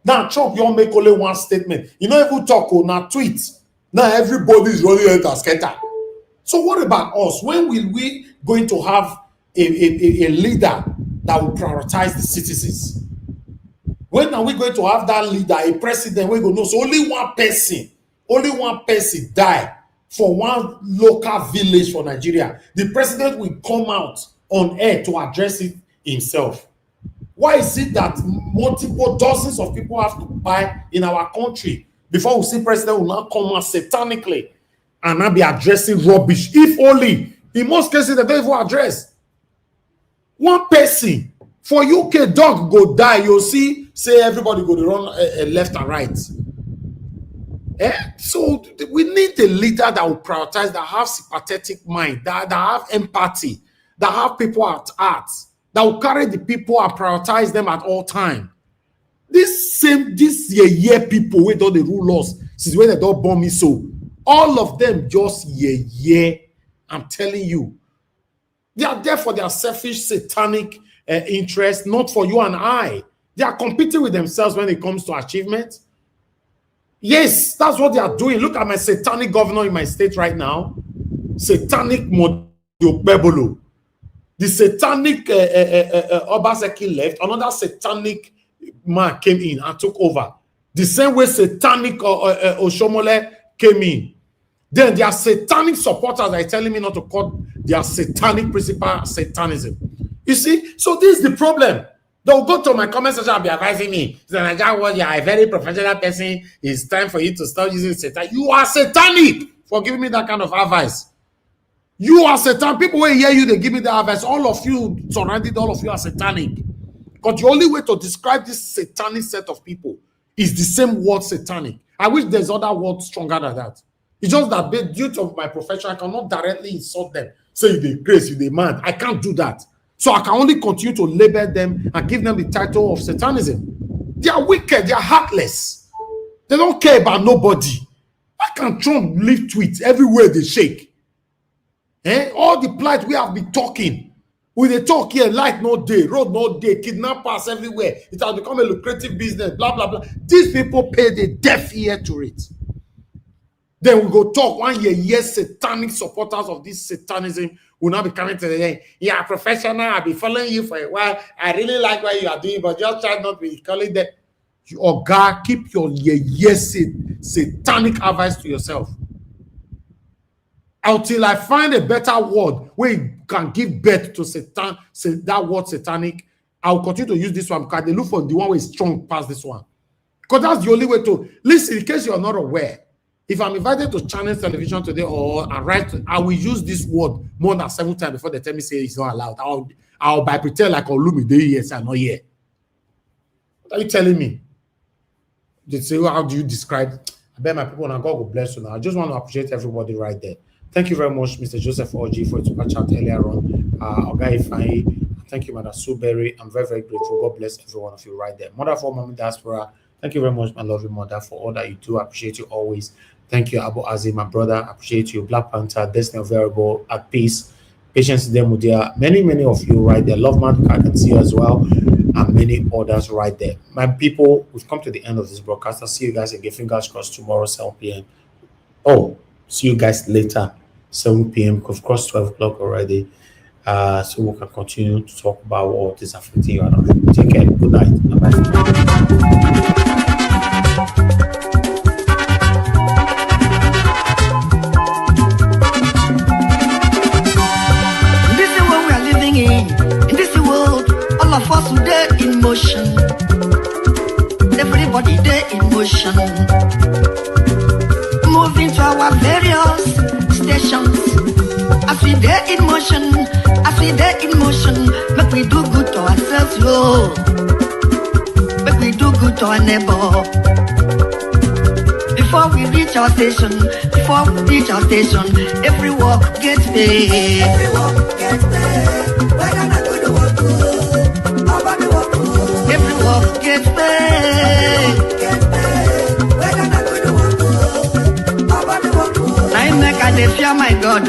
Now Trump, you make only one statement. You know, if you talk on a tweet, now everybody is running enter scatter. So what about us? When will we going to have a leader that will prioritize the citizens? When are we going to have that leader, a president? We go no. So only one person die for one local village for Nigeria. The president will come out on air to address it himself. Why is it that multiple dozens of people have to buy in our country before we see president will not come out satanically and not be addressing rubbish? If only, in most cases, they don't even address. One person, for UK, dog go die, you'll see, say everybody go to run left and right. So we need a leader that will prioritize, that have sympathetic mind, that have empathy, that have people at heart, that will carry the people and prioritize them at all time. This year people wey don dey rule us since when they don't bomb me, so all of them just yeah. I'm telling you, they are there for their selfish, satanic interest, not for you and I. They are competing with themselves when it comes to achievement. Yes, that's what they are doing. Look at my satanic governor in my state right now, satanic Modiobebolo. The satanic Obaseki left, another satanic man came in and took over. The same way satanic Oshomole came in. Then their satanic supporters are telling me not to call their satanic principal satanism. You see, so this is the problem. They'll go to my comment section and be advising me. You are a very professional person. It's time for you to stop using Satan. You are satanic for giving me that kind of advice. You are Satan. People will hear you, they give me the advice. All of you surrounded, all of you are satanic. But the only way to describe this satanic set of people is the same word satanic. I wish there's other words stronger than that. It's just that due to my profession, I cannot directly insult them. Say you the grace, you the man. I can't do that. So I can only continue to label them and give them the title of satanism. They are wicked, they are heartless. They don't care about nobody. Why can't Trump leave tweets everywhere they shake? All the plight we have been talking. We they talk here, light no day, road no day, kidnappers everywhere. It has become a lucrative business, blah, blah, blah. These people pay the deaf ear to it. Then we go talk 1 year, yes, satanic supporters of this satanism will not be coming to the end. You are professional, I'll be following you for a while. I really like what you are doing, but just try not to be calling that. Oh God, keep your yes satanic advice to yourself. Until I find a better word where you can give birth to Satan, that word satanic, I'll continue to use this one because they look for the one where is strong past this one. Because that's the only way to listen. In case you're not aware, if I'm invited to channel television today or I will use this word more than 7 times before they tell me say it's not allowed. I'll by pretend like Olumide, yes, I'm not here. What are you telling me? They say, well, how do you describe? I bet my people and God will bless you now. I just want to appreciate everybody right there. Thank you very much, Mr. Joseph Oji, for your chat earlier on. Oga Ifeanyi, thank you, Madam Suberry. I'm very, very grateful. God bless every one of you right there. Mother for Mommy Diaspora, thank you very much, my lovely mother, for all that you do. I appreciate you always. Thank you, Abu Azim, my brother. I appreciate you. Black Panther, Destiny of Variable, At Peace, Patience Demudia. Many, many of you right there. Love Man, I can see you as well. And many others right there. My people, we've come to the end of this broadcast. I'll see you guys again. Fingers crossed tomorrow, 7 p.m. Oh, see you guys later, 7 p.m. We've crossed 12 o'clock already. So we can continue to talk about what is affecting you. Take care. Good night. Bye-bye. Of us today in motion, everybody there in motion, moving to our various stations. As we there in motion, make we do good to ourselves, yo. Make we do good to our neighbor. Before we reach our station, every walk gets paid. Every walk gets paid. Whether not good or what good. Every walk gets paid. Whether not good or what good. I make a day fear my God.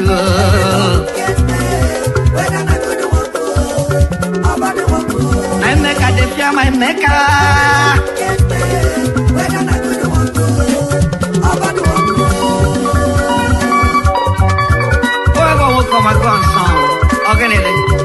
Whether not good or what good. I make a day fear my mecca. Oh, come on, go on, song. Organize.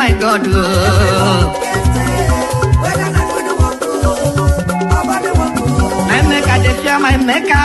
My God, I make a fear my maker.